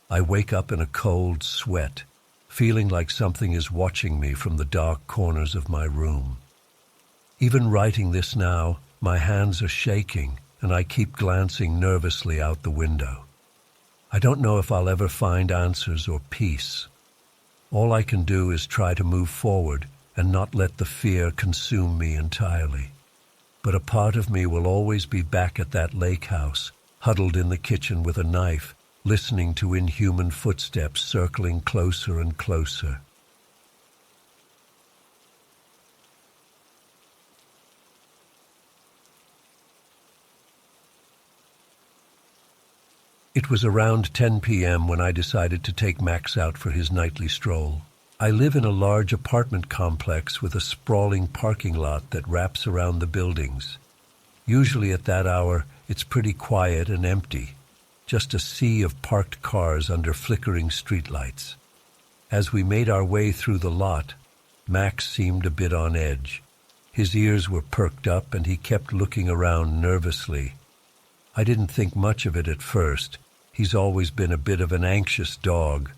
I wake up in a cold sweat, feeling like something is watching me from the dark corners of my room. Even writing this now, my hands are shaking, and I keep glancing nervously out the window. I don't know if I'll ever find answers or peace. All I can do is try to move forward and not let the fear consume me entirely. But a part of me will always be back at that lake house, huddled in the kitchen with a knife, listening to inhuman footsteps circling closer and closer. It was around 10 p.m. when I decided to take Max out for his nightly stroll. I live in a large apartment complex with a sprawling parking lot that wraps around the buildings. Usually at that hour, it's pretty quiet and empty, just a sea of parked cars under flickering streetlights. As we made our way through the lot, Max seemed a bit on edge. His ears were perked up and he kept looking around nervously. I didn't think much of it at first. He's always been a bit of an anxious dog.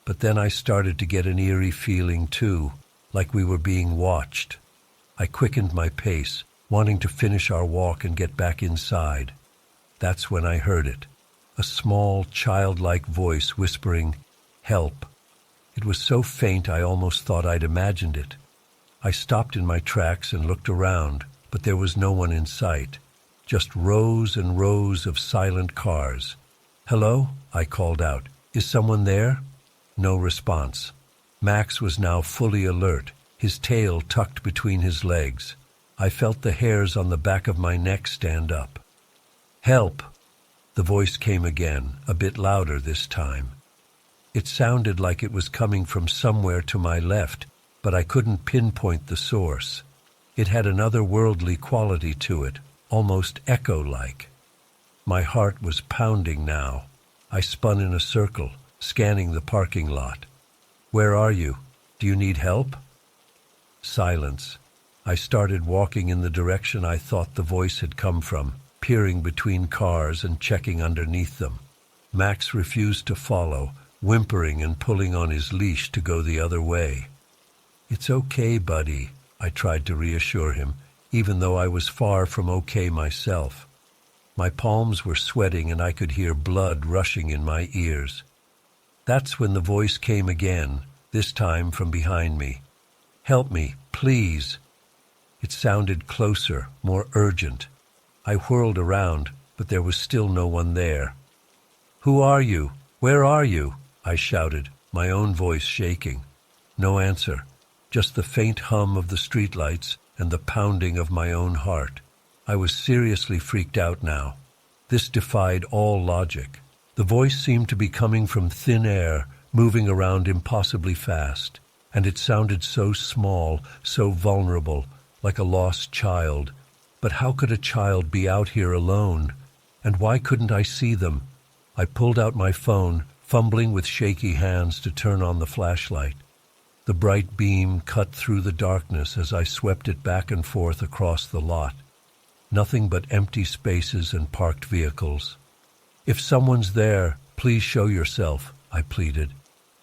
But then I started to get an eerie feeling too, like we were being watched. I quickened my pace, wanting to finish our walk and get back inside. That's when I heard it, a small, childlike voice whispering, "Help." It was so faint I almost thought I'd imagined it. I stopped in my tracks and looked around, but there was no one in sight, just rows and rows of silent cars. "Hello?" I called out. "Is someone there?" No response. Max was now fully alert, his tail tucked between his legs. I felt the hairs on the back of my neck stand up. "Help!" The voice came again, a bit louder this time. It sounded like it was coming from somewhere to my left, but I couldn't pinpoint the source. It had an otherworldly quality to it, almost echo-like. My heart was pounding now. I spun in a circle, scanning the parking lot. "Where are you? Do you need help?" Silence. I started walking in the direction I thought the voice had come from, peering between cars and checking underneath them. Max refused to follow, whimpering and pulling on his leash to go the other way. "It's okay, buddy," I tried to reassure him, even though I was far from okay myself. My palms were sweating and I could hear blood rushing in my ears. That's when the voice came again, this time from behind me. "Help me, please." It sounded closer, more urgent. I whirled around, but there was still no one there. "Who are you? Where are you?" I shouted, my own voice shaking. No answer, just the faint hum of the streetlights and the pounding of my own heart. I was seriously freaked out now. This defied all logic. The voice seemed to be coming from thin air, moving around impossibly fast, and it sounded so small, so vulnerable, like a lost child. But how could a child be out here alone? And why couldn't I see them? I pulled out my phone, fumbling with shaky hands to turn on the flashlight. The bright beam cut through the darkness as I swept it back and forth across the lot. Nothing but empty spaces and parked vehicles. "If someone's there, please show yourself," I pleaded.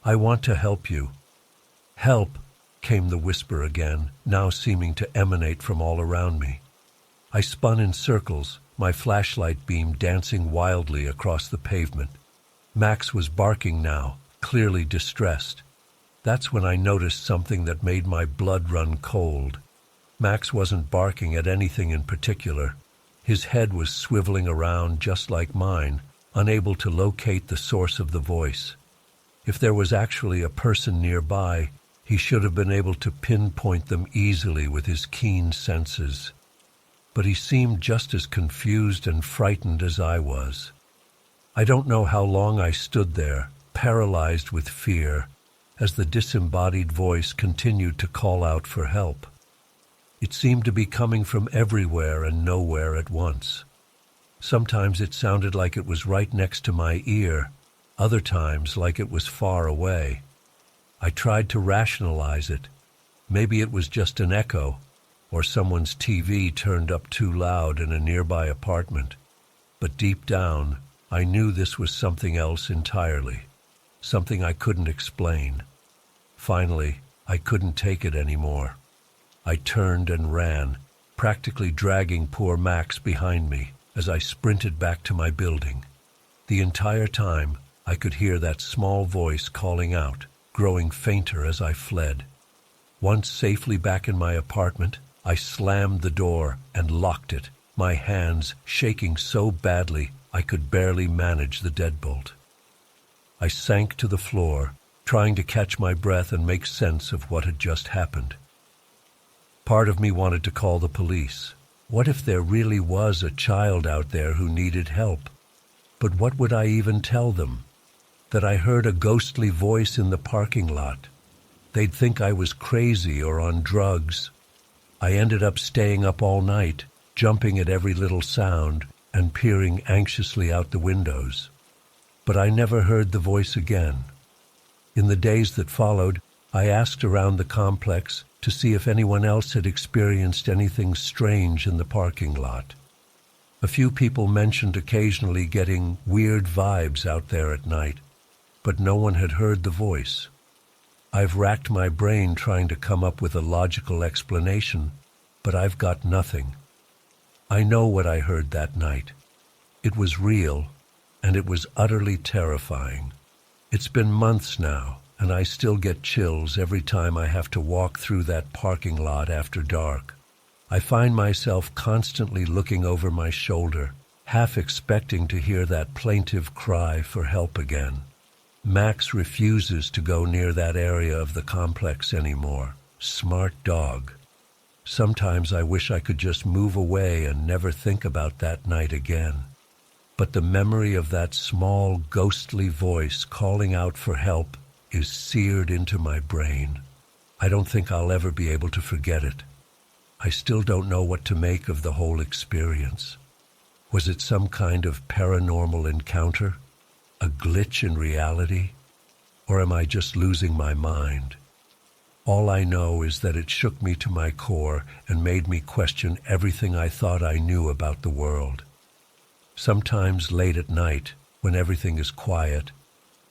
"I want to help you." "Help," came the whisper again, now seeming to emanate from all around me. I spun in circles, my flashlight beam dancing wildly across the pavement. Max was barking now, clearly distressed. That's when I noticed something that made my blood run cold. Max wasn't barking at anything in particular. His head was swiveling around just like mine, unable to locate the source of the voice. If there was actually a person nearby, he should have been able to pinpoint them easily with his keen senses. But he seemed just as confused and frightened as I was. I don't know how long I stood there, paralyzed with fear, as the disembodied voice continued to call out for help. It seemed to be coming from everywhere and nowhere at once. Sometimes it sounded like it was right next to my ear, other times like it was far away. I tried to rationalize it. Maybe it was just an echo, or someone's TV turned up too loud in a nearby apartment. But deep down, I knew this was something else entirely, something I couldn't explain. Finally, I couldn't take it anymore. I turned and ran, practically dragging poor Max behind me as I sprinted back to my building. The entire time, I could hear that small voice calling out, growing fainter as I fled. Once safely back in my apartment, I slammed the door and locked it, my hands shaking so badly I could barely manage the deadbolt. I sank to the floor, trying to catch my breath and make sense of what had just happened. Part of me wanted to call the police. What if there really was a child out there who needed help? But what would I even tell them? That I heard a ghostly voice in the parking lot. They'd think I was crazy or on drugs. I ended up staying up all night, jumping at every little sound and peering anxiously out the windows. But I never heard the voice again. In the days that followed, I asked around the complex to see if anyone else had experienced anything strange in the parking lot. A few people mentioned occasionally getting weird vibes out there at night, but no one had heard the voice. I've racked my brain trying to come up with a logical explanation, but I've got nothing. I know what I heard that night. It was real, and it was utterly terrifying. It's been months now, and I still get chills every time I have to walk through that parking lot after dark. I find myself constantly looking over my shoulder, half expecting to hear that plaintive cry for help again. Max refuses to go near that area of the complex anymore. Smart dog. Sometimes I wish I could just move away and never think about that night again. But the memory of that small, ghostly voice calling out for help is seared into my brain. I don't think I'll ever be able to forget it. I still don't know what to make of the whole experience. Was it some kind of paranormal encounter? A glitch in reality? Or am I just losing my mind? All I know is that it shook me to my core and made me question everything I thought I knew about the world. Sometimes late at night, when everything is quiet,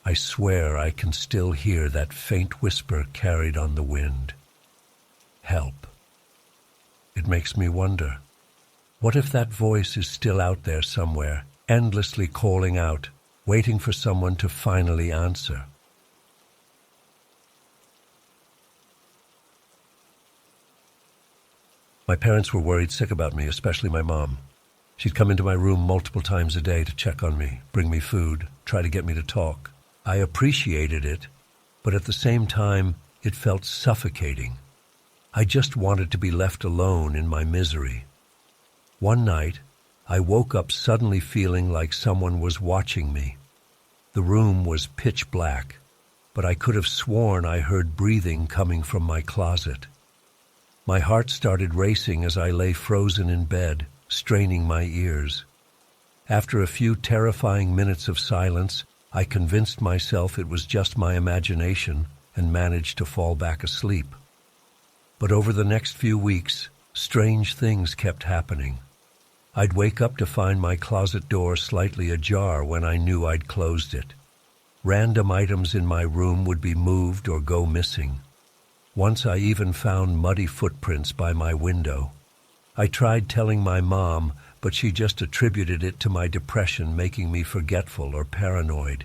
I swear I can still hear that faint whisper carried on the wind. Help. It makes me wonder, what if that voice is still out there somewhere, endlessly calling out, waiting for someone to finally answer? My parents were worried sick about me, especially my mom. She'd come into my room multiple times a day to check on me, bring me food, try to get me to talk. I appreciated it, but at the same time, it felt suffocating. I just wanted to be left alone in my misery. One night, I woke up suddenly feeling like someone was watching me. The room was pitch black, but I could have sworn I heard breathing coming from my closet. My heart started racing as I lay frozen in bed, straining my ears. After a few terrifying minutes of silence, I convinced myself it was just my imagination and managed to fall back asleep. But over the next few weeks, strange things kept happening. I'd wake up to find my closet door slightly ajar when I knew I'd closed it. Random items in my room would be moved or go missing. Once I even found muddy footprints by my window. I tried telling my mom, but she just attributed it to my depression making me forgetful or paranoid.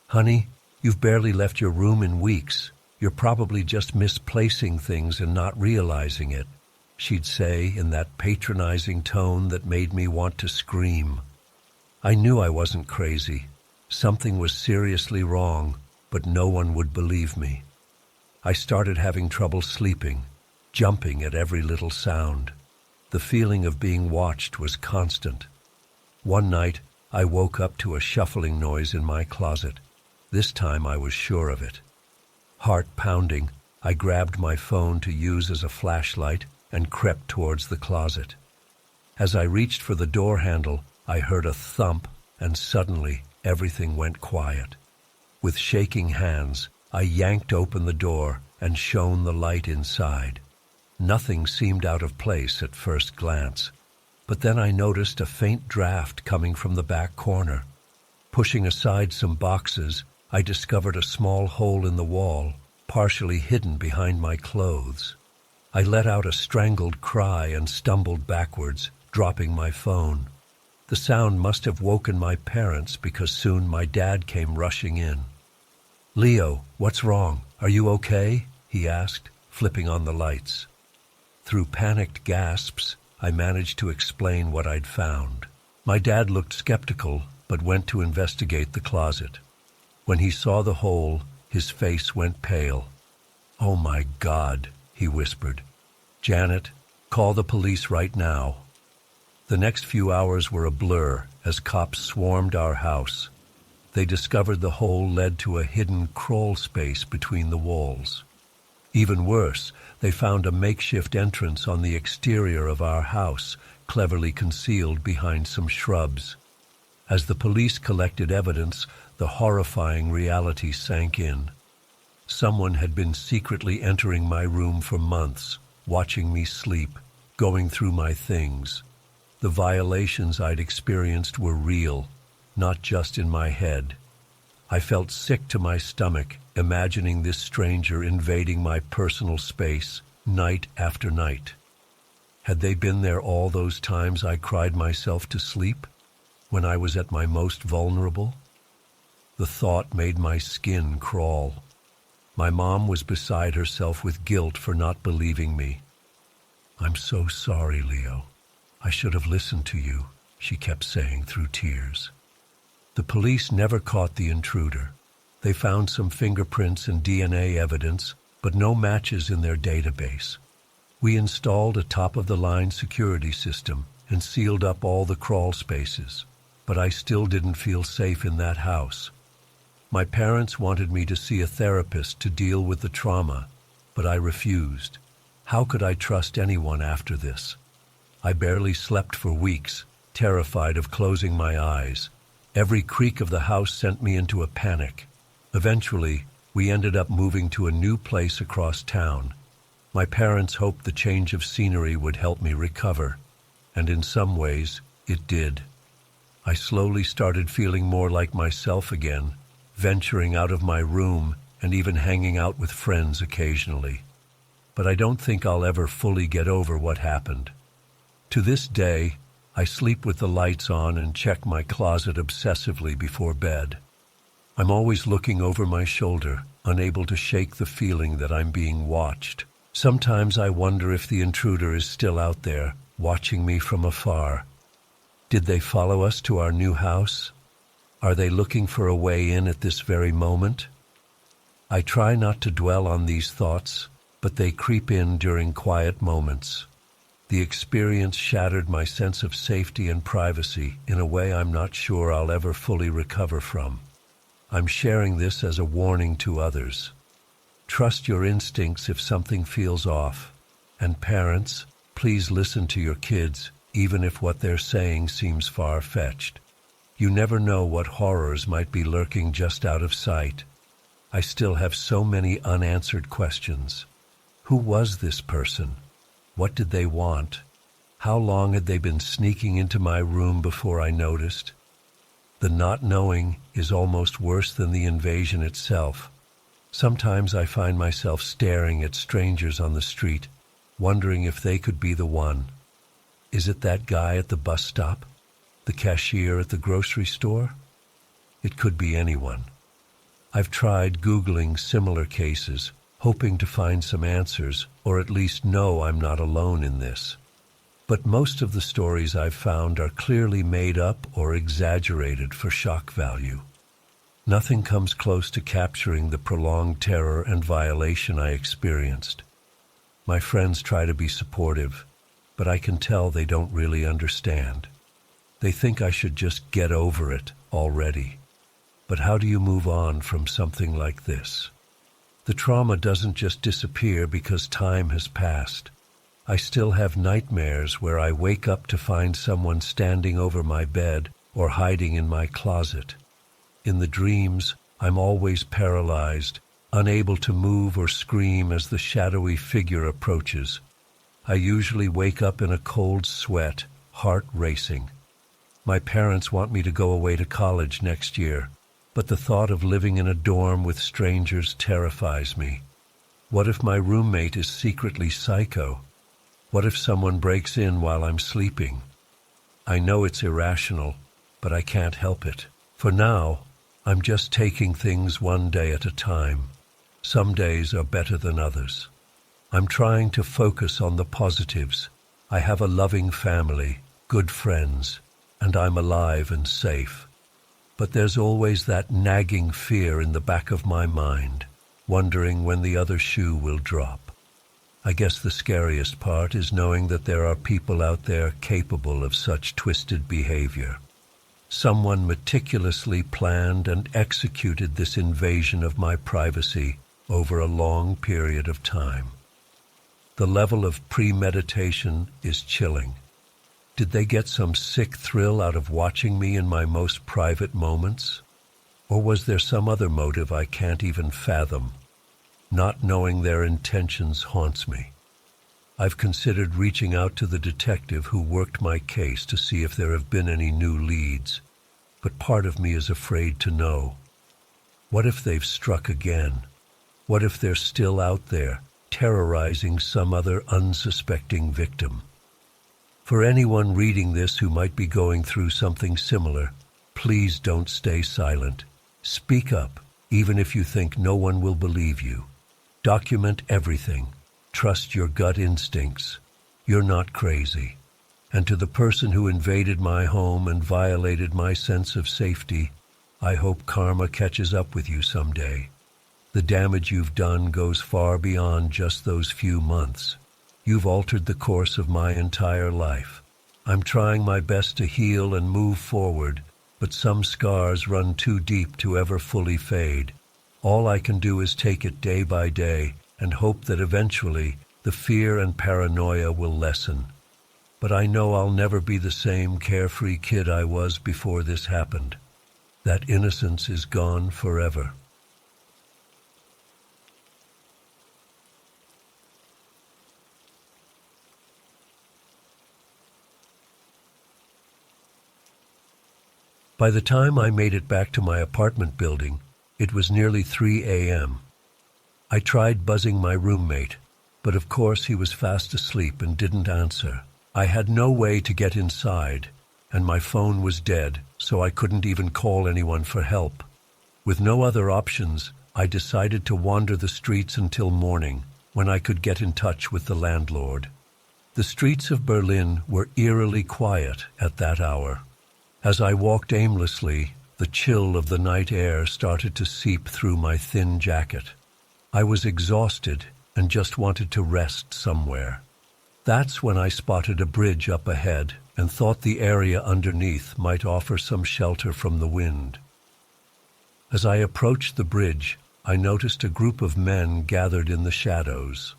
"Honey, you've barely left your room in weeks. You're probably just misplacing things and not realizing it," she'd say in that patronizing tone that made me want to scream. I knew I wasn't crazy. Something was seriously wrong, but no one would believe me. I started having trouble sleeping, jumping at every little sound. The feeling of being watched was constant. One night, I woke up to a shuffling noise in my closet. This time I was sure of it. Heart pounding, I grabbed my phone to use as a flashlight and crept towards the closet. As I reached for the door handle, I heard a thump, and suddenly everything went quiet. With shaking hands, I yanked open the door and shone the light inside. Nothing seemed out of place at first glance, but then I noticed a faint draft coming from the back corner. Pushing aside some boxes, I discovered a small hole in the wall, partially hidden behind my clothes. I let out a strangled cry and stumbled backwards, dropping my phone. The sound must have woken my parents because soon my dad came rushing in. "Leo, what's wrong? Are you okay?" he asked, flipping on the lights. Through panicked gasps, I managed to explain what I'd found. My dad looked skeptical, but went to investigate the closet. When he saw the hole, his face went pale. "Oh my God," he whispered. "Janet, call the police right now." The next few hours were a blur as cops swarmed our house. They discovered the hole led to a hidden crawl space between the walls. Even worse, they found a makeshift entrance on the exterior of our house, cleverly concealed behind some shrubs. As the police collected evidence, the horrifying reality sank in. Someone had been secretly entering my room for months, watching me sleep, going through my things. The violations I'd experienced were real, not just in my head. I felt sick to my stomach, imagining this stranger invading my personal space, night after night. Had they been there all those times I cried myself to sleep, when I was at my most vulnerable? The thought made my skin crawl. My mom was beside herself with guilt for not believing me. "I'm so sorry, Leo. I should have listened to you," she kept saying through tears. The police never caught the intruder. They found some fingerprints and DNA evidence, but no matches in their database. We installed a top-of-the-line security system and sealed up all the crawl spaces, but I still didn't feel safe in that house. My parents wanted me to see a therapist to deal with the trauma, but I refused. How could I trust anyone after this? I barely slept for weeks, terrified of closing my eyes. Every creak of the house sent me into a panic. Eventually, we ended up moving to a new place across town. My parents hoped the change of scenery would help me recover, and in some ways, it did. I slowly started feeling more like myself again, venturing out of my room and even hanging out with friends occasionally. But I don't think I'll ever fully get over what happened. To this day, I sleep with the lights on and check my closet obsessively before bed. I'm always looking over my shoulder, unable to shake the feeling that I'm being watched. Sometimes I wonder if the intruder is still out there, watching me from afar. Did they follow us to our new house? Are they looking for a way in at this very moment? I try not to dwell on these thoughts, but they creep in during quiet moments. The experience shattered my sense of safety and privacy in a way I'm not sure I'll ever fully recover from. I'm sharing this as a warning to others. Trust your instincts if something feels off. And parents, please listen to your kids, even if what they're saying seems far-fetched. You never know what horrors might be lurking just out of sight. I still have so many unanswered questions. Who was this person? What did they want? How long had they been sneaking into my room before I noticed? The not knowing is almost worse than the invasion itself. Sometimes I find myself staring at strangers on the street, wondering if they could be the one. Is it that guy at the bus stop? The cashier at the grocery store? It could be anyone. I've tried Googling similar cases, hoping to find some answers, or at least know I'm not alone in this. But most of the stories I've found are clearly made up or exaggerated for shock value. Nothing comes close to capturing the prolonged terror and violation I experienced. My friends try to be supportive, but I can tell they don't really understand. They think I should just get over it already. But how do you move on from something like this? The trauma doesn't just disappear because time has passed. I still have nightmares where I wake up to find someone standing over my bed or hiding in my closet. In the dreams, I'm always paralyzed, unable to move or scream as the shadowy figure approaches. I usually wake up in a cold sweat, heart racing. My parents want me to go away to college next year, but the thought of living in a dorm with strangers terrifies me. What if my roommate is secretly psycho? What if someone breaks in while I'm sleeping? I know it's irrational, but I can't help it. For now, I'm just taking things one day at a time. Some days are better than others. I'm trying to focus on the positives. I have a loving family, good friends, and I'm alive and safe. But there's always that nagging fear in the back of my mind, wondering when the other shoe will drop. I guess the scariest part is knowing that there are people out there capable of such twisted behavior. Someone meticulously planned and executed this invasion of my privacy over a long period of time. The level of premeditation is chilling. Did they get some sick thrill out of watching me in my most private moments? Or was there some other motive I can't even fathom? Not knowing their intentions haunts me. I've considered reaching out to the detective who worked my case to see if there have been any new leads, but part of me is afraid to know. What if they've struck again? What if they're still out there, terrorizing some other unsuspecting victim? For anyone reading this who might be going through something similar, please don't stay silent. Speak up, even if you think no one will believe you. Document everything. Trust your gut instincts. You're not crazy. And to the person who invaded my home and violated my sense of safety, I hope karma catches up with you someday. The damage you've done goes far beyond just those few months. You've altered the course of my entire life. I'm trying my best to heal and move forward, but some scars run too deep to ever fully fade. All I can do is take it day by day and hope that eventually the fear and paranoia will lessen. But I know I'll never be the same carefree kid I was before this happened. That innocence is gone forever. By the time I made it back to my apartment building, it was nearly 3 a.m. I tried buzzing my roommate, but of course he was fast asleep and didn't answer. I had no way to get inside, and my phone was dead, so I couldn't even call anyone for help. With no other options, I decided to wander the streets until morning, when I could get in touch with the landlord. The streets of Berlin were eerily quiet at that hour. As I walked aimlessly, the chill of the night air started to seep through my thin jacket. I was exhausted and just wanted to rest somewhere. That's when I spotted a bridge up ahead and thought the area underneath might offer some shelter from the wind. As I approached the bridge, I noticed a group of men gathered in the shadows.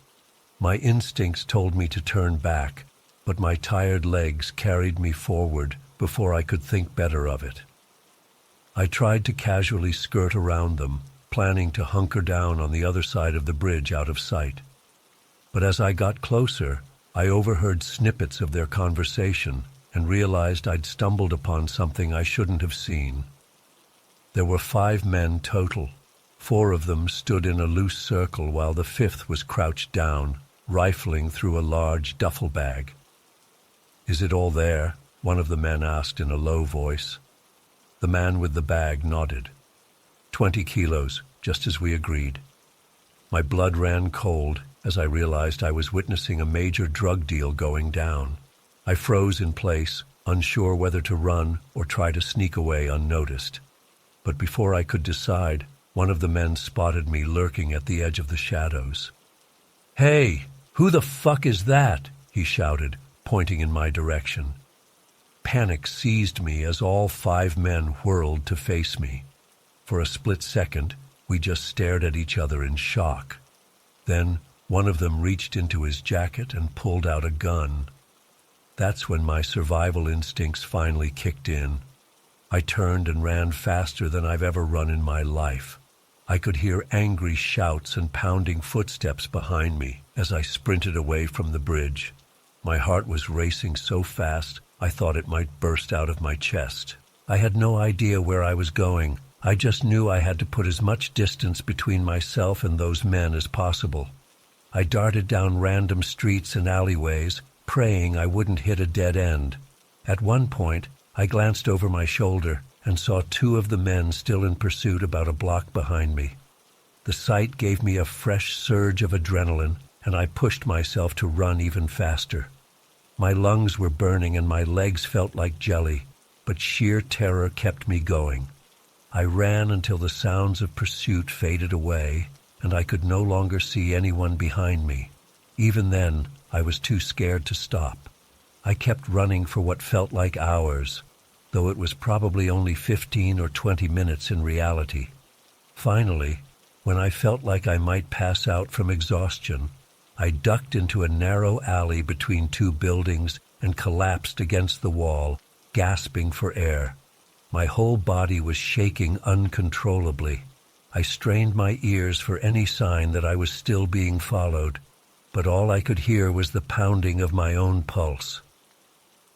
My instincts told me to turn back, but my tired legs carried me forward before I could think better of it. I tried to casually skirt around them, planning to hunker down on the other side of the bridge out of sight. But as I got closer, I overheard snippets of their conversation and realized I'd stumbled upon something I shouldn't have seen. There were 5 men total. 4 of them stood in a loose circle while the 5th was crouched down, rifling through a large duffel bag. "Is it all there?" one of the men asked in a low voice. The man with the bag nodded. 20 kilos, just as we agreed. My blood ran cold as I realized I was witnessing a major drug deal going down. I froze in place, unsure whether to run or try to sneak away unnoticed. But before I could decide, one of the men spotted me lurking at the edge of the shadows. "Hey, who the fuck is that?" he shouted, pointing in my direction. Panic seized me as all 5 men whirled to face me. For a split second, we just stared at each other in shock. Then, one of them reached into his jacket and pulled out a gun. That's when my survival instincts finally kicked in. I turned and ran faster than I've ever run in my life. I could hear angry shouts and pounding footsteps behind me as I sprinted away from the bridge. My heart was racing so fast, I thought it might burst out of my chest. I had no idea where I was going. I just knew I had to put as much distance between myself and those men as possible. I darted down random streets and alleyways, praying I wouldn't hit a dead end. At one point, I glanced over my shoulder and saw two of the men still in pursuit about a block behind me. The sight gave me a fresh surge of adrenaline, and I pushed myself to run even faster. My lungs were burning and my legs felt like jelly, but sheer terror kept me going. I ran until the sounds of pursuit faded away, and I could no longer see anyone behind me. Even then, I was too scared to stop. I kept running for what felt like hours, though it was probably only 15 or 20 minutes in reality. Finally, when I felt like I might pass out from exhaustion, I ducked into a narrow alley between two buildings and collapsed against the wall, gasping for air. My whole body was shaking uncontrollably. I strained my ears for any sign that I was still being followed, but all I could hear was the pounding of my own pulse.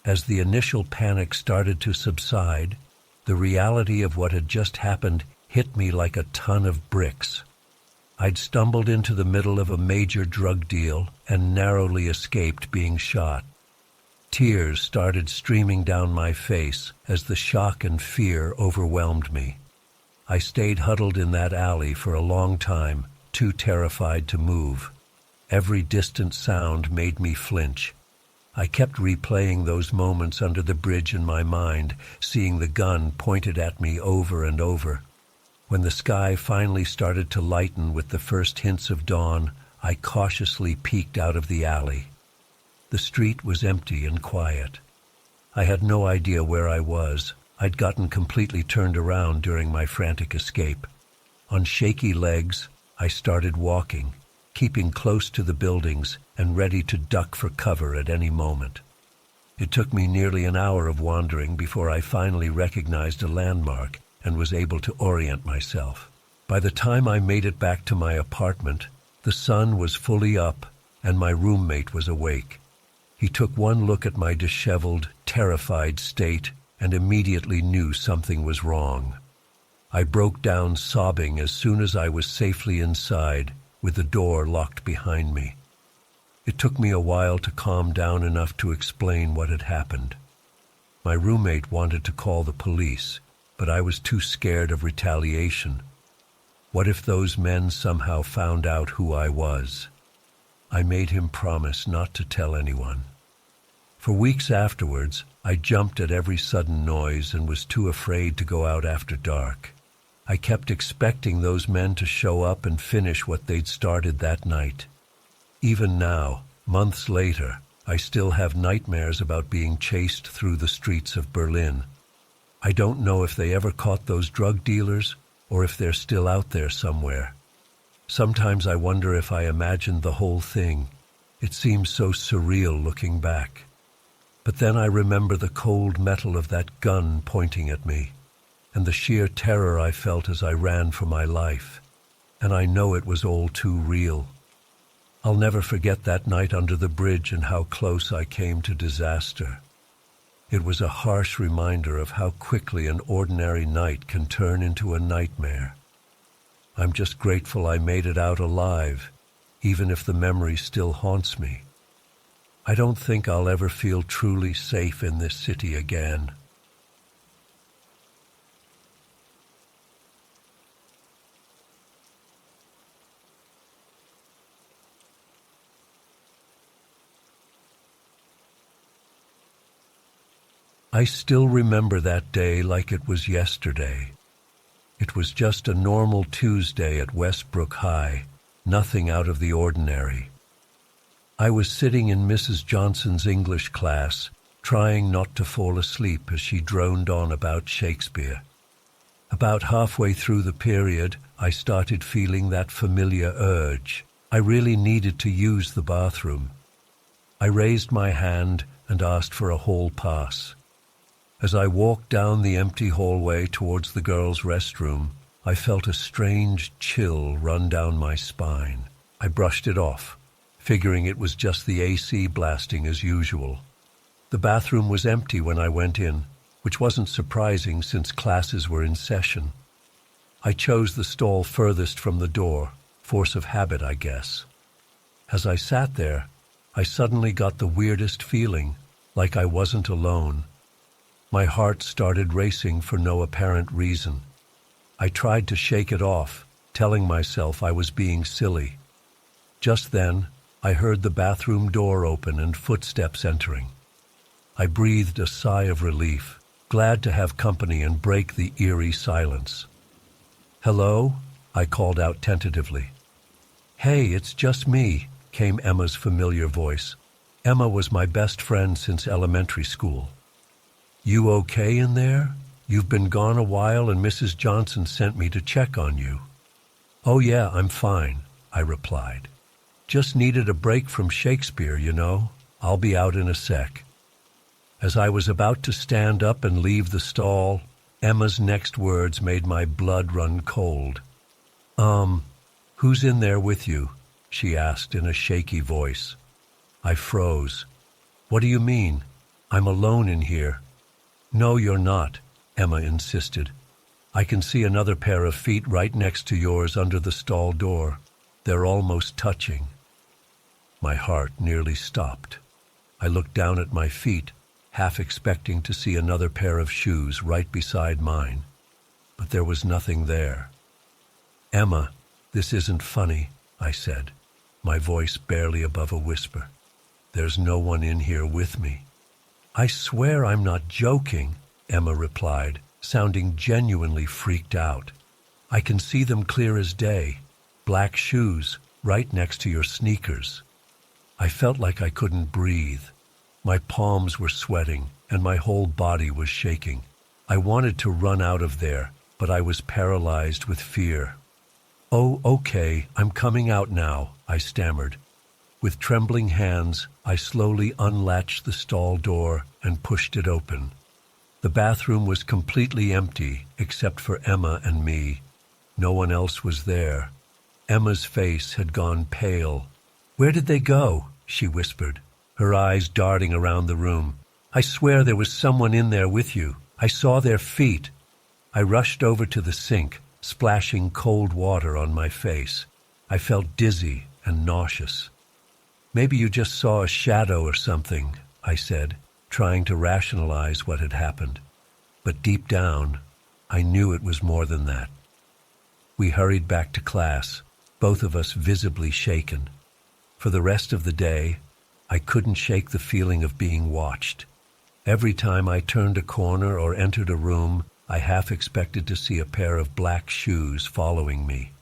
As the initial panic started to subside, the reality of what had just happened hit me like a ton of bricks. I'd stumbled into the middle of a major drug deal and narrowly escaped being shot. Tears started streaming down my face as the shock and fear overwhelmed me. I stayed huddled in that alley for a long time, too terrified to move. Every distant sound made me flinch. I kept replaying those moments under the bridge in my mind, seeing the gun pointed at me over and over. When the sky finally started to lighten with the first hints of dawn, I cautiously peeked out of the alley. The street was empty and quiet. I had no idea where I was. I'd gotten completely turned around during my frantic escape. On shaky legs, I started walking, keeping close to the buildings and ready to duck for cover at any moment. It took me nearly an hour of wandering before I finally recognized a landmark and was able to orient myself. By the time I made it back to my apartment, the sun was fully up and my roommate was awake. He took one look at my disheveled, terrified state and immediately knew something was wrong. I broke down sobbing as soon as I was safely inside, with the door locked behind me. It took me a while to calm down enough to explain what had happened. My roommate wanted to call the police, but I was too scared of retaliation. What if those men somehow found out who I was? I made him promise not to tell anyone. For weeks afterwards, I jumped at every sudden noise and was too afraid to go out after dark. I kept expecting those men to show up and finish what they'd started that night. Even now, months later, I still have nightmares about being chased through the streets of Berlin. I don't know if they ever caught those drug dealers or if they're still out there somewhere. Sometimes I wonder if I imagined the whole thing. It seems so surreal looking back. But then I remember the cold metal of that gun pointing at me, and the sheer terror I felt as I ran for my life. And I know it was all too real. I'll never forget that night under the bridge and how close I came to disaster. It was a harsh reminder of how quickly an ordinary night can turn into a nightmare. I'm just grateful I made it out alive, even if the memory still haunts me. I don't think I'll ever feel truly safe in this city again. I still remember that day like it was yesterday. It was just a normal Tuesday at Westbrook High, nothing out of the ordinary. I was sitting in Mrs. Johnson's English class, trying not to fall asleep as she droned on about Shakespeare. About halfway through the period, I started feeling that familiar urge. I really needed to use the bathroom. I raised my hand and asked for a hall pass. As I walked down the empty hallway towards the girls' restroom, I felt a strange chill run down my spine. I brushed it off, figuring it was just the AC blasting as usual. The bathroom was empty when I went in, which wasn't surprising since classes were in session. I chose the stall furthest from the door, force of habit, I guess. As I sat there, I suddenly got the weirdest feeling, like I wasn't alone. My heart started racing for no apparent reason. I tried to shake it off, telling myself I was being silly. Just then, I heard the bathroom door open and footsteps entering. I breathed a sigh of relief, glad to have company and break the eerie silence. "Hello?" I called out tentatively. "Hey, it's just me," came Emma's familiar voice. Emma was my best friend since elementary school. "You okay in there? You've been gone a while and Mrs. Johnson sent me to check on you." "Oh yeah, I'm fine," I replied. "Just needed a break from Shakespeare, you know. I'll be out in a sec." As I was about to stand up and leave the stall, Emma's next words made my blood run cold. Who's in there with you?" she asked in a shaky voice. I froze. "What do you mean? I'm alone in here." "No, you're not," Emma insisted. "I can see another pair of feet right next to yours under the stall door. They're almost touching." My heart nearly stopped. I looked down at my feet, half expecting to see another pair of shoes right beside mine. But there was nothing there. "Emma, this isn't funny," I said, my voice barely above a whisper. "There's no one in here with me." "I swear I'm not joking," Emma replied, sounding genuinely freaked out. "I can see them clear as day. Black shoes, right next to your sneakers." I felt like I couldn't breathe. My palms were sweating, and my whole body was shaking. I wanted to run out of there, but I was paralyzed with fear. "Oh, okay, I'm coming out now," I stammered. With trembling hands, I slowly unlatched the stall door and pushed it open. The bathroom was completely empty, except for Emma and me. No one else was there. Emma's face had gone pale. "Where did they go?" she whispered, her eyes darting around the room. "I swear there was someone in there with you. I saw their feet." I rushed over to the sink, splashing cold water on my face. I felt dizzy and nauseous. "Maybe you just saw a shadow or something," I said, trying to rationalize what had happened. But deep down, I knew it was more than that. We hurried back to class, both of us visibly shaken. For the rest of the day, I couldn't shake the feeling of being watched. Every time I turned a corner or entered a room, I half expected to see a pair of black shoes following me.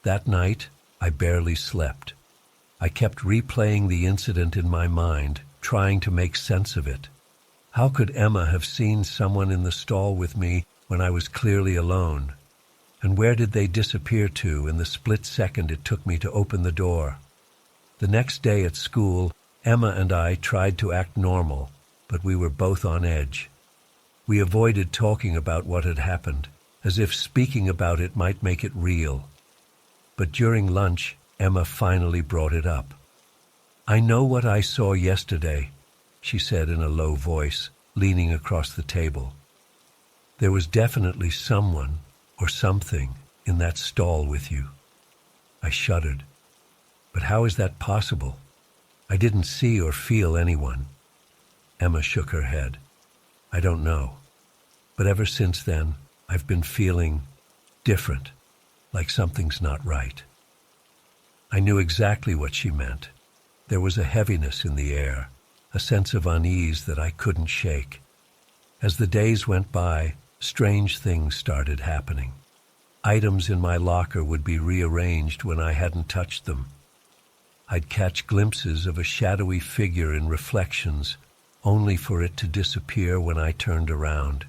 That night, I barely slept. I kept replaying the incident in my mind, trying to make sense of it. How could Emma have seen someone in the stall with me when I was clearly alone? And where did they disappear to in the split second it took me to open the door? The next day at school, Emma and I tried to act normal, but we were both on edge. We avoided talking about what had happened, as if speaking about it might make it real. But during lunch, Emma finally brought it up. "I know what I saw yesterday," she said in a low voice, leaning across the table. "There was definitely someone or something in that stall with you." I shuddered. "But how is that possible? I didn't see or feel anyone." Emma shook her head. "I don't know. But ever since then, I've been feeling different, like something's not right." I knew exactly what she meant. There was a heaviness in the air, a sense of unease that I couldn't shake. As the days went by, strange things started happening. Items in my locker would be rearranged when I hadn't touched them. I'd catch glimpses of a shadowy figure in reflections, only for it to disappear when I turned around.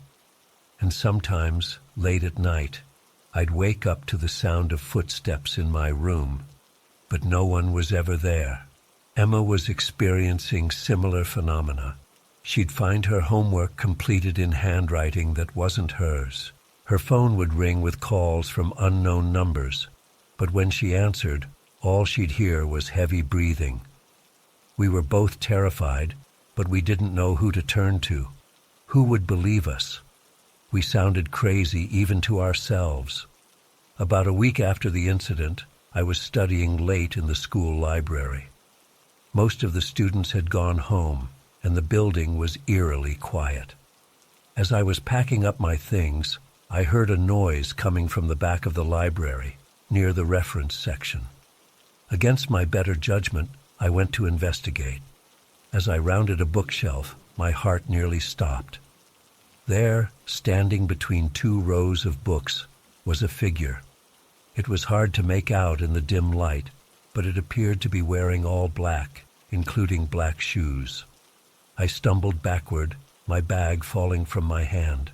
And sometimes, late at night, I'd wake up to the sound of footsteps in my room, but no one was ever there. Emma was experiencing similar phenomena. She'd find her homework completed in handwriting that wasn't hers. Her phone would ring with calls from unknown numbers, but when she answered, all she'd hear was heavy breathing. We were both terrified, but we didn't know who to turn to. Who would believe us? We sounded crazy even to ourselves. About a week after the incident, I was studying late in the school library. Most of the students had gone home, and the building was eerily quiet. As I was packing up my things, I heard a noise coming from the back of the library, near the reference section. Against my better judgment, I went to investigate. As I rounded a bookshelf, my heart nearly stopped. There, standing between two rows of books, was a figure. It was hard to make out in the dim light, but it appeared to be wearing all black, including black shoes. I stumbled backward, my bag falling from my hand.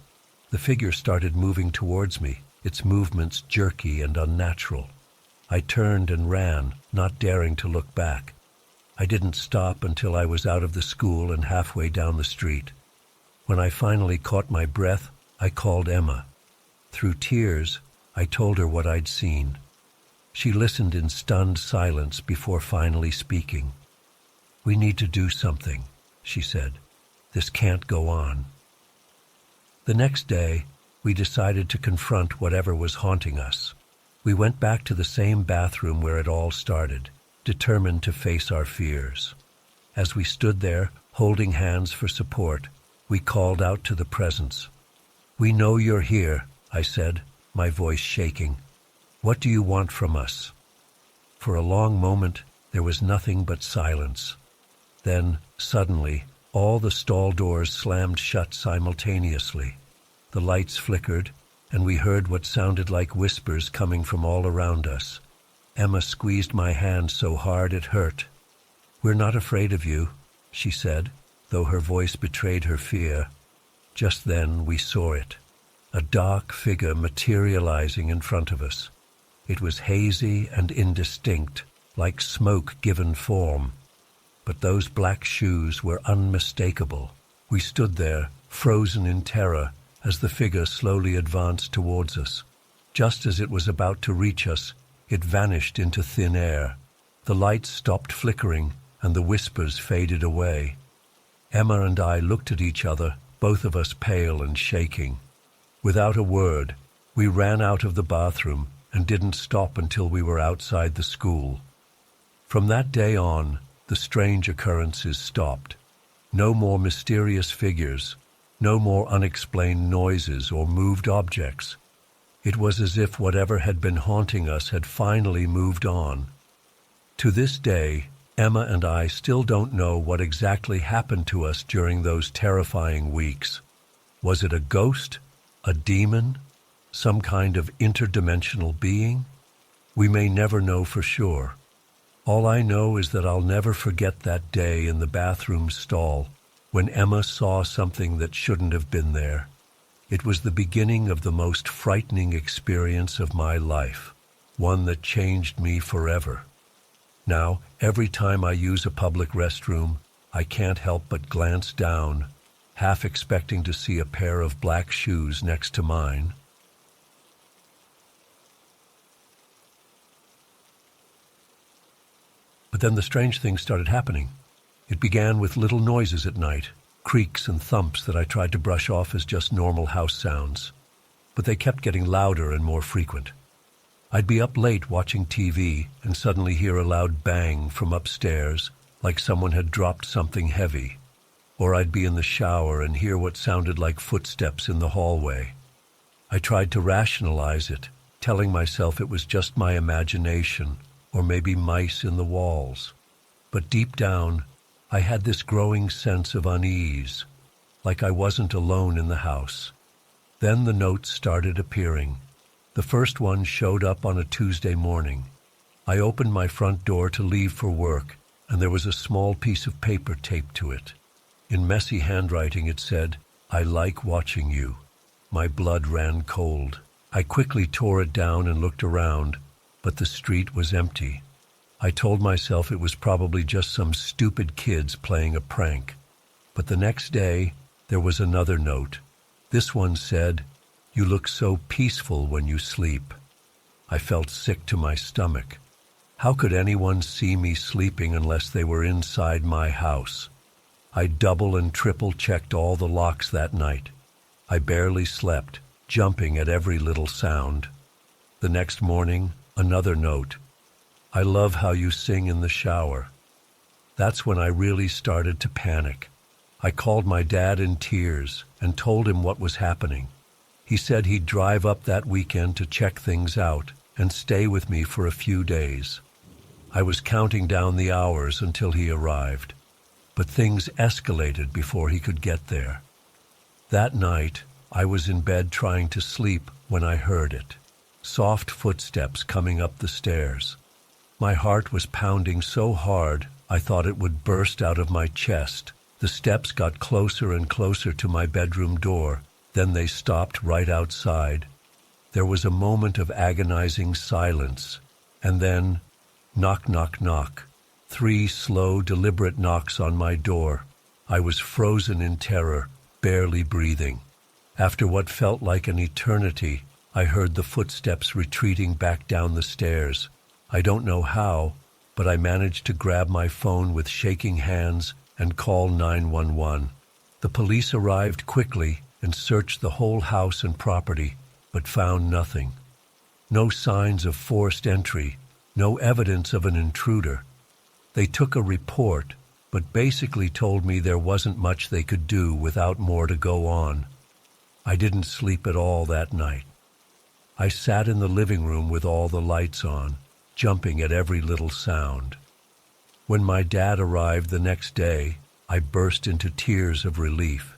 The figure started moving towards me, its movements jerky and unnatural. I turned and ran, not daring to look back. I didn't stop until I was out of the school and halfway down the street. When I finally caught my breath, I called Emma. Through tears, I told her what I'd seen. She listened in stunned silence before finally speaking. "We need to do something," she said. "This can't go on." The next day, we decided to confront whatever was haunting us. We went back to the same bathroom where it all started, determined to face our fears. As we stood there, holding hands for support, we called out to the presence. "We know you're here," I said, my voice shaking. "What do you want from us?" For a long moment, there was nothing but silence. Then, suddenly, all the stall doors slammed shut simultaneously. The lights flickered, and we heard what sounded like whispers coming from all around us. Emma squeezed my hand so hard it hurt. "We're not afraid of you," she said, though her voice betrayed her fear. Just then we saw it, a dark figure materializing in front of us. It was hazy and indistinct, like smoke given form. But those black shoes were unmistakable. We stood there, frozen in terror, as the figure slowly advanced towards us. Just as it was about to reach us, it vanished into thin air. The lights stopped flickering, and the whispers faded away. Emma and I looked at each other, both of us pale and shaking. Without a word, we ran out of the bathroom and didn't stop until we were outside the school. From that day on, the strange occurrences stopped. No more mysterious figures, no more unexplained noises or moved objects. It was as if whatever had been haunting us had finally moved on. To this day, Emma and I still don't know what exactly happened to us during those terrifying weeks. Was it a ghost, a demon, some kind of interdimensional being? We may never know for sure. All I know is that I'll never forget that day in the bathroom stall when Emma saw something that shouldn't have been there. It was the beginning of the most frightening experience of my life, one that changed me forever. Now, every time I use a public restroom, I can't help but glance down, half expecting to see a pair of black shoes next to mine. But then the strange things started happening. It began with little noises at night, creaks and thumps that I tried to brush off as just normal house sounds. But they kept getting louder and more frequent. I'd be up late watching TV and suddenly hear a loud bang from upstairs, like someone had dropped something heavy. Or I'd be in the shower and hear what sounded like footsteps in the hallway. I tried to rationalize it, telling myself it was just my imagination, or maybe mice in the walls. But deep down, I had this growing sense of unease, like I wasn't alone in the house. Then the notes started appearing. The first one showed up on a Tuesday morning. I opened my front door to leave for work, and there was a small piece of paper taped to it. In messy handwriting it said, "I like watching you." My blood ran cold. I quickly tore it down and looked around, but the street was empty. I told myself it was probably just some stupid kids playing a prank. But the next day, there was another note. This one said, "You look so peaceful when you sleep." I felt sick to my stomach. How could anyone see me sleeping unless they were inside my house? I double and triple checked all the locks that night. I barely slept, jumping at every little sound. The next morning, another note. "I love how you sing in the shower." That's when I really started to panic. I called my dad in tears, and told him what was happening. He said he'd drive up that weekend to check things out and stay with me for a few days. I was counting down the hours until he arrived, but things escalated before he could get there. That night, I was in bed trying to sleep when I heard it. Soft footsteps coming up the stairs. My heart was pounding so hard I thought it would burst out of my chest. The steps got closer and closer to my bedroom door, then they stopped right outside. There was a moment of agonizing silence, and then, knock, knock, knock. 3 slow, deliberate knocks on my door. I was frozen in terror, barely breathing. After what felt like an eternity, I heard the footsteps retreating back down the stairs. I don't know how, but I managed to grab my phone with shaking hands and call 911. The police arrived quickly and searched the whole house and property, but found nothing. No signs of forced entry, no evidence of an intruder. They took a report, but basically told me there wasn't much they could do without more to go on. I didn't sleep at all that night. I sat in the living room with all the lights on, jumping at every little sound. When my dad arrived the next day, I burst into tears of relief.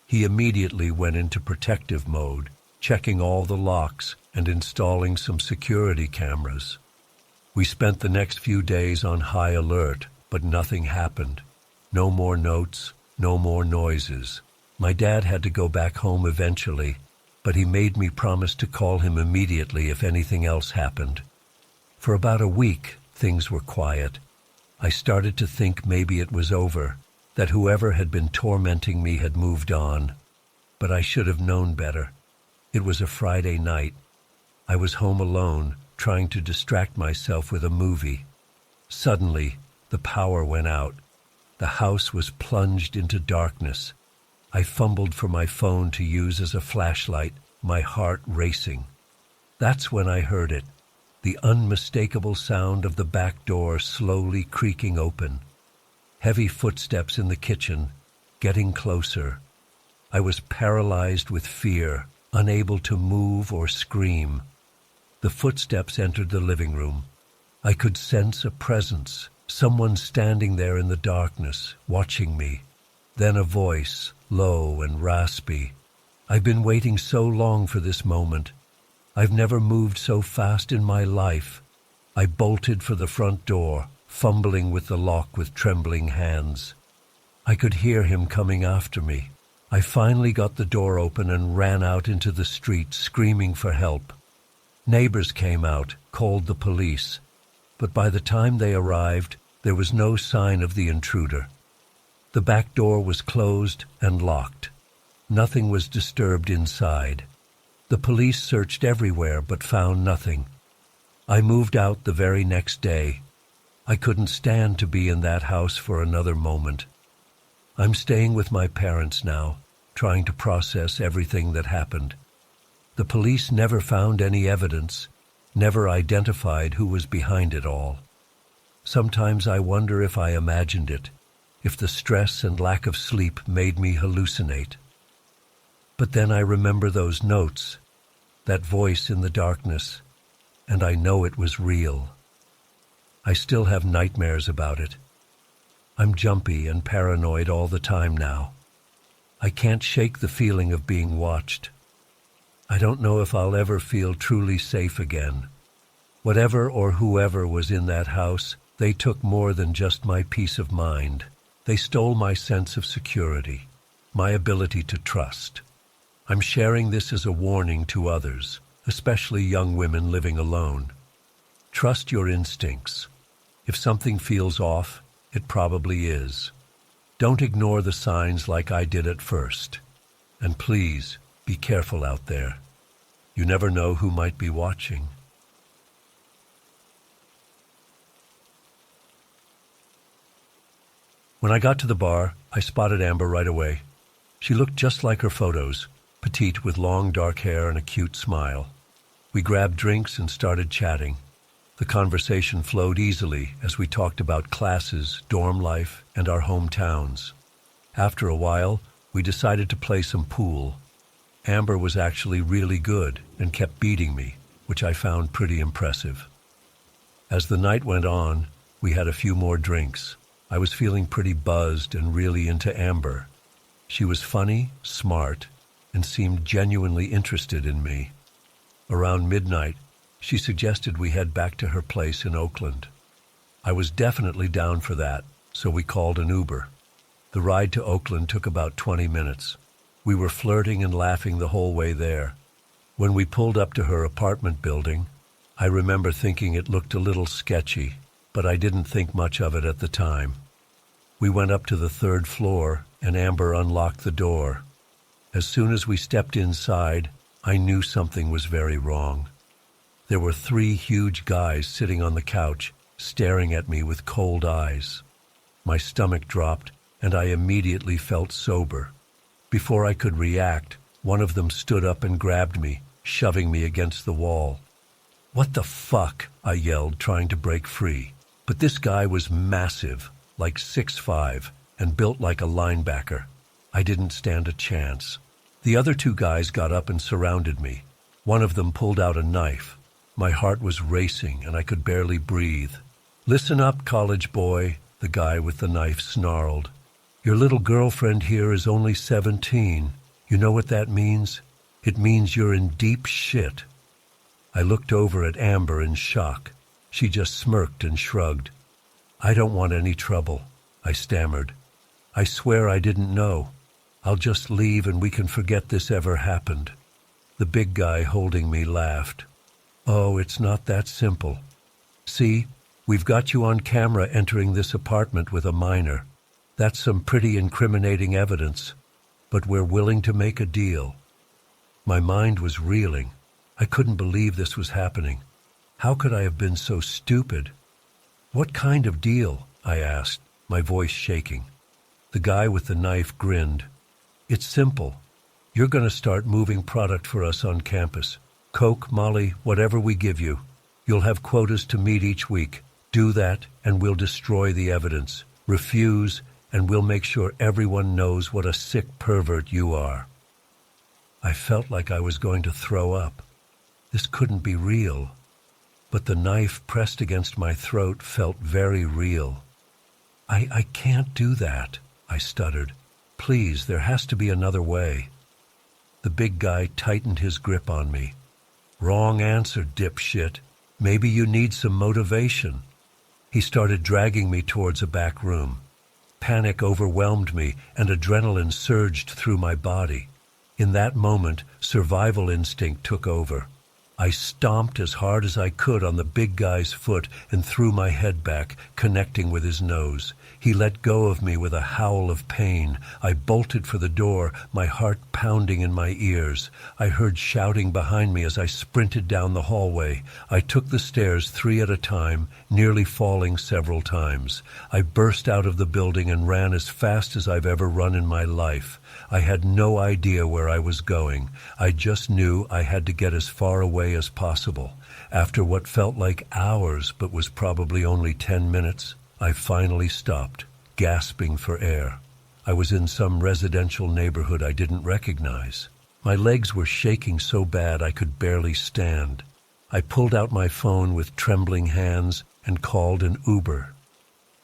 He immediately went into protective mode, checking all the locks and installing some security cameras. We spent the next few days on high alert, but nothing happened. No more notes, no more noises. My dad had to go back home eventually, but he made me promise to call him immediately if anything else happened. For about a week, things were quiet. I started to think maybe it was over, that whoever had been tormenting me had moved on. But I should have known better. It was a Friday night. I was home alone, trying to distract myself with a movie. Suddenly, the power went out. The house was plunged into darkness. I fumbled for my phone to use as a flashlight, my heart racing. That's when I heard it, the unmistakable sound of the back door slowly creaking open. Heavy footsteps in the kitchen, getting closer. I was paralyzed with fear, unable to move or scream. The footsteps entered the living room. I could sense a presence, someone standing there in the darkness, watching me. Then a voice, low and raspy. I've been waiting so long for this moment. I've never moved so fast in my life. I bolted for the front door, fumbling with the lock with trembling hands. I could hear him coming after me. I finally got the door open and ran out into the street, screaming for help. Neighbors came out, called the police, but by the time they arrived, there was no sign of the intruder. The back door was closed and locked. Nothing was disturbed inside. The police searched everywhere but found nothing. I moved out the very next day. I couldn't stand to be in that house for another moment. I'm staying with my parents now, trying to process everything that happened. The police never found any evidence, never identified who was behind it all. Sometimes I wonder if I imagined it, if the stress and lack of sleep made me hallucinate. But then I remember those notes, that voice in the darkness, and I know it was real. I still have nightmares about it. I'm jumpy and paranoid all the time now. I can't shake the feeling of being watched. I don't know if I'll ever feel truly safe again. Whatever or whoever was in that house, they took more than just my peace of mind. They stole my sense of security, my ability to trust. I'm sharing this as a warning to others, especially young women living alone. Trust your instincts. If something feels off, it probably is. Don't ignore the signs like I did at first. And please, be careful out there. You never know who might be watching. When I got to the bar, I spotted Amber right away. She looked just like her photos, petite with long dark hair and a cute smile. We grabbed drinks and started chatting. The conversation flowed easily as we talked about classes, dorm life, and our hometowns. After a while, We decided to play some pool. Amber was actually really good and kept beating me, which I found pretty impressive. As the night went on, we had a few more drinks. I was feeling pretty buzzed and really into Amber. She was funny, smart, and seemed genuinely interested in me. Around midnight, she suggested we head back to her place in Oakland. I was definitely down for that, so we called an Uber. The ride to Oakland took about 20 minutes. We were flirting and laughing the whole way there. When we pulled up to her apartment building, I remember thinking it looked a little sketchy, but I didn't think much of it at the time. We went up to the 3rd floor, and Amber unlocked the door. As soon as we stepped inside, I knew something was very wrong. There were 3 huge guys sitting on the couch, staring at me with cold eyes. My stomach dropped, and I immediately felt sober. Before I could react, one of them stood up and grabbed me, shoving me against the wall. "What the fuck?" I yelled, trying to break free. But this guy was massive, like 6'5", and built like a linebacker. I didn't stand a chance. The other 2 guys got up and surrounded me. One of them pulled out a knife. My heart was racing, and I could barely breathe. "Listen up, college boy," the guy with the knife snarled. "Your little girlfriend here is only 17. You know what that means? It means you're in deep shit." I looked over at Amber in shock. She just smirked and shrugged. "I don't want any trouble," I stammered. "I swear I didn't know. I'll just leave and we can forget this ever happened." The big guy holding me laughed. "Oh, it's not that simple. See, we've got you on camera entering this apartment with a minor. That's some pretty incriminating evidence, but we're willing to make a deal." My mind was reeling. I couldn't believe this was happening. How could I have been so stupid? "What kind of deal?" I asked, my voice shaking. The guy with the knife grinned. "It's simple. You're going to start moving product for us on campus. Coke, Molly, whatever we give you. You'll have quotas to meet each week. Do that, and we'll destroy the evidence. Refuse, and we'll make sure everyone knows what a sick pervert you are." I felt like I was going to throw up. This couldn't be real. But the knife pressed against my throat felt very real. I can't do that," I stuttered. "Please, there has to be another way." The big guy tightened his grip on me. "Wrong answer, dipshit. Maybe you need some motivation." He started dragging me towards a back room. Panic overwhelmed me, and adrenaline surged through my body. In that moment, survival instinct took over. I stomped as hard as I could on the big guy's foot and threw my head back, connecting with his nose. He let go of me with a howl of pain. I bolted for the door, my heart pounding in my ears. I heard shouting behind me as I sprinted down the hallway. I took the stairs 3 at a time, nearly falling several times. I burst out of the building and ran as fast as I've ever run in my life. I had no idea where I was going. I just knew I had to get as far away as possible. After what felt like hours but was probably only 10 minutes, I finally stopped, gasping for air. I was in some residential neighborhood I didn't recognize. My legs were shaking so bad I could barely stand. I pulled out my phone with trembling hands and called an Uber.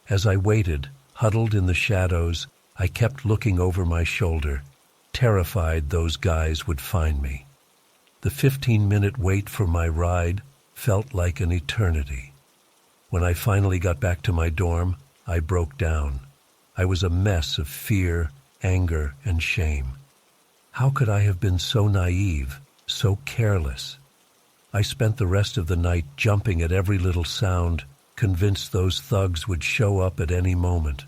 As I waited, huddled in the shadows, I kept looking over my shoulder, terrified those guys would find me. The 15-minute wait for my ride felt like an eternity. When I finally got back to my dorm, I broke down. I was a mess of fear, anger, and shame. How could I have been so naive, so careless? I spent the rest of the night jumping at every little sound, convinced those thugs would show up at any moment.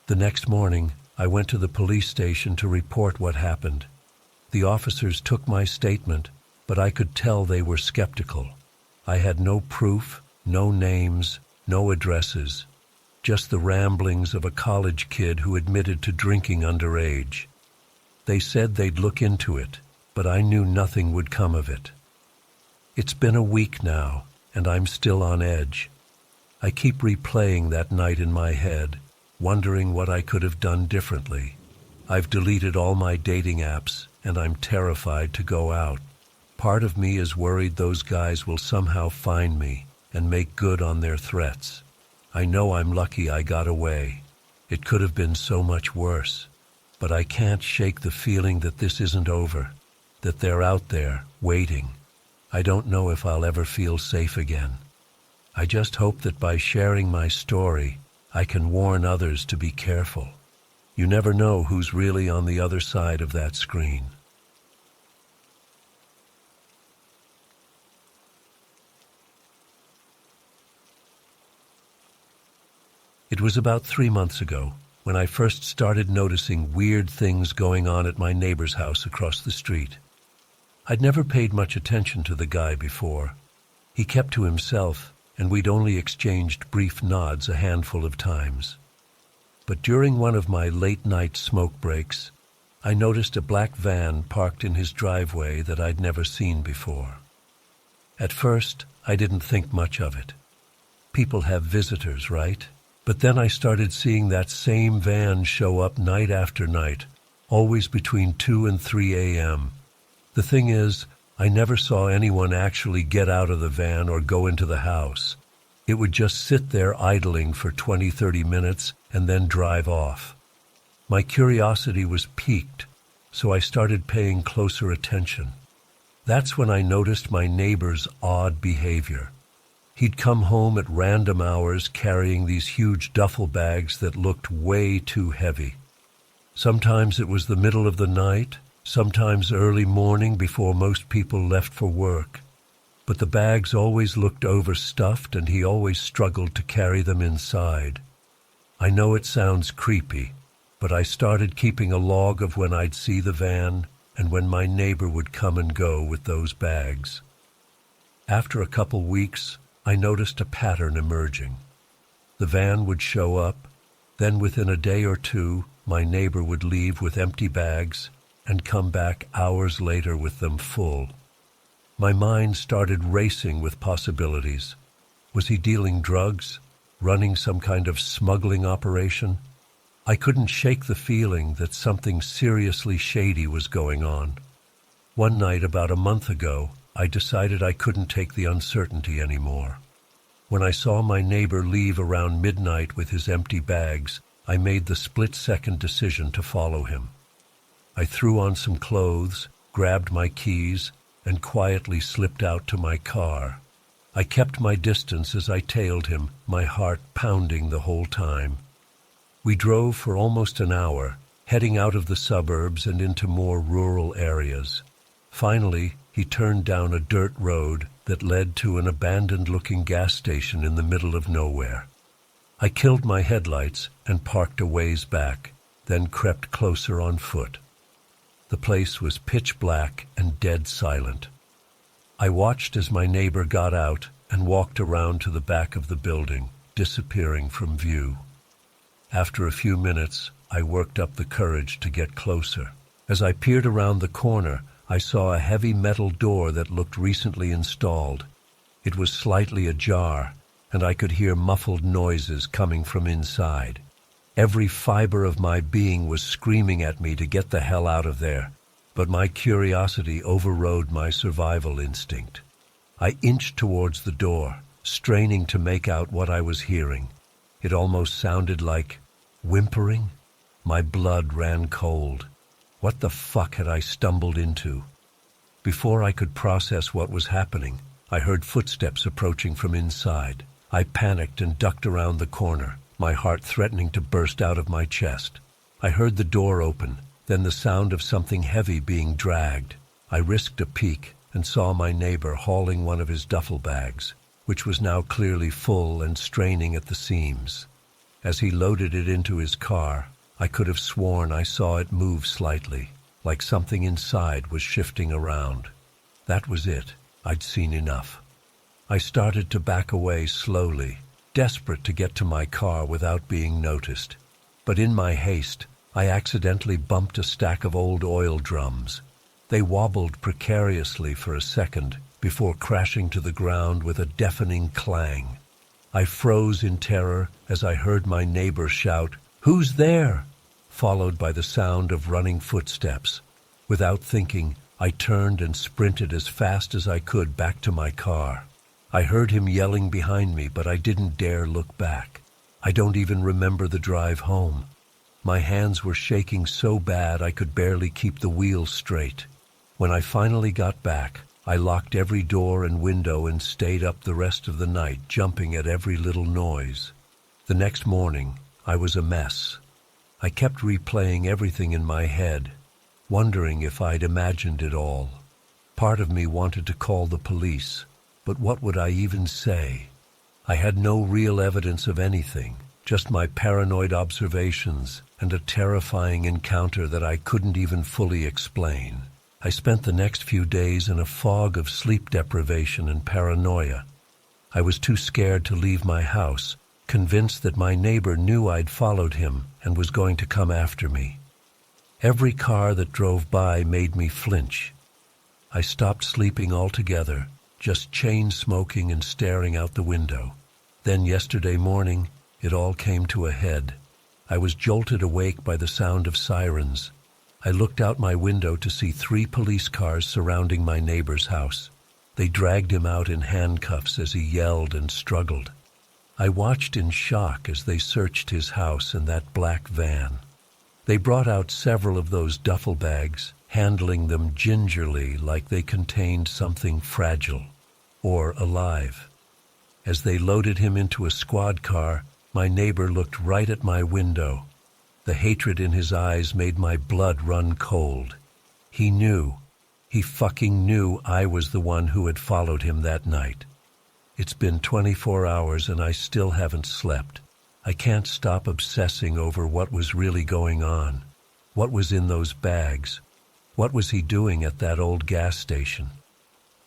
The next morning, I went to the police station to report what happened. The officers took my statement, but I could tell they were skeptical. I had no proof, no names, no addresses, just the ramblings of a college kid who admitted to drinking underage. They said they'd look into it, but I knew nothing would come of it. It's been a week now, and I'm still on edge. I keep replaying that night in my head, wondering what I could have done differently. I've deleted all my dating apps, and I'm terrified to go out. Part of me is worried those guys will somehow find me and make good on their threats. I know I'm lucky I got away. It could have been so much worse. But I can't shake the feeling that this isn't over, that they're out there, waiting. I don't know if I'll ever feel safe again. I just hope that by sharing my story, I can warn others to be careful. You never know who's really on the other side of that screen. It was about 3 months ago when I first started noticing weird things going on at my neighbor's house across the street. I'd never paid much attention to the guy before. He kept to himself, and we'd only exchanged brief nods a handful of times. But during one of my late-night smoke breaks, I noticed a black van parked in his driveway that I'd never seen before. At first, I didn't think much of it. People have visitors, right? But then I started seeing that same van show up night after night, always between 2 and 3 a.m. The thing is, I never saw anyone actually get out of the van or go into the house. It would just sit there idling for 20-30 minutes and then drive off. My curiosity was piqued, so I started paying closer attention. That's when I noticed my neighbor's odd behavior. He'd come home at random hours carrying these huge duffel bags that looked way too heavy. Sometimes it was the middle of the night, sometimes early morning before most people left for work. But the bags always looked overstuffed and he always struggled to carry them inside. I know it sounds creepy, but I started keeping a log of when I'd see the van and when my neighbor would come and go with those bags. After a couple weeks, I noticed a pattern emerging. The van would show up, then within a day or two, my neighbor would leave with empty bags and come back hours later with them full. My mind started racing with possibilities. Was he dealing drugs? Running some kind of smuggling operation? I couldn't shake the feeling that something seriously shady was going on. One night about a month ago, I decided I couldn't take the uncertainty anymore. When I saw my neighbor leave around midnight with his empty bags, I made the split-second decision to follow him. I threw on some clothes, grabbed my keys, and quietly slipped out to my car. I kept my distance as I tailed him, my heart pounding the whole time. We drove for almost an hour, heading out of the suburbs and into more rural areas. Finally, he turned down a dirt road that led to an abandoned-looking gas station in the middle of nowhere. I killed my headlights and parked a ways back, then crept closer on foot. The place was pitch black and dead silent. I watched as my neighbor got out and walked around to the back of the building, disappearing from view. After a few minutes, I worked up the courage to get closer. As I peered around the corner, I saw a heavy metal door that looked recently installed. It was slightly ajar, and I could hear muffled noises coming from inside. Every fiber of my being was screaming at me to get the hell out of there, but my curiosity overrode my survival instinct. I inched towards the door, straining to make out what I was hearing. It almost sounded like whimpering. My blood ran cold. What the fuck had I stumbled into? Before I could process what was happening, I heard footsteps approaching from inside. I panicked and ducked around the corner, my heart threatening to burst out of my chest. I heard the door open, then the sound of something heavy being dragged. I risked a peek and saw my neighbor hauling one of his duffel bags, which was now clearly full and straining at the seams. As he loaded it into his car, I could have sworn I saw it move slightly, like something inside was shifting around. That was it. I'd seen enough. I started to back away slowly, desperate to get to my car without being noticed. But in my haste, I accidentally bumped a stack of old oil drums. They wobbled precariously for a second before crashing to the ground with a deafening clang. I froze in terror as I heard my neighbor shout, "Who's there?" followed by the sound of running footsteps. Without thinking, I turned and sprinted as fast as I could back to my car. I heard him yelling behind me, but I didn't dare look back. I don't even remember the drive home. My hands were shaking so bad I could barely keep the wheel straight. When I finally got back, I locked every door and window and stayed up the rest of the night, jumping at every little noise. The next morning, I was a mess. I kept replaying everything in my head, wondering if I'd imagined it all. Part of me wanted to call the police, but what would I even say? I had no real evidence of anything, just my paranoid observations and a terrifying encounter that I couldn't even fully explain. I spent the next few days in a fog of sleep deprivation and paranoia. I was too scared to leave my house, convinced that my neighbor knew I'd followed him and was going to come after me. Every car that drove by made me flinch. I stopped sleeping altogether, just chain smoking and staring out the window. Then yesterday morning, it all came to a head. I was jolted awake by the sound of sirens. I looked out my window to see 3 police cars surrounding my neighbor's house. They dragged him out in handcuffs as he yelled and struggled. I watched in shock as they searched his house and that black van. They brought out several of those duffel bags, handling them gingerly like they contained something fragile or alive. As they loaded him into a squad car, my neighbor looked right at my window. The hatred in his eyes made my blood run cold. He fucking knew I was the one who had followed him that night. It's been 24 hours and I still haven't slept. I can't stop obsessing over what was really going on. What was in those bags? What was he doing at that old gas station?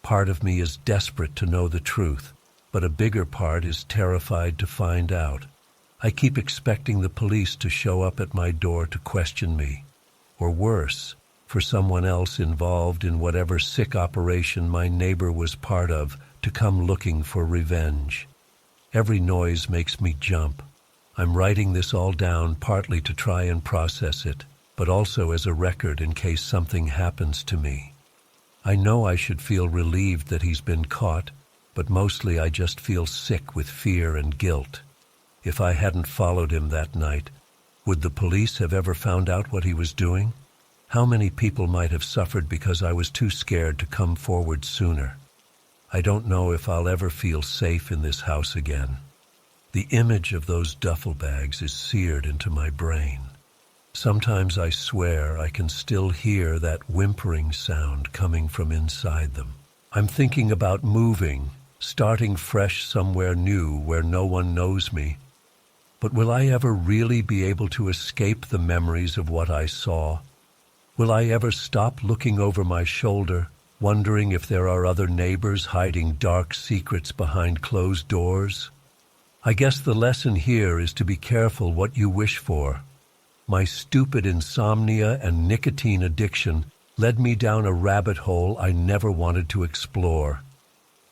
Part of me is desperate to know the truth, but a bigger part is terrified to find out. I keep expecting the police to show up at my door to question me, or worse, for someone else involved in whatever sick operation my neighbor was part of to come looking for revenge. Every noise makes me jump. I'm writing this all down partly to try and process it, but also as a record in case something happens to me. I know I should feel relieved that he's been caught, but mostly I just feel sick with fear and guilt. If I hadn't followed him that night, would the police have ever found out what he was doing? How many people might have suffered because I was too scared to come forward sooner? I don't know if I'll ever feel safe in this house again. The image of those duffel bags is seared into my brain. Sometimes I swear I can still hear that whimpering sound coming from inside them. I'm thinking about moving, starting fresh somewhere new where no one knows me. But will I ever really be able to escape the memories of what I saw? Will I ever stop looking over my shoulder, wondering if there are other neighbors hiding dark secrets behind closed doors? I guess the lesson here is to be careful what you wish for. My stupid insomnia and nicotine addiction led me down a rabbit hole I never wanted to explore.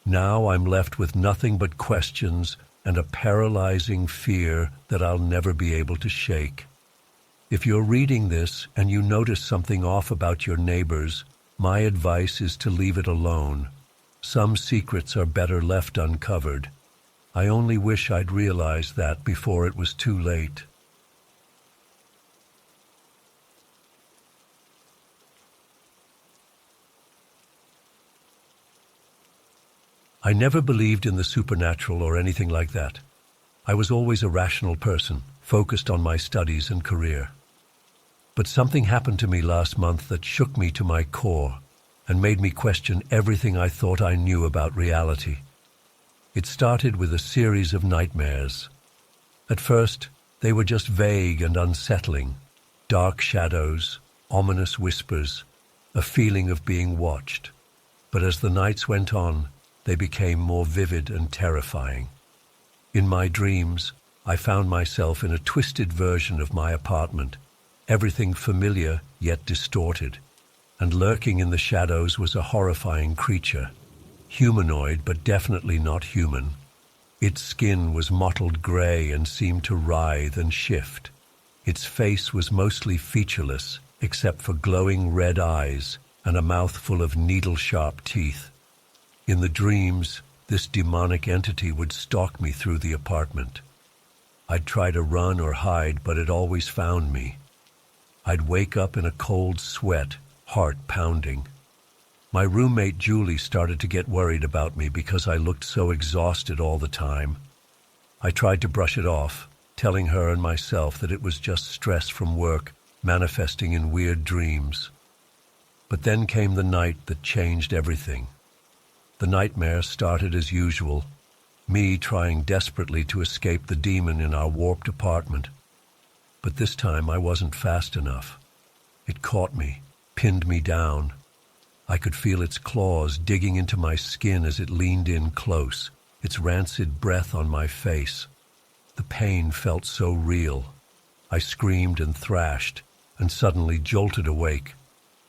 Now I'm left with nothing but questions and a paralyzing fear that I'll never be able to shake. If you're reading this and you notice something off about your neighbors, my advice is to leave it alone. Some secrets are better left uncovered. I only wish I'd realized that before it was too late. I never believed in the supernatural or anything like that. I was always a rational person, focused on my studies and career. But something happened to me last month that shook me to my core and made me question everything I thought I knew about reality. It started with a series of nightmares. At first, they were just vague and unsettling. Dark shadows, ominous whispers, a feeling of being watched. But as the nights went on, they became more vivid and terrifying. In my dreams, I found myself in a twisted version of my apartment, everything familiar yet distorted, and lurking in the shadows was a horrifying creature, humanoid but definitely not human. Its skin was mottled gray and seemed to writhe and shift. Its face was mostly featureless, except for glowing red eyes and a mouth full of needle-sharp teeth. In the dreams, this demonic entity would stalk me through the apartment. I'd try to run or hide, but it always found me. I'd wake up in a cold sweat, heart pounding. My roommate Julie started to get worried about me because I looked so exhausted all the time. I tried to brush it off, telling her and myself that it was just stress from work manifesting in weird dreams. But then came the night that changed everything. The nightmare started as usual, me trying desperately to escape the demon in our warped apartment. But this time I wasn't fast enough. It caught me, pinned me down. I could feel its claws digging into my skin as it leaned in close, its rancid breath on my face. The pain felt so real. I screamed and thrashed, and suddenly jolted awake.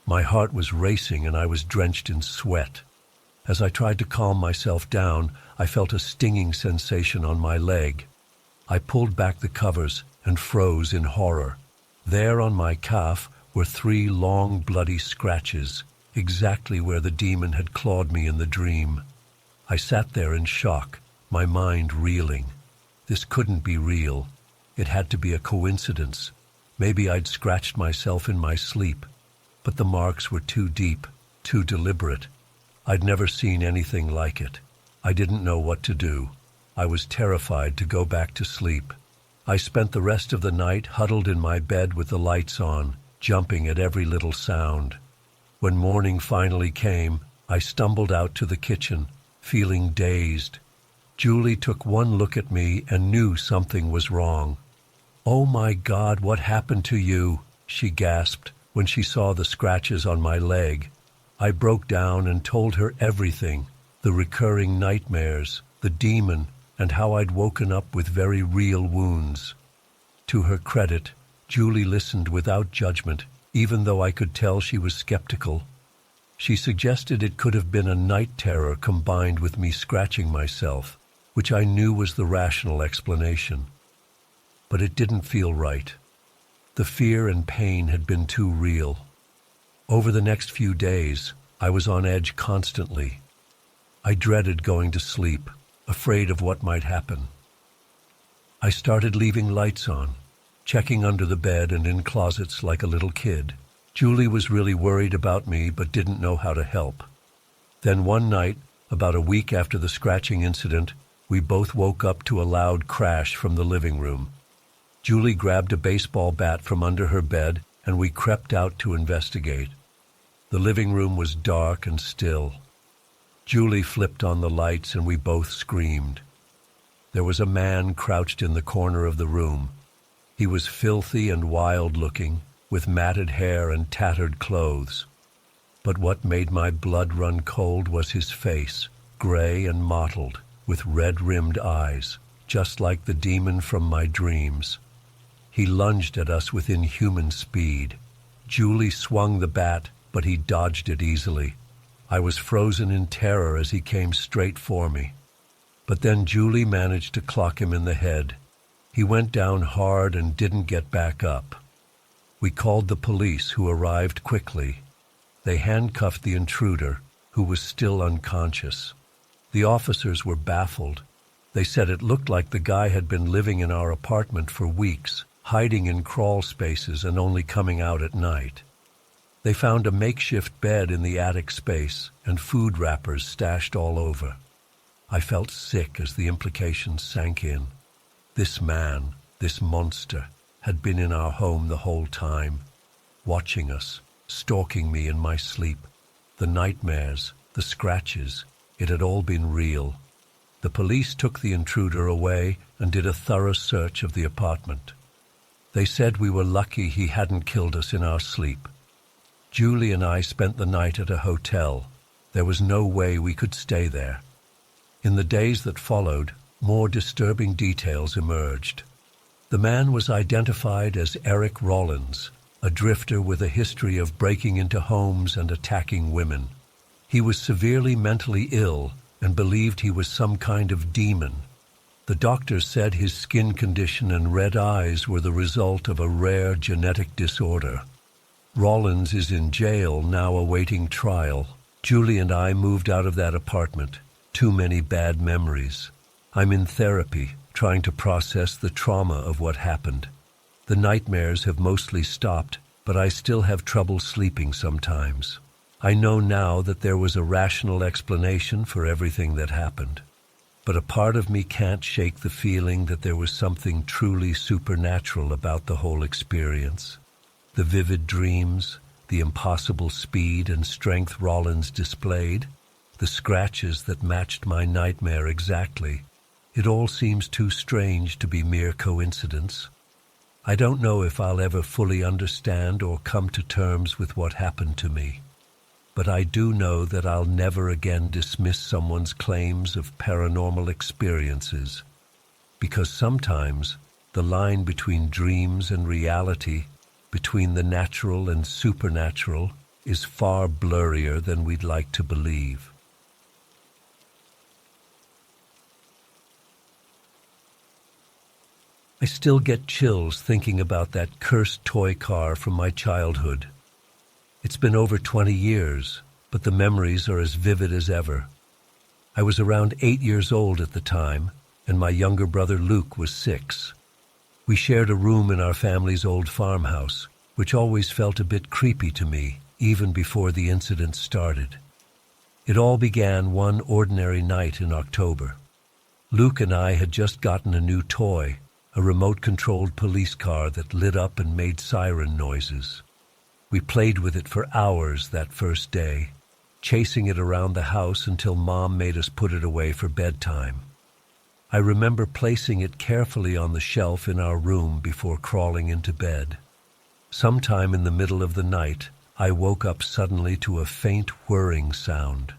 My heart was racing and I was drenched in sweat. As I tried to calm myself down, I felt a stinging sensation on my leg. I pulled back the covers and froze in horror. There on my calf were 3 long, bloody scratches, exactly where the demon had clawed me in the dream. I sat there in shock, my mind reeling. This couldn't be real. It had to be a coincidence. Maybe I'd scratched myself in my sleep. But the marks were too deep, too deliberate. I'd never seen anything like it. I didn't know what to do. I was terrified to go back to sleep. I spent the rest of the night huddled in my bed with the lights on, jumping at every little sound. When morning finally came, I stumbled out to the kitchen, feeling dazed. Julie took one look at me and knew something was wrong. "Oh my God, what happened to you?" she gasped when she saw the scratches on my leg. I broke down and told her everything, the recurring nightmares, the demon, and how I'd woken up with very real wounds. To her credit, Julie listened without judgment, even though I could tell she was skeptical. She suggested it could have been a night terror combined with me scratching myself, which I knew was the rational explanation. But it didn't feel right. The fear and pain had been too real. Over the next few days, I was on edge constantly. I dreaded going to sleep, afraid of what might happen. I started leaving lights on, checking under the bed and in closets like a little kid. Julie was really worried about me but didn't know how to help. Then one night, about a week after the scratching incident, we both woke up to a loud crash from the living room. Julie grabbed a baseball bat from under her bed and we crept out to investigate. The living room was dark and still. Julie flipped on the lights and we both screamed. There was a man crouched in the corner of the room. He was filthy and wild-looking, with matted hair and tattered clothes. But what made my blood run cold was his face, gray and mottled, with red-rimmed eyes, just like the demon from my dreams. He lunged at us with inhuman speed. Julie swung the bat, but he dodged it easily. I was frozen in terror as he came straight for me. But then Julie managed to clock him in the head. He went down hard and didn't get back up. We called the police, who arrived quickly. They handcuffed the intruder, who was still unconscious. The officers were baffled. They said it looked like the guy had been living in our apartment for weeks, hiding in crawl spaces and only coming out at night. They found a makeshift bed in the attic space and food wrappers stashed all over. I felt sick as the implications sank in. This man, this monster, had been in our home the whole time, watching us, stalking me in my sleep. The nightmares, the scratches, it had all been real. The police took the intruder away and did a thorough search of the apartment. They said we were lucky he hadn't killed us in our sleep. Julie and I spent the night at a hotel. There was no way we could stay there. In the days that followed, more disturbing details emerged. The man was identified as Eric Rollins, a drifter with a history of breaking into homes and attacking women. He was severely mentally ill and believed he was some kind of demon. The doctors said his skin condition and red eyes were the result of a rare genetic disorder. Rollins is in jail now awaiting trial. Julie and I moved out of that apartment. Too many bad memories. I'm in therapy, trying to process the trauma of what happened. The nightmares have mostly stopped, but I still have trouble sleeping sometimes. I know now that there was a rational explanation for everything that happened. But a part of me can't shake the feeling that there was something truly supernatural about the whole experience. The vivid dreams, the impossible speed and strength Rollins displayed, the scratches that matched my nightmare exactly. It all seems too strange to be mere coincidence. I don't know if I'll ever fully understand or come to terms with what happened to me. But I do know that I'll never again dismiss someone's claims of paranormal experiences, because sometimes the line between dreams and reality, between the natural and supernatural, is far blurrier than we'd like to believe. I still get chills thinking about that cursed toy car from my childhood. It's been over 20 years, but the memories are as vivid as ever. I was around 8 years old at the time, and my younger brother Luke was 6. We shared a room in our family's old farmhouse, which always felt a bit creepy to me, even before the incident started. It all began one ordinary night in October. Luke and I had just gotten a new toy, a remote-controlled police car that lit up and made siren noises. We played with it for hours that first day, chasing it around the house until Mom made us put it away for bedtime. I remember placing it carefully on the shelf in our room before crawling into bed. Sometime in the middle of the night, I woke up suddenly to a faint whirring sound.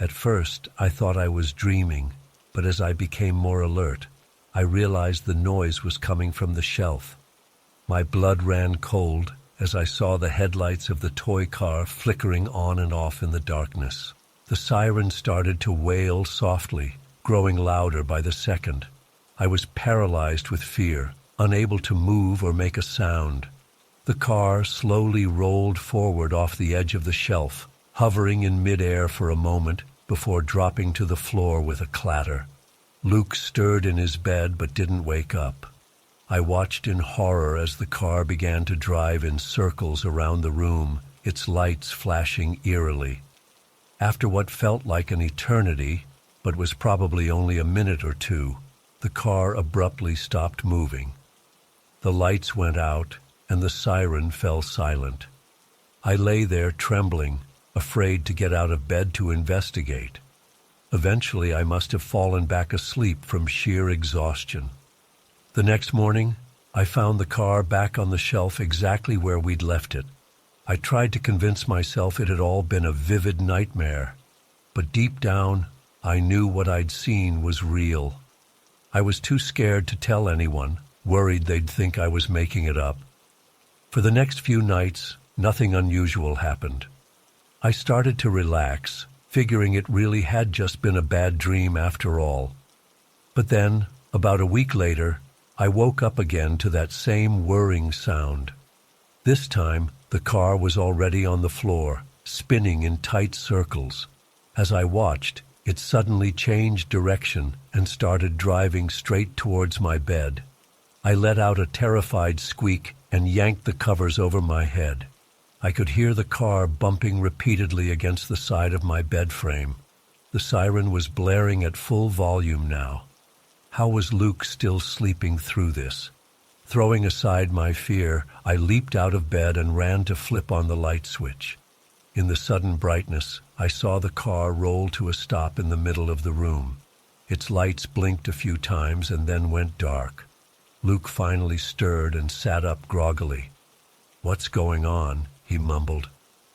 At first, I thought I was dreaming, but as I became more alert, I realized the noise was coming from the shelf. My blood ran cold as I saw the headlights of the toy car flickering on and off in the darkness. The siren started to wail softly, growing louder by the second. I was paralyzed with fear, unable to move or make a sound. The car slowly rolled forward off the edge of the shelf, hovering in midair for a moment before dropping to the floor with a clatter. Luke stirred in his bed but didn't wake up. I watched in horror as the car began to drive in circles around the room, its lights flashing eerily. After what felt like an eternity, but was probably only a minute or two, the car abruptly stopped moving. The lights went out, and the siren fell silent. I lay there trembling, afraid to get out of bed to investigate. Eventually, I must have fallen back asleep from sheer exhaustion. The next morning, I found the car back on the shelf exactly where we'd left it. I tried to convince myself it had all been a vivid nightmare, but deep down, I knew what I'd seen was real. I was too scared to tell anyone, worried they'd think I was making it up. For the next few nights, nothing unusual happened. I started to relax, figuring it really had just been a bad dream after all. But then, about a week later, I woke up again to that same whirring sound. This time, the car was already on the floor, spinning in tight circles. As I watched, it suddenly changed direction and started driving straight towards my bed. I let out a terrified squeak and yanked the covers over my head. I could hear the car bumping repeatedly against the side of my bed frame. The siren was blaring at full volume now. How was Luke still sleeping through this? Throwing aside my fear, I leaped out of bed and ran to flip on the light switch. In the sudden brightness, I saw the car roll to a stop in the middle of the room. Its lights blinked a few times and then went dark. Luke finally stirred and sat up groggily. "What's going on?" he mumbled.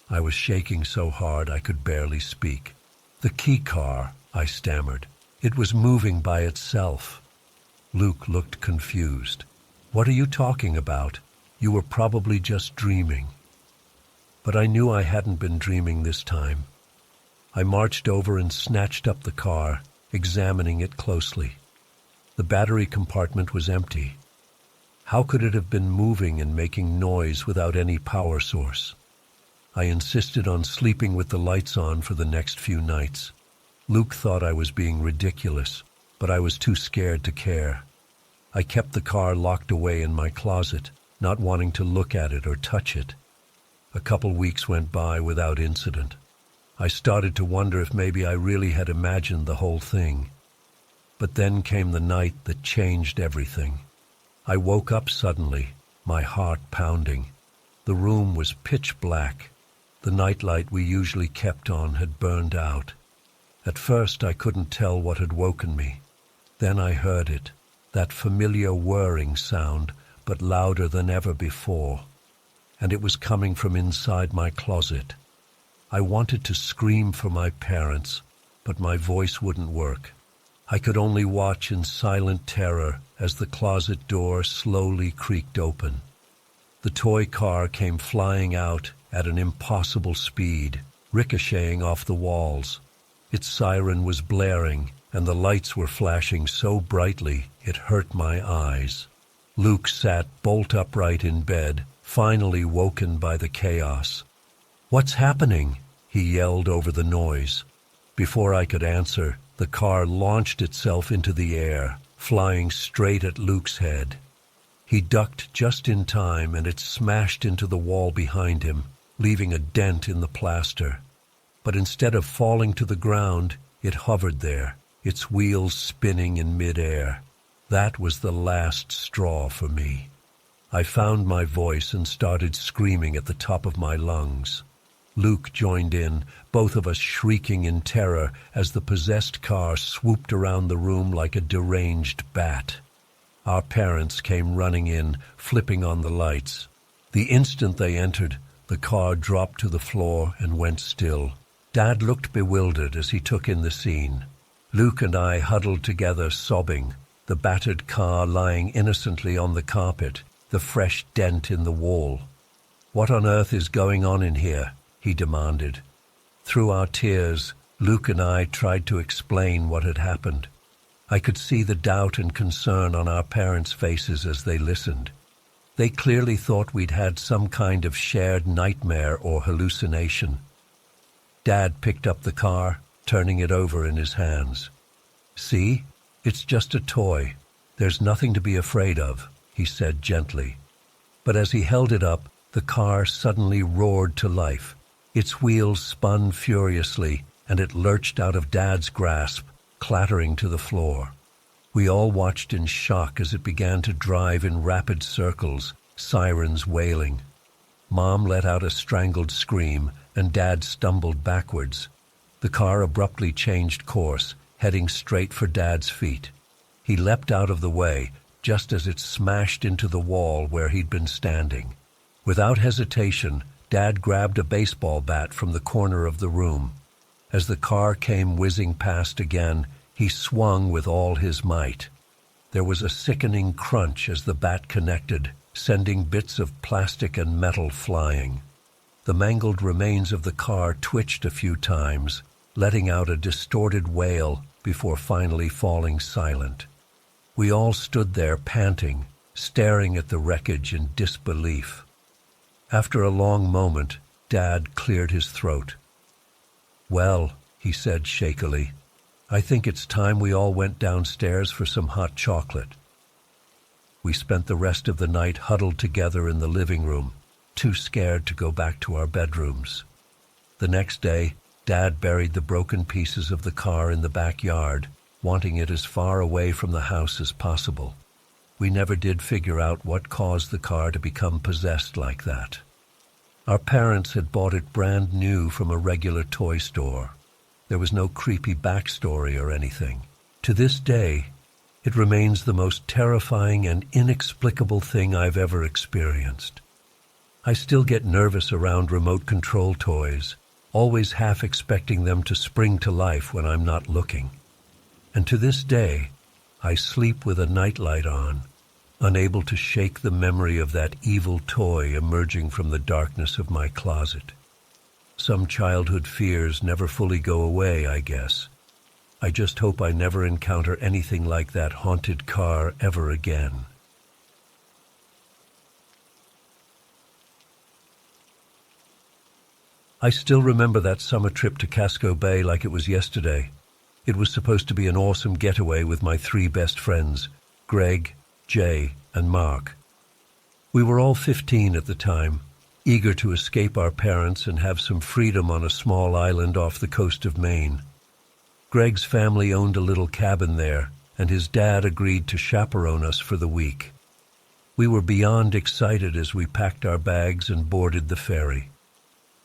I was shaking so hard I could barely speak. "The key car," I stammered. "It was moving by itself." Luke looked confused. "What are you talking about? You were probably just dreaming." But I knew I hadn't been dreaming this time. I marched over and snatched up the car, examining it closely. The battery compartment was empty. How could it have been moving and making noise without any power source? I insisted on sleeping with the lights on for the next few nights. Luke thought I was being ridiculous, but I was too scared to care. I kept the car locked away in my closet, not wanting to look at it or touch it. A couple weeks went by without incident. I started to wonder if maybe I really had imagined the whole thing. But then came the night that changed everything. I woke up suddenly, my heart pounding. The room was pitch black. The nightlight we usually kept on had burned out. At first I couldn't tell what had woken me. Then I heard it, that familiar whirring sound, but louder than ever before. And it was coming from inside my closet. I wanted to scream for my parents, but my voice wouldn't work. I could only watch in silent terror as the closet door slowly creaked open. The toy car came flying out at an impossible speed, ricocheting off the walls. Its siren was blaring, and the lights were flashing so brightly it hurt my eyes. Luke sat bolt upright in bed, finally woken by the chaos. "What's happening?" he yelled over the noise. Before I could answer, the car launched itself into the air, flying straight at Luke's head. He ducked just in time, and it smashed into the wall behind him, leaving a dent in the plaster. But instead of falling to the ground, it hovered there, its wheels spinning in mid-air. That was the last straw for me. I found my voice and started screaming at the top of my lungs. Luke joined in, both of us shrieking in terror as the possessed car swooped around the room like a deranged bat. Our parents came running in, flipping on the lights. The instant they entered, the car dropped to the floor and went still. Dad looked bewildered as he took in the scene. Luke and I huddled together, sobbing, the battered car lying innocently on the carpet, the fresh dent in the wall. "What on earth is going on in here?" he demanded. Through our tears, Luke and I tried to explain what had happened. I could see the doubt and concern on our parents' faces as they listened. They clearly thought we'd had some kind of shared nightmare or hallucination. Dad picked up the car, turning it over in his hands. "See? It's just a toy. There's nothing to be afraid of," he said gently. But as he held it up, the car suddenly roared to life. Its wheels spun furiously, and it lurched out of Dad's grasp, clattering to the floor. We all watched in shock as it began to drive in rapid circles, sirens wailing. Mom let out a strangled scream, and Dad stumbled backwards. The car abruptly changed course, heading straight for Dad's feet. He leapt out of the way, just as it smashed into the wall where he'd been standing. Without hesitation, Dad grabbed a baseball bat from the corner of the room. As the car came whizzing past again, he swung with all his might. There was a sickening crunch as the bat connected, sending bits of plastic and metal flying. The mangled remains of the car twitched a few times, letting out a distorted wail before finally falling silent. We all stood there panting, staring at the wreckage in disbelief. After a long moment, Dad cleared his throat. "Well," he said shakily, "I think it's time we all went downstairs for some hot chocolate." We spent the rest of the night huddled together in the living room, too scared to go back to our bedrooms. The next day, Dad buried the broken pieces of the car in the backyard, wanting it as far away from the house as possible. We never did figure out what caused the car to become possessed like that. Our parents had bought it brand new from a regular toy store. There was no creepy backstory or anything. To this day, it remains the most terrifying and inexplicable thing I've ever experienced. I still get nervous around remote control toys, always half expecting them to spring to life when I'm not looking. And to this day, I sleep with a nightlight on, unable to shake the memory of that evil toy emerging from the darkness of my closet. Some childhood fears never fully go away, I guess. I just hope I never encounter anything like that haunted car ever again. I still remember that summer trip to Casco Bay like it was yesterday. It was supposed to be an awesome getaway with my 3 best friends, Greg, Jay, and Mark. We were all 15 at the time, eager to escape our parents and have some freedom on a small island off the coast of Maine. Greg's family owned a little cabin there, and his dad agreed to chaperone us for the week. We were beyond excited as we packed our bags and boarded the ferry.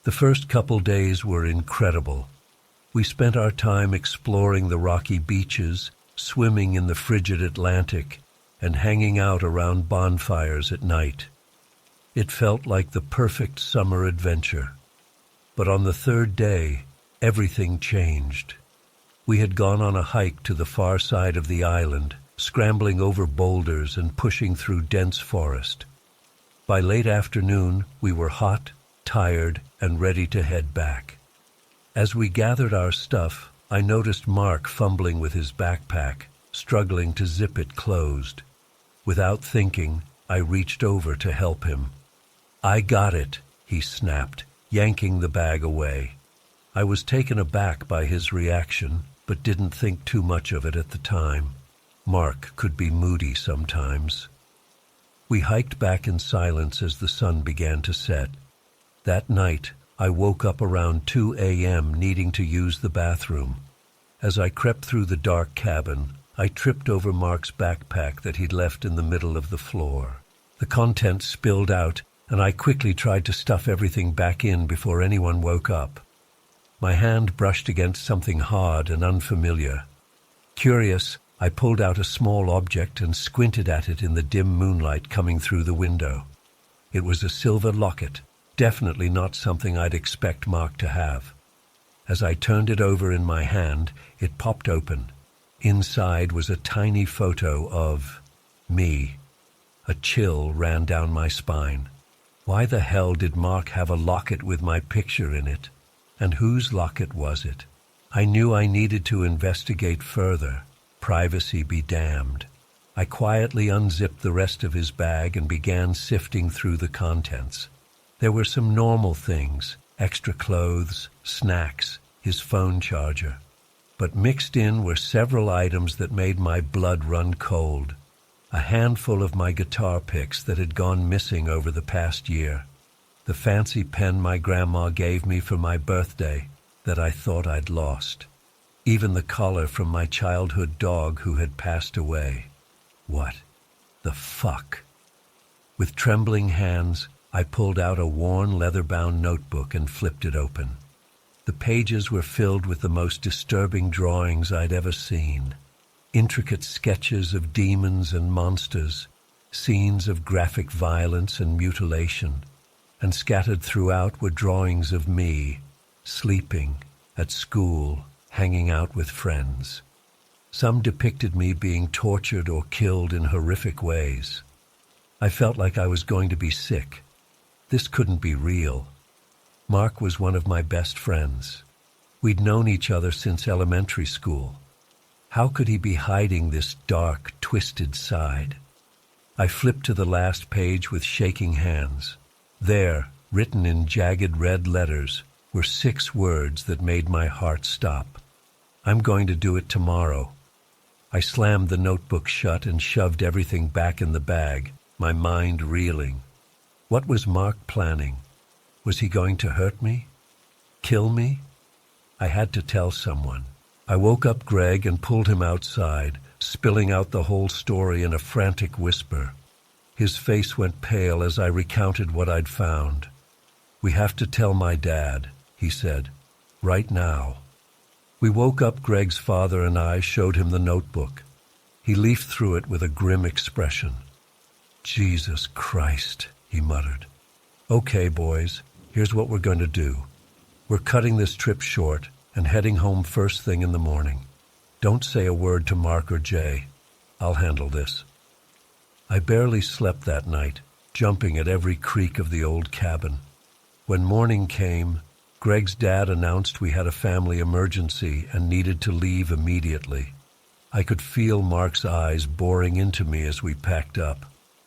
The first couple days were incredible. We spent our time exploring the rocky beaches, swimming in the frigid Atlantic, and hanging out around bonfires at night. It felt like the perfect summer adventure. But on the 3rd day, everything changed. We had gone on a hike to the far side of the island, scrambling over boulders and pushing through dense forest. By late afternoon, we were hot, tired, and ready to head back. As we gathered our stuff, I noticed Mark fumbling with his backpack, struggling to zip it closed. Without thinking, I reached over to help him. "I got it," he snapped, yanking the bag away. I was taken aback by his reaction, but didn't think too much of it at the time. Mark could be moody sometimes. We hiked back in silence as the sun began to set. That night, I woke up around 2 a.m. needing to use the bathroom. As I crept through the dark cabin, I tripped over Mark's backpack that he'd left in the middle of the floor. The contents spilled out, and I quickly tried to stuff everything back in before anyone woke up. My hand brushed against something hard and unfamiliar. Curious, I pulled out a small object and squinted at it in the dim moonlight coming through the window. It was a silver locket. Definitely not something I'd expect Mark to have. As I turned it over in my hand, it popped open. Inside was a tiny photo of me. A chill ran down my spine. Why the hell did Mark have a locket with my picture in it? And whose locket was it? I knew I needed to investigate further. Privacy be damned. I quietly unzipped the rest of his bag and began sifting through the contents. There were some normal things, extra clothes, snacks, his phone charger. But mixed in were several items that made my blood run cold. A handful of my guitar picks that had gone missing over the past year. The fancy pen my grandma gave me for my birthday that I thought I'd lost. Even the collar from my childhood dog who had passed away. What the fuck? With trembling hands, I pulled out a worn leather-bound notebook and flipped it open. The pages were filled with the most disturbing drawings I'd ever seen. Intricate sketches of demons and monsters, scenes of graphic violence and mutilation, and scattered throughout were drawings of me, sleeping, at school, hanging out with friends. Some depicted me being tortured or killed in horrific ways. I felt like I was going to be sick. This couldn't be real. Mark was one of my best friends. We'd known each other since elementary school. How could he be hiding this dark, twisted side? I flipped to the last page with shaking hands. There, written in jagged red letters, were 6 words that made my heart stop. "I'm going to do it tomorrow." I slammed the notebook shut and shoved everything back in the bag, my mind reeling. What was Mark planning? Was he going to hurt me? Kill me? I had to tell someone. I woke up Greg and pulled him outside, spilling out the whole story in a frantic whisper. His face went pale as I recounted what I'd found. "We have to tell my dad," he said. "Right now." We woke up Greg's father and I showed him the notebook. He leafed through it with a grim expression. "Jesus Christ," he muttered. "Okay, boys, here's what we're going to do. We're cutting this trip short and heading home first thing in the morning. Don't say a word to Mark or Jay. I'll handle this." I barely slept that night, jumping at every creak of the old cabin. When morning came, Greg's dad announced we had a family emergency and needed to leave immediately. I could feel Mark's eyes boring into me as we packed up.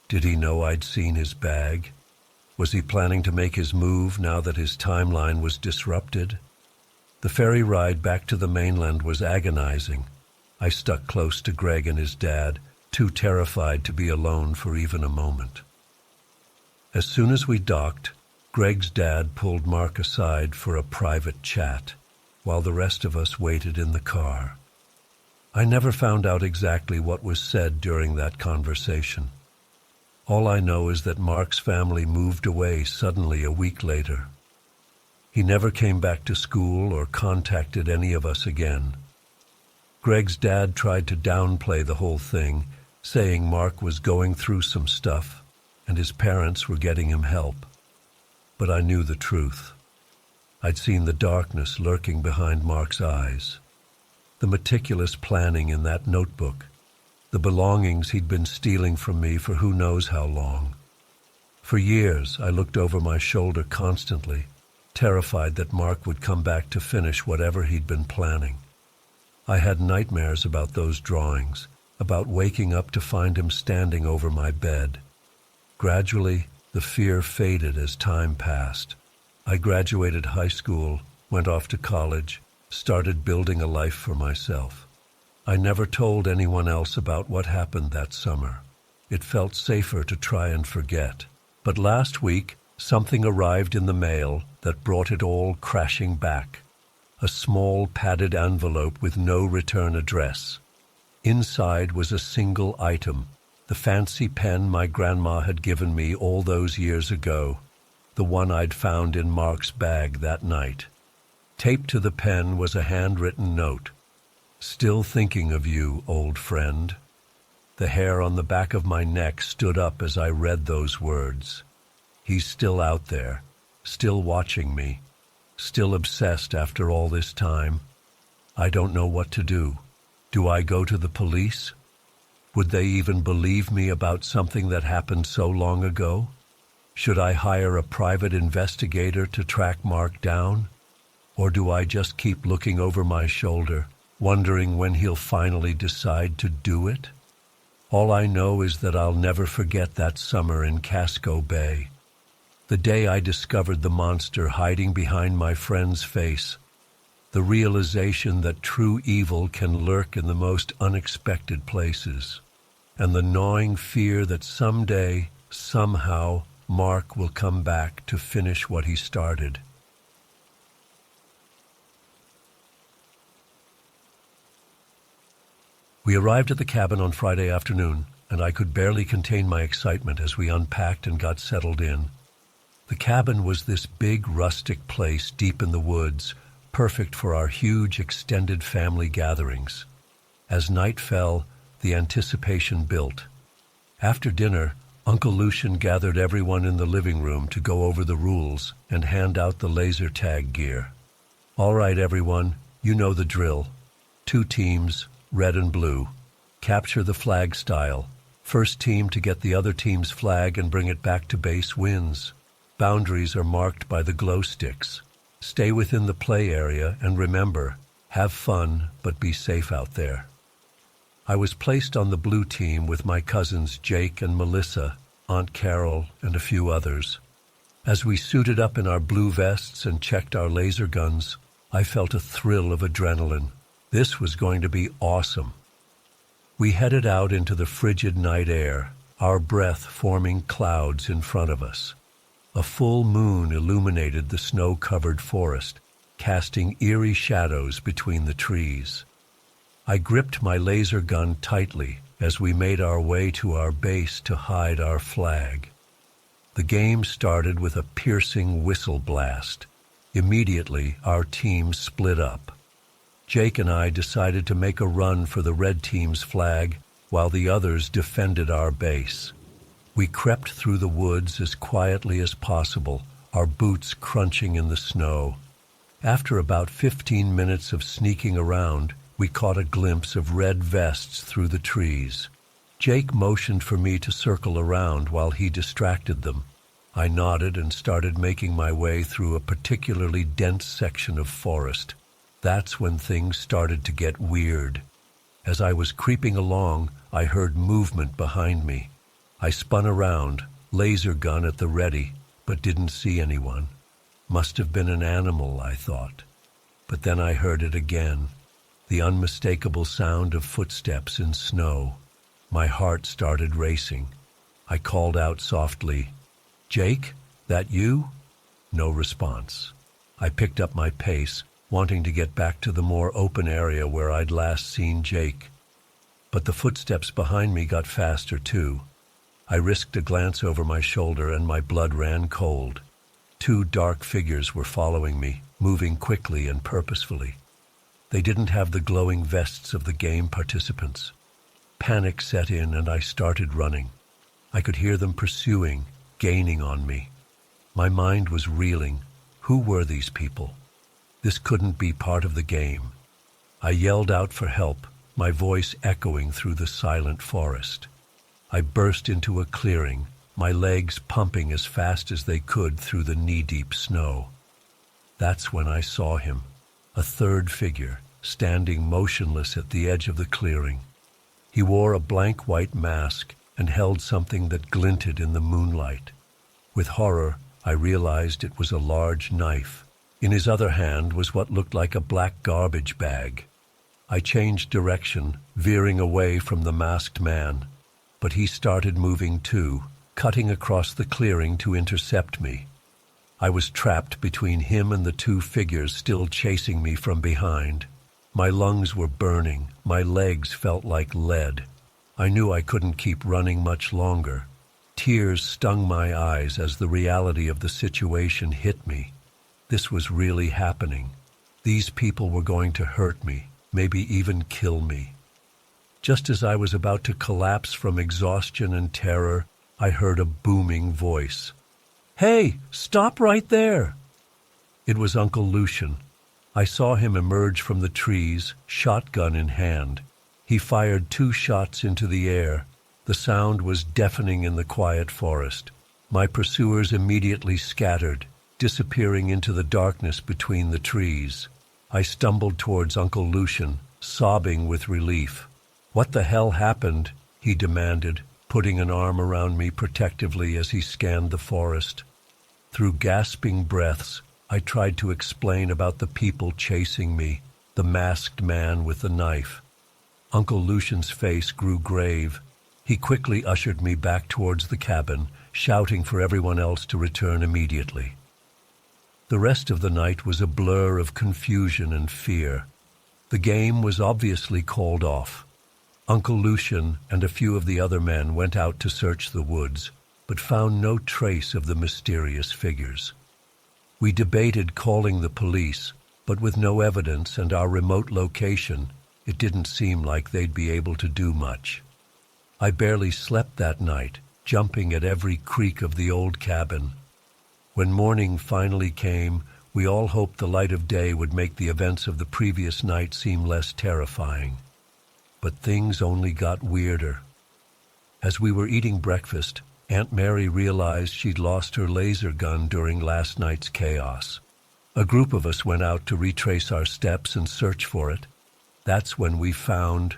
Did he know I'd seen his bag? Was he planning to make his move now that his timeline was disrupted? The ferry ride back to the mainland was agonizing. I stuck close to Greg and his dad, too terrified to be alone for even a moment. As soon as we docked, Greg's dad pulled Mark aside for a private chat, while the rest of us waited in the car. I never found out exactly what was said during that conversation. All I know is that Mark's family moved away suddenly a week later. He never came back to school or contacted any of us again. Greg's dad tried to downplay the whole thing, saying Mark was going through some stuff and his parents were getting him help. But I knew the truth. I'd seen the darkness lurking behind Mark's eyes. The meticulous planning in that notebook, the belongings he'd been stealing from me for who knows how long. For years, I looked over my shoulder constantly, terrified that Mark would come back to finish whatever he'd been planning. I had nightmares about those drawings, about waking up to find him standing over my bed. Gradually, the fear faded as time passed. I graduated high school, went off to college, started building a life for myself. I never told anyone else about what happened that summer. It felt safer to try and forget. But last week, something arrived in the mail that brought it all crashing back. A small padded envelope with no return address. Inside was a single item, the fancy pen my grandma had given me all those years ago, the one I'd found in Mark's bag that night. Taped to the pen was a handwritten note. "Still thinking of you, old friend." The hair on the back of my neck stood up as I read those words. He's still out there, still watching me, still obsessed after all this time. I don't know what to do. Do I go to the police? Would they even believe me about something that happened so long ago? Should I hire a private investigator to track Mark down? Or do I just keep looking over my shoulder, wondering when he'll finally decide to do it? All I know is that I'll never forget that summer in Casco Bay. The day I discovered the monster hiding behind my friend's face, the realization that true evil can lurk in the most unexpected places, and the gnawing fear that someday, somehow, Mark will come back to finish what he started. We arrived at the cabin on Friday afternoon, and I could barely contain my excitement as we unpacked and got settled in. The cabin was this big rustic place deep in the woods, perfect for our huge extended family gatherings. As night fell, the anticipation built. After dinner, Uncle Lucian gathered everyone in the living room to go over the rules and hand out the laser tag gear. "All right, everyone, you know the drill. 2 teams, red and blue. Capture the flag style. First team to get the other team's flag and bring it back to base wins. Boundaries are marked by the glow sticks. Stay within the play area and remember, have fun, but be safe out there." I was placed on the blue team with my cousins Jake and Melissa, Aunt Carol, and a few others. As we suited up in our blue vests and checked our laser guns, I felt a thrill of adrenaline. This was going to be awesome. We headed out into the frigid night air, our breath forming clouds in front of us. A full moon illuminated the snow-covered forest, casting eerie shadows between the trees. I gripped my laser gun tightly as we made our way to our base to hide our flag. The game started with a piercing whistle blast. Immediately, our teams split up. Jake and I decided to make a run for the red team's flag, while the others defended our base. We crept through the woods as quietly as possible, our boots crunching in the snow. After about 15 minutes of sneaking around, we caught a glimpse of red vests through the trees. Jake motioned for me to circle around while he distracted them. I nodded and started making my way through a particularly dense section of forest. That's when things started to get weird. As I was creeping along, I heard movement behind me. I spun around, laser gun at the ready, but didn't see anyone. Must have been an animal, I thought. But then I heard it again, the unmistakable sound of footsteps in snow. My heart started racing. I called out softly, "Jake, that you?" No response. I picked up my pace, wanting to get back to the more open area where I'd last seen Jake. But the footsteps behind me got faster too. I risked a glance over my shoulder and my blood ran cold. Two dark figures were following me, moving quickly and purposefully. They didn't have the glowing vests of the game participants. Panic set in and I started running. I could hear them pursuing, gaining on me. My mind was reeling. Who were these people? This couldn't be part of the game. I yelled out for help, my voice echoing through the silent forest. I burst into a clearing, my legs pumping as fast as they could through the knee-deep snow. That's when I saw him, a third figure, standing motionless at the edge of the clearing. He wore a blank white mask and held something that glinted in the moonlight. With horror, I realized it was a large knife. In his other hand was what looked like a black garbage bag. I changed direction, veering away from the masked man, but he started moving too, cutting across the clearing to intercept me. I was trapped between him and the two figures still chasing me from behind. My lungs were burning, my legs felt like lead. I knew I couldn't keep running much longer. Tears stung my eyes as the reality of the situation hit me. This was really happening. These people were going to hurt me, maybe even kill me. Just as I was about to collapse from exhaustion and terror, I heard a booming voice. "Hey, stop right there!" It was Uncle Lucian. I saw him emerge from the trees, shotgun in hand. He fired 2 shots into the air. The sound was deafening in the quiet forest. My pursuers immediately scattered, disappearing into the darkness between the trees. I stumbled towards Uncle Lucian, sobbing with relief. "What the hell happened?" he demanded, putting an arm around me protectively as he scanned the forest. Through gasping breaths, I tried to explain about the people chasing me, the masked man with the knife. Uncle Lucian's face grew grave. He quickly ushered me back towards the cabin, shouting for everyone else to return immediately. The rest of the night was a blur of confusion and fear. The game was obviously called off. Uncle Lucian and a few of the other men went out to search the woods, but found no trace of the mysterious figures. We debated calling the police, but with no evidence and our remote location, it didn't seem like they'd be able to do much. I barely slept that night, jumping at every creak of the old cabin. When morning finally came, we all hoped the light of day would make the events of the previous night seem less terrifying. But things only got weirder. As we were eating breakfast, Aunt Mary realized she'd lost her laser gun during last night's chaos. A group of us went out to retrace our steps and search for it. That's when we found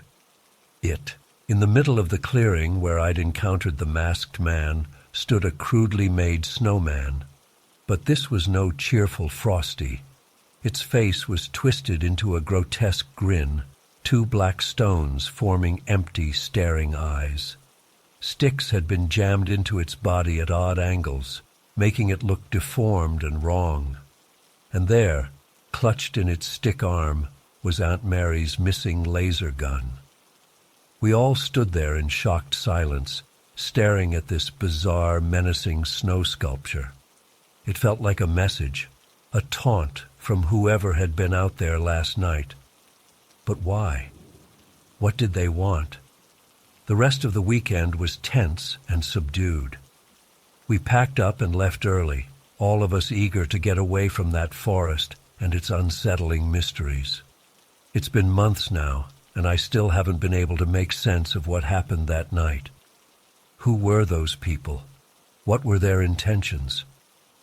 it. In the middle of the clearing where I'd encountered the masked man stood a crudely made snowman. But this was no cheerful Frosty. Its face was twisted into a grotesque grin, 2 black stones forming empty, staring eyes. Sticks had been jammed into its body at odd angles, making it look deformed and wrong. And there, clutched in its stick arm, was Aunt Mary's missing laser gun. We all stood there in shocked silence, staring at this bizarre, menacing snow sculpture. It felt like a message, a taunt from whoever had been out there last night. But why? What did they want? The rest of the weekend was tense and subdued. We packed up and left early, all of us eager to get away from that forest and its unsettling mysteries. It's been months now, and I still haven't been able to make sense of what happened that night. Who were those people? What were their intentions?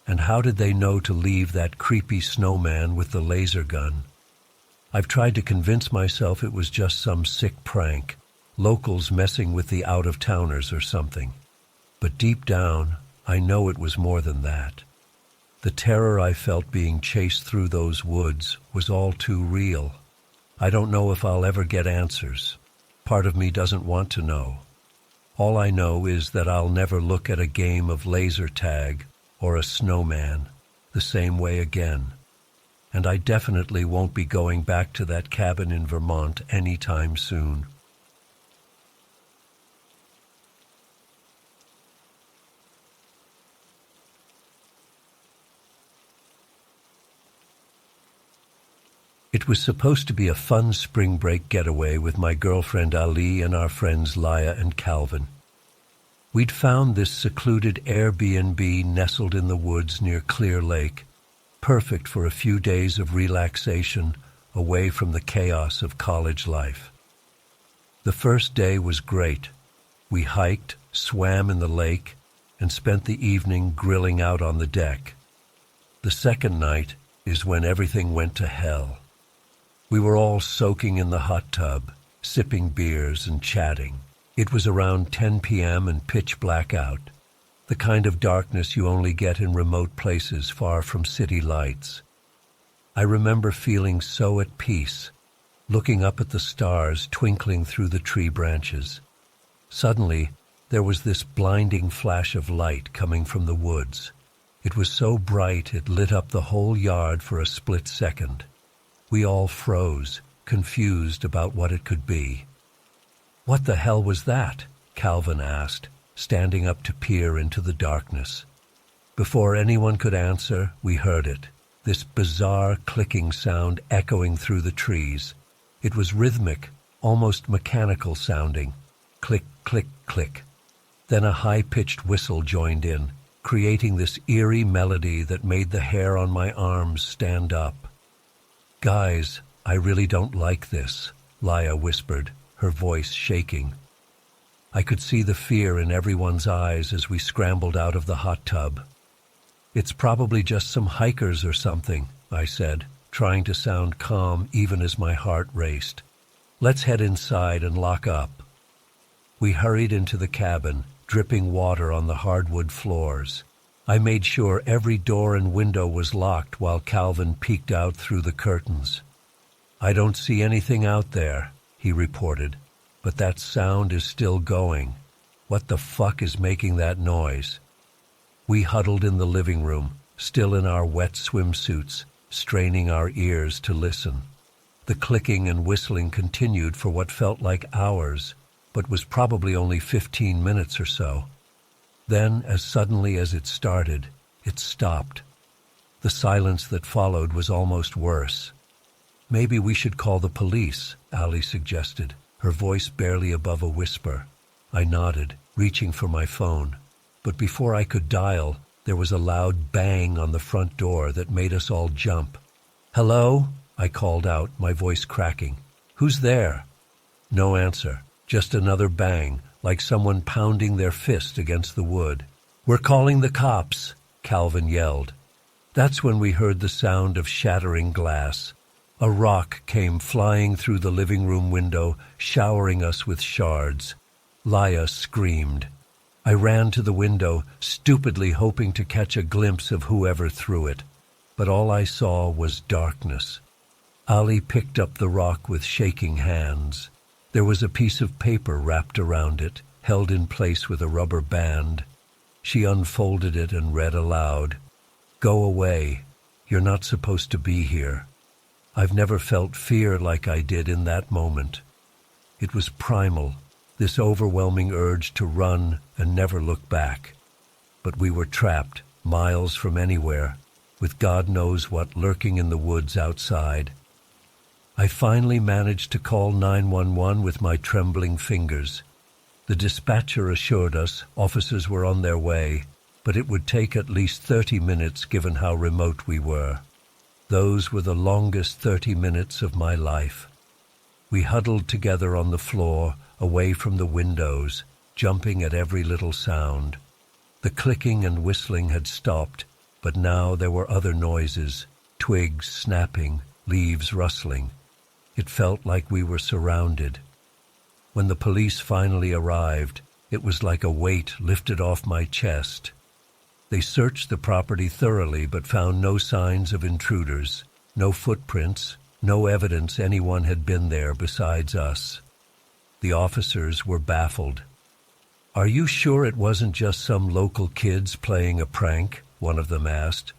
And how did they know to leave that creepy snowman with the laser gun? I've tried to convince myself it was just some sick prank, locals messing with the out-of-towners or something. But deep down, I know it was more than that. The terror I felt being chased through those woods was all too real. I don't know if I'll ever get answers. Part of me doesn't want to know. All I know is that I'll never look at a game of laser tag or a snowman the same way again. And I definitely won't be going back to that cabin in Vermont anytime soon. It was supposed to be a fun spring break getaway with my girlfriend Ali and our friends Laya and Calvin. We'd found this secluded Airbnb nestled in the woods near Clear Lake, perfect for a few days of relaxation away from the chaos of college life. The first day was great. We hiked, swam in the lake, and spent the evening grilling out on the deck. The second night is when everything went to hell. We were all soaking in the hot tub, sipping beers and chatting. It was around 10 p.m. and pitch black out, the kind of darkness you only get in remote places far from city lights. I remember feeling so at peace, looking up at the stars twinkling through the tree branches. Suddenly, there was this blinding flash of light coming from the woods. It was so bright it lit up the whole yard for a split second. We all froze, confused about what it could be. "What the hell was that?" Calvin asked, standing up to peer into the darkness. Before anyone could answer, we heard it, this bizarre clicking sound echoing through the trees. It was rhythmic, almost mechanical sounding. Click, click, click. Then a high-pitched whistle joined in, creating this eerie melody that made the hair on my arms stand up. "Guys, I really don't like this," Laya whispered, her voice shaking. I could see the fear in everyone's eyes as we scrambled out of the hot tub. "It's probably just some hikers or something," I said, trying to sound calm even as my heart raced. "Let's head inside and lock up." We hurried into the cabin, dripping water on the hardwood floors. I made sure every door and window was locked while Calvin peeked out through the curtains. "I don't see anything out there," he reported, "but that sound is still going. What the fuck is making that noise?" We huddled in the living room, still in our wet swimsuits, straining our ears to listen. The clicking and whistling continued for what felt like hours, but was probably only 15 minutes or so. Then, as suddenly as it started, it stopped. The silence that followed was almost worse. "Maybe we should call the police," Ali suggested, her voice barely above a whisper. I nodded, reaching for my phone. But before I could dial, there was a loud bang on the front door that made us all jump. "Hello?" I called out, my voice cracking. "Who's there?" No answer, just another bang, like someone pounding their fist against the wood. "We're calling the cops," Calvin yelled. That's when we heard the sound of shattering glass. A rock came flying through the living room window, showering us with shards. Laya screamed. I ran to the window, stupidly hoping to catch a glimpse of whoever threw it. But all I saw was darkness. Ali picked up the rock with shaking hands. There was a piece of paper wrapped around it, held in place with a rubber band. She unfolded it and read aloud, "Go away. You're not supposed to be here." I've never felt fear like I did in that moment. It was primal, this overwhelming urge to run and never look back. But we were trapped, miles from anywhere, with God knows what lurking in the woods outside. I finally managed to call 911 with my trembling fingers. The dispatcher assured us officers were on their way, but it would take at least 30 minutes given how remote we were. Those were the longest 30 minutes of my life. We huddled together on the floor, away from the windows, jumping at every little sound. The clicking and whistling had stopped, but now there were other noises, twigs snapping, leaves rustling. It felt like we were surrounded. When the police finally arrived, it was like a weight lifted off my chest. They searched the property thoroughly but found no signs of intruders, no footprints, no evidence anyone had been there besides us. The officers were baffled. "Are you sure it wasn't just some local kids playing a prank?" one of them asked.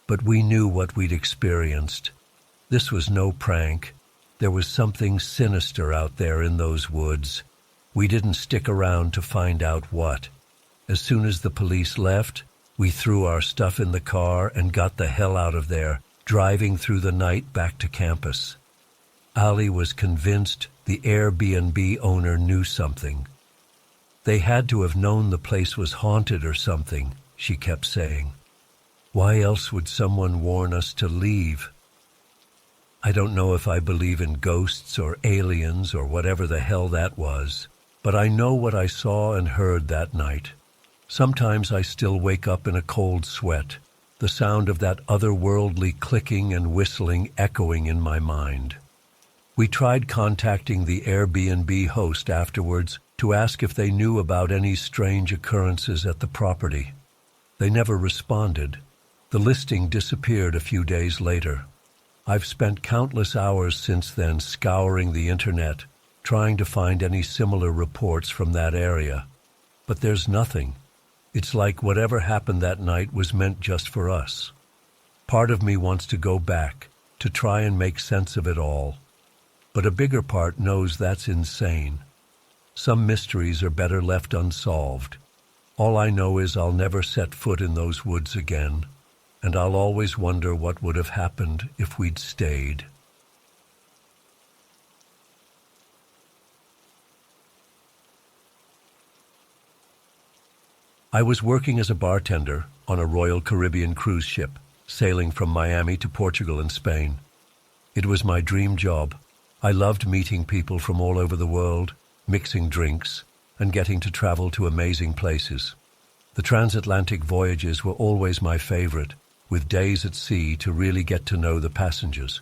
But we knew what we'd experienced. This was no prank. There was something sinister out there in those woods. We didn't stick around to find out what. As soon as the police left, we threw our stuff in the car and got the hell out of there, driving through the night back to campus. Ali was convinced the Airbnb owner knew something. "They had to have known the place was haunted or something," she kept saying. "Why else would someone warn us to leave?" I don't know if I believe in ghosts or aliens or whatever the hell that was, but I know what I saw and heard that night. Sometimes I still wake up in a cold sweat, the sound of that otherworldly clicking and whistling echoing in my mind. We tried contacting the Airbnb host afterwards to ask if they knew about any strange occurrences at the property. They never responded. The listing disappeared a few days later. I've spent countless hours since then scouring the internet, trying to find any similar reports from that area. But there's nothing. It's like whatever happened that night was meant just for us. Part of me wants to go back, to try and make sense of it all. But a bigger part knows that's insane. Some mysteries are better left unsolved. All I know is I'll never set foot in those woods again, and I'll always wonder what would have happened if we'd stayed. I was working as a bartender on a Royal Caribbean cruise ship, sailing from Miami to Portugal and Spain. It was my dream job. I loved meeting people from all over the world, mixing drinks, and getting to travel to amazing places. The transatlantic voyages were always my favorite, with days at sea to really get to know the passengers.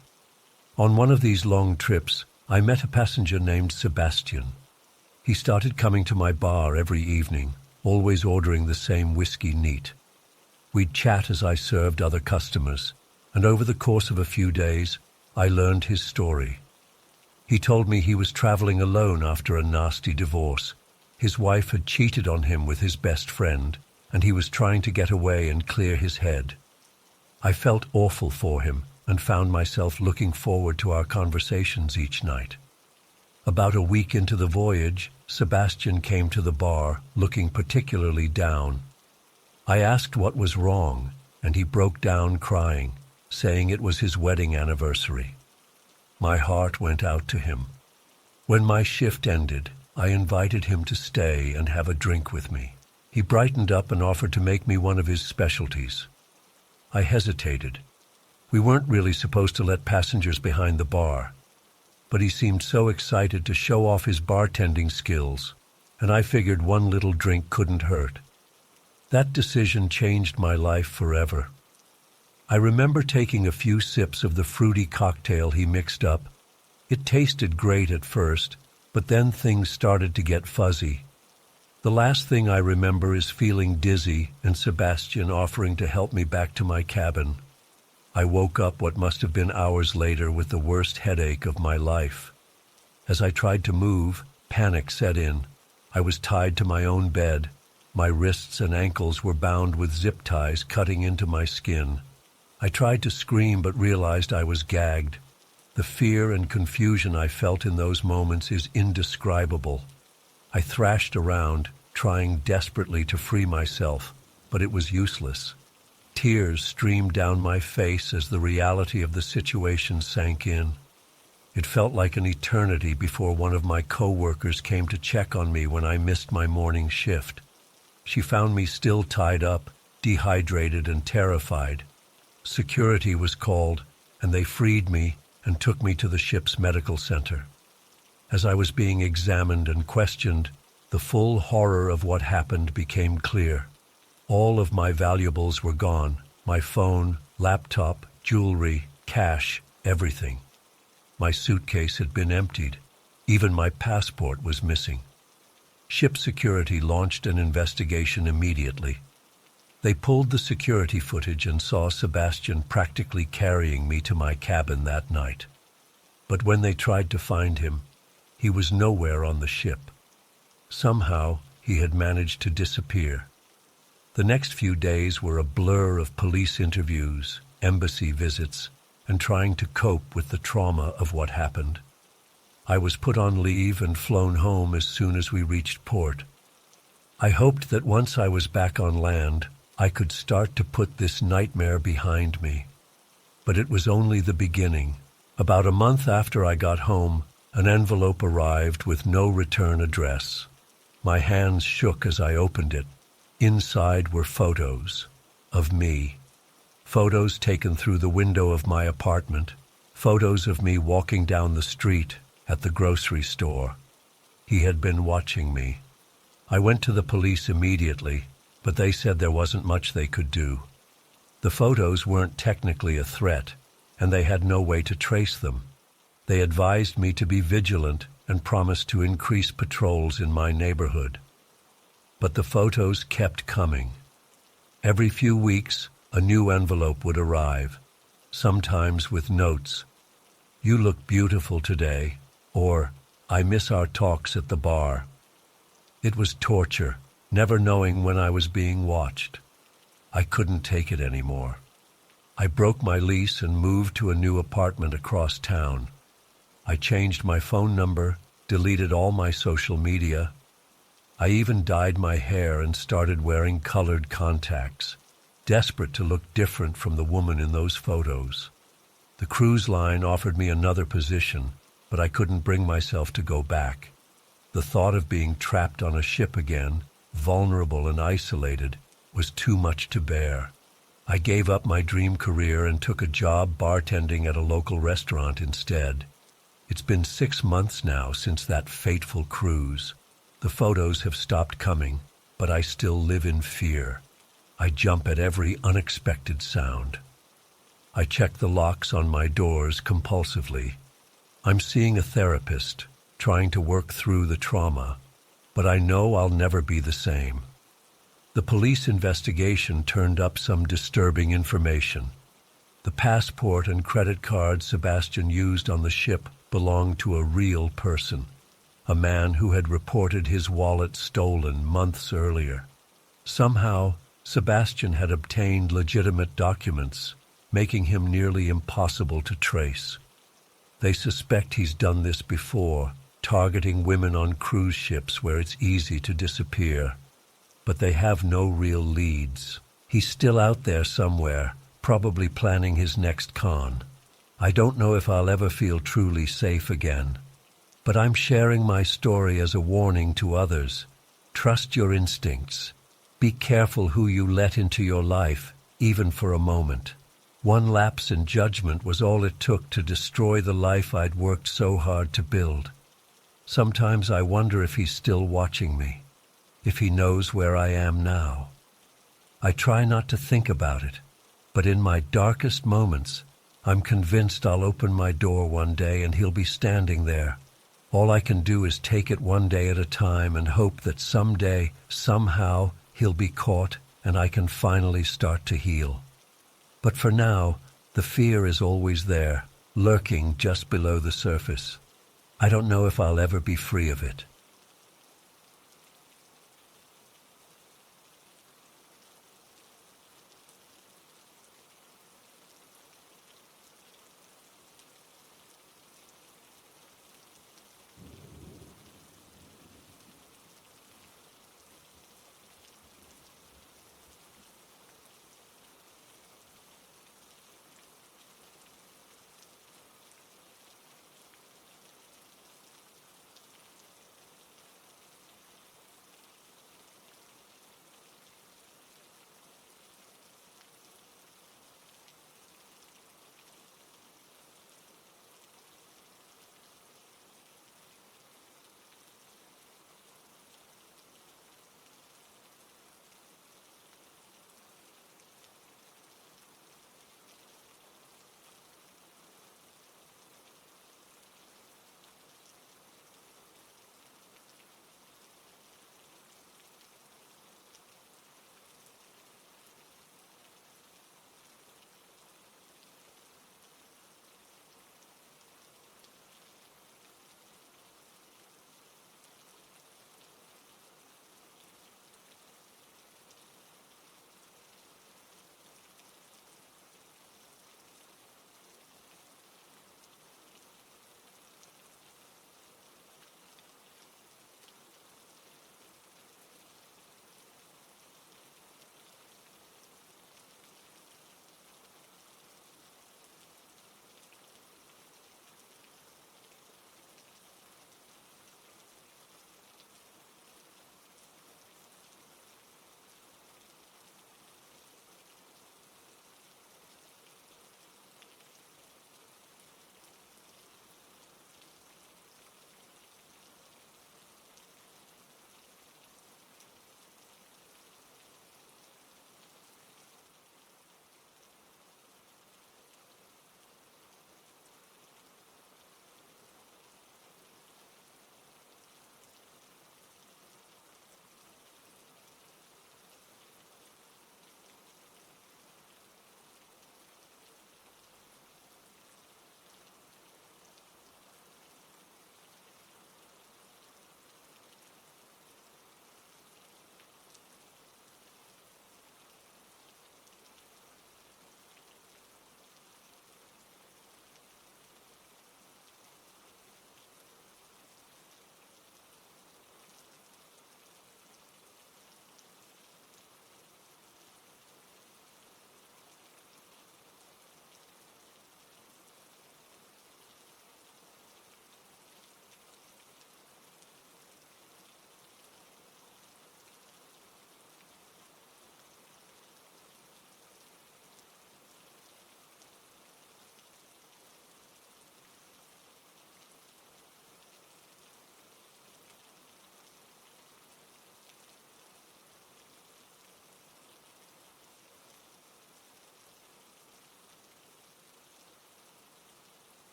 On one of these long trips, I met a passenger named Sebastian. He started coming to my bar every evening, always ordering the same whiskey neat. We'd chat as I served other customers, and over the course of a few days, I learned his story. He told me he was traveling alone after a nasty divorce. His wife had cheated on him with his best friend, and he was trying to get away and clear his head. I felt awful for him and found myself looking forward to our conversations each night. About a week into the voyage, Sebastian came to the bar, looking particularly down. I asked what was wrong, and he broke down crying, saying it was his wedding anniversary. My heart went out to him. When my shift ended, I invited him to stay and have a drink with me. He brightened up and offered to make me one of his specialties. I hesitated. We weren't really supposed to let passengers behind the bar, but he seemed so excited to show off his bartending skills, and I figured one little drink couldn't hurt. That decision changed my life forever. I remember taking a few sips of the fruity cocktail he mixed up. It tasted great at first, but then things started to get fuzzy. The last thing I remember is feeling dizzy and Sebastian offering to help me back to my cabin. I woke up what must have been hours later with the worst headache of my life. As I tried to move, panic set in. I was tied to my own bed. My wrists and ankles were bound with zip ties cutting into my skin. I tried to scream but realized I was gagged. The fear and confusion I felt in those moments is indescribable. I thrashed around, trying desperately to free myself, but it was useless. Tears streamed down my face as the reality of the situation sank in. It felt like an eternity before one of my co-workers came to check on me when I missed my morning shift. She found me still tied up, dehydrated and terrified. Security was called, and they freed me and took me to the ship's medical center. As I was being examined and questioned, the full horror of what happened became clear. All of my valuables were gone. My phone, laptop, jewelry, cash, everything. My suitcase had been emptied. Even my passport was missing. Ship security launched an investigation immediately. They pulled the security footage and saw Sebastian practically carrying me to my cabin that night. But when they tried to find him, he was nowhere on the ship. Somehow, he had managed to disappear. The next few days were a blur of police interviews, embassy visits, and trying to cope with the trauma of what happened. I was put on leave and flown home as soon as we reached port. I hoped that once I was back on land, I could start to put this nightmare behind me. But it was only the beginning. About a month after I got home, an envelope arrived with no return address. My hands shook as I opened it. Inside were photos of me. Photos taken through the window of my apartment. Photos of me walking down the street, at the grocery store. He had been watching me. I went to the police immediately, but they said there wasn't much they could do. The photos weren't technically a threat, and they had no way to trace them. They advised me to be vigilant and promised to increase patrols in my neighborhood. But the photos kept coming. Every few weeks, a new envelope would arrive, sometimes with notes. "You look beautiful today," or "I miss our talks at the bar." It was torture, never knowing when I was being watched. I couldn't take it anymore. I broke my lease and moved to a new apartment across town. I changed my phone number, deleted all my social media. I even dyed my hair and started wearing colored contacts, desperate to look different from the woman in those photos. The cruise line offered me another position, but I couldn't bring myself to go back. The thought of being trapped on a ship again, vulnerable and isolated, was too much to bear. I gave up my dream career and took a job bartending at a local restaurant instead. It's been 6 months now since that fateful cruise. The photos have stopped coming, but I still live in fear. I jump at every unexpected sound. I check the locks on my doors compulsively. I'm seeing a therapist, trying to work through the trauma, but I know I'll never be the same. The police investigation turned up some disturbing information. The passport and credit card Sebastian used on the ship belonged to a real person, a man who had reported his wallet stolen months earlier. Somehow, Sebastian had obtained legitimate documents, making him nearly impossible to trace. They suspect he's done this before, targeting women on cruise ships where it's easy to disappear. But they have no real leads. He's still out there somewhere, probably planning his next con. I don't know if I'll ever feel truly safe again. But I'm sharing my story as a warning to others. Trust your instincts. Be careful who you let into your life, even for a moment. One lapse in judgment was all it took to destroy the life I'd worked so hard to build. Sometimes I wonder if he's still watching me, if he knows where I am now. I try not to think about it, but in my darkest moments, I'm convinced I'll open my door one day and he'll be standing there. All I can do is take it one day at a time and hope that someday, somehow, he'll be caught and I can finally start to heal. But for now, the fear is always there, lurking just below the surface. I don't know if I'll ever be free of it.